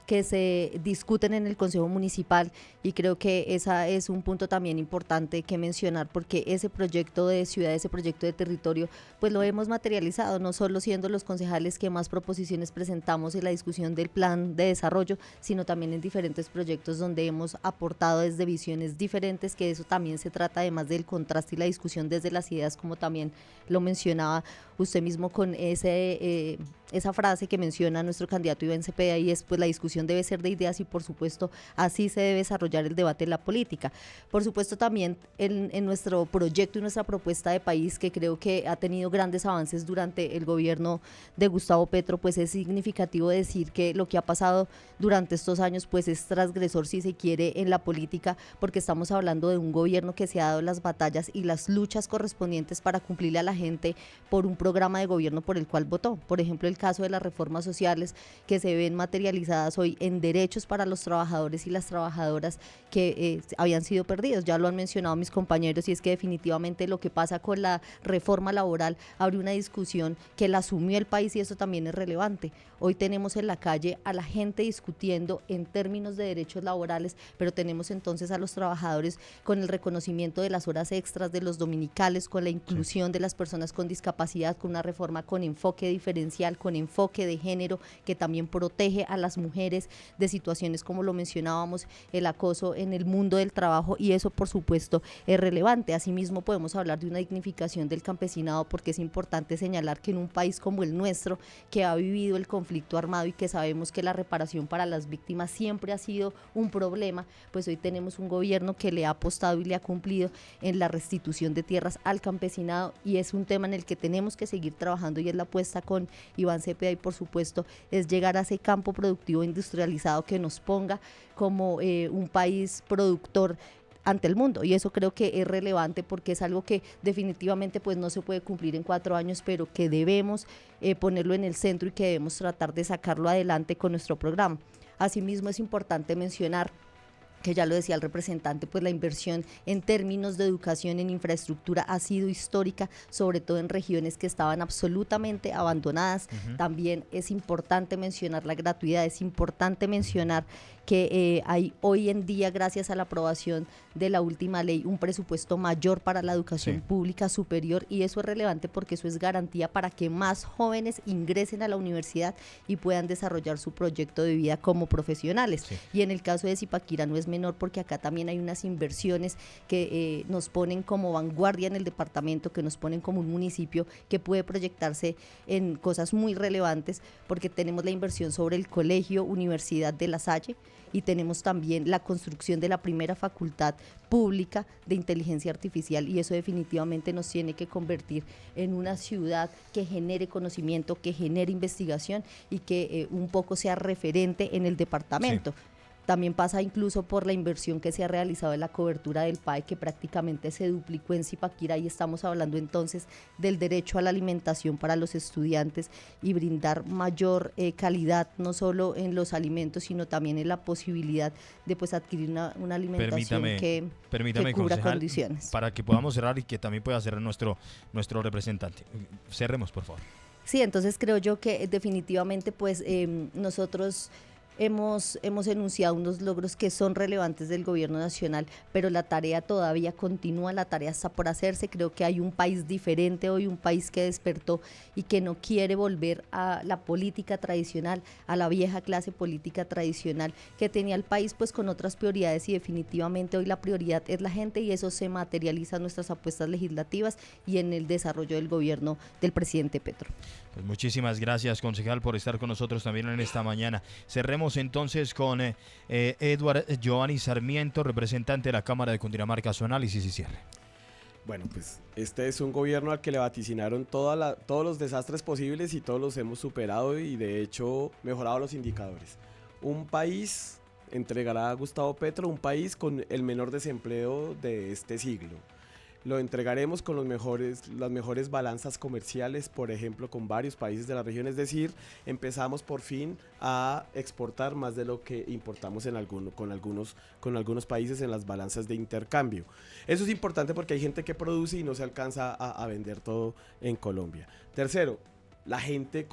que se discuten en el Consejo Municipal, y creo que ese es un punto también importante que mencionar, porque ese proyecto de ciudad, ese proyecto de territorio, pues lo hemos materializado, no solo siendo los concejales que más proposiciones presentamos en la discusión del plan de desarrollo, sino también en diferentes proyectos donde hemos aportado desde visiones diferentes, que eso también se trata, además del contraste y la discusión desde las ideas, como también lo mencionaba usted mismo con esa frase que menciona nuestro candidato Iván Cepeda, y es pues la discusión debe ser de ideas, y por supuesto así se debe desarrollar el debate en la política. Por supuesto también en nuestro proyecto y nuestra propuesta de país, que creo que ha tenido grandes avances durante el gobierno de Gustavo Petro, pues es significativo decir que lo que ha pasado durante estos años pues es transgresor, si se quiere, en la política, porque estamos hablando de un gobierno que se ha dado las batallas y las luchas correspondientes para cumplirle a la gente por un programa de gobierno por el cual votó. Por ejemplo, el caso de las reformas sociales que se ven materializadas hoy en derechos para los trabajadores y las trabajadoras que habían sido perdidos. Ya lo han mencionado mis compañeros, y es que definitivamente lo que pasa con la reforma laboral abre una discusión que la asumió el país, y eso también es relevante. Hoy tenemos en la calle a la gente discutiendo en términos de derechos laborales, pero tenemos entonces a los trabajadores con el reconocimiento de las horas extras, de los dominicales, con la inclusión de las personas con discapacidad, con una reforma con enfoque diferencial, con enfoque de género, que también protege a las mujeres de situaciones como lo mencionábamos, el acoso en el mundo del trabajo, y eso por supuesto es relevante. Asimismo podemos hablar de una dignificación del campesinado, porque es importante señalar que en un país como el nuestro, que ha vivido el conflicto armado y que sabemos que la reparación para las víctimas siempre ha sido un problema, pues hoy tenemos un gobierno que le ha apostado y le ha cumplido en la restitución de tierras al campesinado, y es un tema en el que tenemos que seguir trabajando, y es la apuesta con Iván Cepeda, y por supuesto es llegar a ese campo productivo industrializado que nos ponga como un país productor ante el mundo, y eso creo que es relevante, porque es algo que definitivamente pues no se puede cumplir en 4 años, pero que debemos ponerlo en el centro y que debemos tratar de sacarlo adelante con nuestro programa. Asimismo es importante mencionar, que ya lo decía el representante, pues la inversión en términos de educación, en infraestructura, ha sido histórica, sobre todo en regiones que estaban absolutamente abandonadas. También es importante mencionar la gratuidad, es importante mencionar que hay hoy en día, gracias a la aprobación de la última ley, un presupuesto mayor para la educación pública superior, y eso es relevante porque eso es garantía para que más jóvenes ingresen a la universidad y puedan desarrollar su proyecto de vida como profesionales. Y en el caso de Zipaquirá no es menor, porque acá también hay unas inversiones que nos ponen como vanguardia en el departamento, que nos ponen como un municipio que puede proyectarse en cosas muy relevantes, porque tenemos la inversión sobre el Colegio Universidad de La Salle, y tenemos también la construcción de la primera facultad pública de inteligencia artificial, y eso definitivamente nos tiene que convertir en una ciudad que genere conocimiento, que genere investigación, y que un poco sea referente en el departamento. También pasa incluso por la inversión que se ha realizado en la cobertura del PAE, que prácticamente se duplicó en Zipaquirá, y estamos hablando entonces del derecho a la alimentación para los estudiantes, y brindar mayor calidad, no solo en los alimentos, sino también en la posibilidad de pues adquirir una alimentación que cubra concejal, condiciones. Para que podamos cerrar y que también pueda cerrar nuestro representante. Cerremos, por favor. Sí, entonces creo yo que definitivamente pues nosotros hemos enunciado unos logros que son relevantes del gobierno nacional, pero la tarea todavía continúa, la tarea está por hacerse. Creo que hay un país diferente hoy, un país que despertó y que no quiere volver a la política tradicional, a la vieja clase política tradicional que tenía el país pues con otras prioridades, y definitivamente hoy la prioridad es la gente, y eso se materializa en nuestras apuestas legislativas y en el desarrollo del gobierno del presidente Petro. Pues muchísimas gracias, concejal, por estar con nosotros también en esta mañana. Cerremos entonces con Edward Giovanni Sarmiento, representante de la Cámara de Cundinamarca. Su análisis y cierre. Bueno, pues este es un gobierno al que le vaticinaron todos los desastres posibles, y todos los hemos superado, y de hecho mejorado los indicadores. Un país, entregará a Gustavo Petro, un país con el menor desempleo de este siglo. Lo entregaremos con las mejores balanzas comerciales, por ejemplo, con varios países de la región, es decir, empezamos por fin a exportar más de lo que importamos con algunos países en las balanzas de intercambio. Eso es importante porque hay gente que produce y no se alcanza a vender todo en Colombia. Tercero, la gente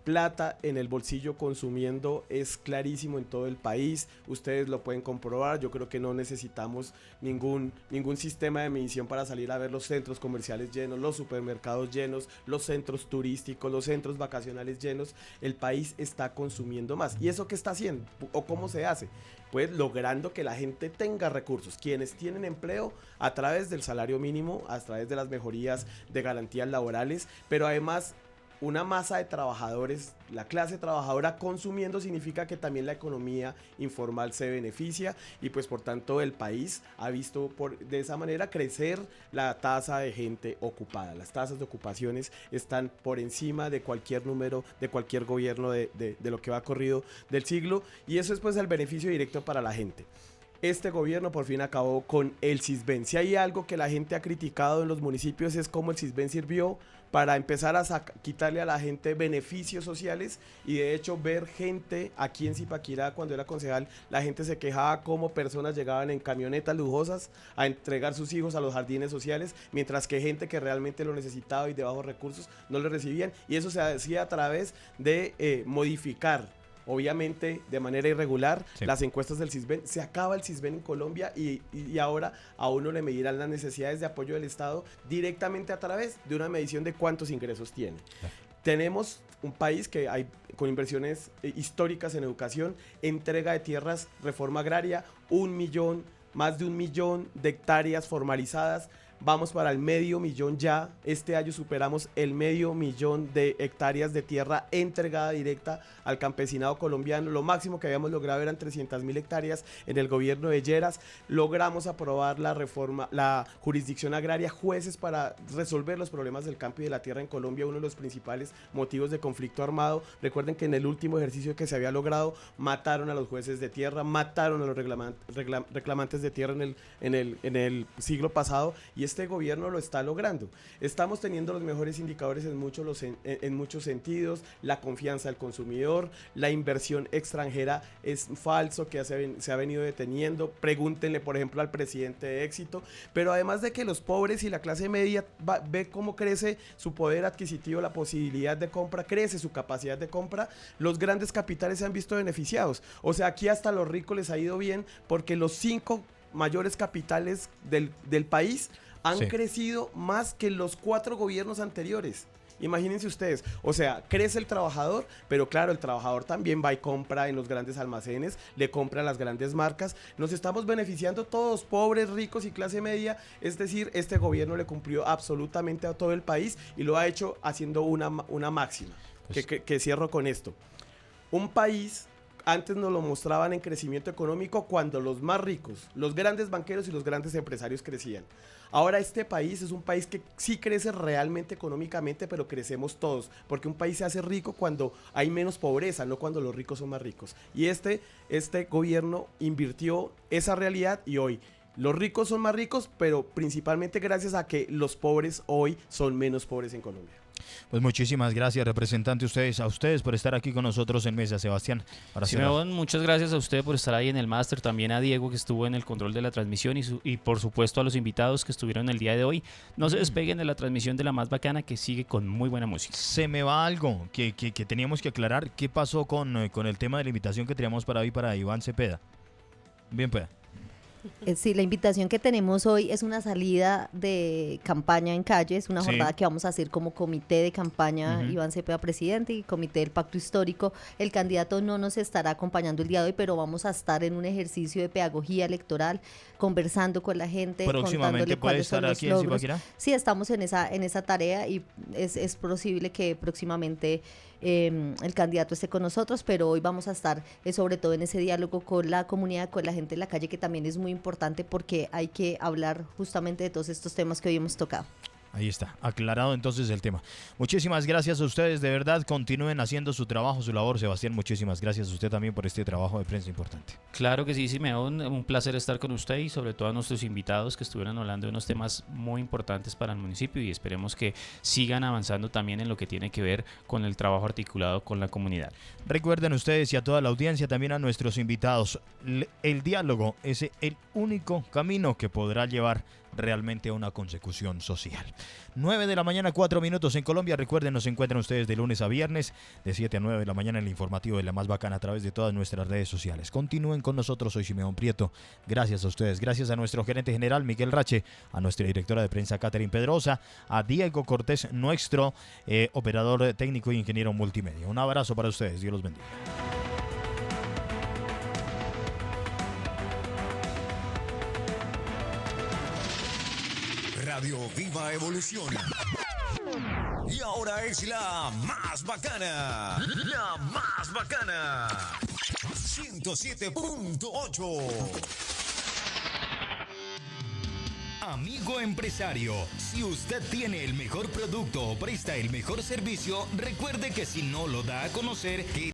plata en el bolsillo consumiendo es clarísimo en todo el país, ustedes lo pueden comprobar. Yo creo que no necesitamos ningún sistema de medición para salir a ver los centros comerciales llenos, los supermercados llenos, los centros turísticos, los centros vacacionales llenos. El país está consumiendo más. ¿Y eso qué está haciendo? ¿O cómo se hace? Pues logrando que la gente tenga recursos, quienes tienen empleo a través del salario mínimo, a través de las mejorías de garantías laborales, pero además una masa de trabajadores, la clase trabajadora consumiendo significa que también la economía informal se beneficia y pues por tanto el país ha visto de esa manera crecer la tasa de gente ocupada. Las tasas de ocupaciones están por encima de cualquier número, de cualquier gobierno de lo que va corrido del siglo, y eso es pues el beneficio directo para la gente. Este gobierno por fin acabó con el Sisbén. Si hay algo que la gente ha criticado en los municipios es cómo el Sisbén sirvió para empezar a quitarle a la gente beneficios sociales, y de hecho ver gente aquí en Zipaquirá, cuando era concejal, la gente se quejaba cómo personas llegaban en camionetas lujosas a entregar sus hijos a los jardines sociales, mientras que gente que realmente lo necesitaba y de bajos recursos no lo recibían, y eso se hacía a través de modificar, obviamente de manera irregular, las encuestas del Sisbén. Se acaba el Sisbén en Colombia y ahora a uno le medirán las necesidades de apoyo del Estado directamente a través de una medición de cuántos ingresos tiene. Tenemos un país que hay con inversiones históricas en educación, entrega de tierras, reforma agraria, más de 1 millón de hectáreas formalizadas. Vamos para el 500.000 ya. Este año superamos el 500.000 de hectáreas de tierra entregada directa al campesinado colombiano. Lo máximo que habíamos logrado eran 300.000 hectáreas en el gobierno de Lleras. Logramos aprobar la jurisdicción agraria, jueces para resolver los problemas del campo y de la tierra en Colombia, uno de los principales motivos de conflicto armado. Recuerden que en el último ejercicio que se había logrado, mataron a los jueces de tierra, mataron a los reclamantes de tierra en el siglo pasado, y este gobierno lo está logrando. Estamos teniendo los mejores indicadores en muchos sentidos. La confianza del consumidor, la inversión extranjera es falso que se ha venido deteniendo. Pregúntenle por ejemplo al presidente de Éxito. Pero además de que los pobres y la clase media ve cómo crece su poder adquisitivo, la posibilidad de compra, crece su capacidad de compra, los grandes capitales se han visto beneficiados. O sea, aquí hasta a los ricos les ha ido bien, porque los 5 mayores capitales del país han crecido más que los 4 gobiernos anteriores. Imagínense ustedes, o sea, crece el trabajador, pero claro, el trabajador también va y compra en los grandes almacenes, le compra a las grandes marcas. Nos estamos beneficiando todos, pobres, ricos y clase media. Es decir, este gobierno le cumplió absolutamente a todo el país y lo ha hecho haciendo una máxima, que cierro con esto. Un país, antes nos lo mostraban en crecimiento económico cuando los más ricos, los grandes banqueros y los grandes empresarios crecían. Ahora este país es un país que sí crece realmente económicamente, pero crecemos todos, porque un país se hace rico cuando hay menos pobreza, no cuando los ricos son más ricos. Y este gobierno invirtió esa realidad, y hoy los ricos son más ricos, pero principalmente gracias a que los pobres hoy son menos pobres en Colombia. Pues muchísimas gracias, representante, a ustedes por estar aquí con nosotros en mesa, Sebastián. Simeón, muchas gracias a usted por estar ahí en el máster, también a Diego que estuvo en el control de la transmisión y por supuesto a los invitados que estuvieron el día de hoy. No se despeguen de la transmisión de La Más Bacana, que sigue con muy buena música. Se me va algo que teníamos que aclarar. ¿Qué pasó con el tema de la invitación que teníamos para hoy para Iván Cepeda? Bien, pues. Sí, la invitación que tenemos hoy es una salida de campaña en calle, es una jornada que vamos a hacer como comité de campaña, Iván Cepeda presidente y comité del pacto histórico. El candidato no nos estará acompañando el día de hoy, pero vamos a estar en un ejercicio de pedagogía electoral, conversando con la gente, contándole cuáles son los logros. Sí, estamos en esa tarea y es posible que próximamente el candidato esté con nosotros, pero hoy vamos a estar sobre todo en ese diálogo con la comunidad, con la gente en la calle, que también es muy importante porque hay que hablar justamente de todos estos temas que hoy hemos tocado. Ahí está, aclarado entonces el tema. Muchísimas gracias a ustedes, de verdad, continúen haciendo su trabajo, su labor. Sebastián, muchísimas gracias a usted también por este trabajo de prensa importante. Claro que sí, Simeón, un placer estar con usted y sobre todo a nuestros invitados que estuvieron hablando de unos temas muy importantes para el municipio, y esperemos que sigan avanzando también en lo que tiene que ver con el trabajo articulado con la comunidad. Recuerden ustedes y a toda la audiencia, también a nuestros invitados, el diálogo es el único camino que podrá llevar realmente una consecución social. 9 de la mañana, 4 minutos en Colombia. Recuerden, nos encuentran ustedes de lunes a viernes, de 7 a 9 de la mañana en el informativo de La Más Bacana a través de todas nuestras redes sociales. Continúen con nosotros, soy Simeón Prieto. Gracias a ustedes, gracias a nuestro gerente general Miguel Rache, a nuestra directora de prensa Catherine Pedrosa, a Diego Cortés, nuestro operador técnico y ingeniero multimedia. Un abrazo para ustedes, Dios los bendiga. Radio Viva evoluciona. Y ahora es la más bacana. La más bacana. 107.8. Amigo empresario, si usted tiene el mejor producto o presta el mejor servicio, recuerde que si no lo da a conocer, que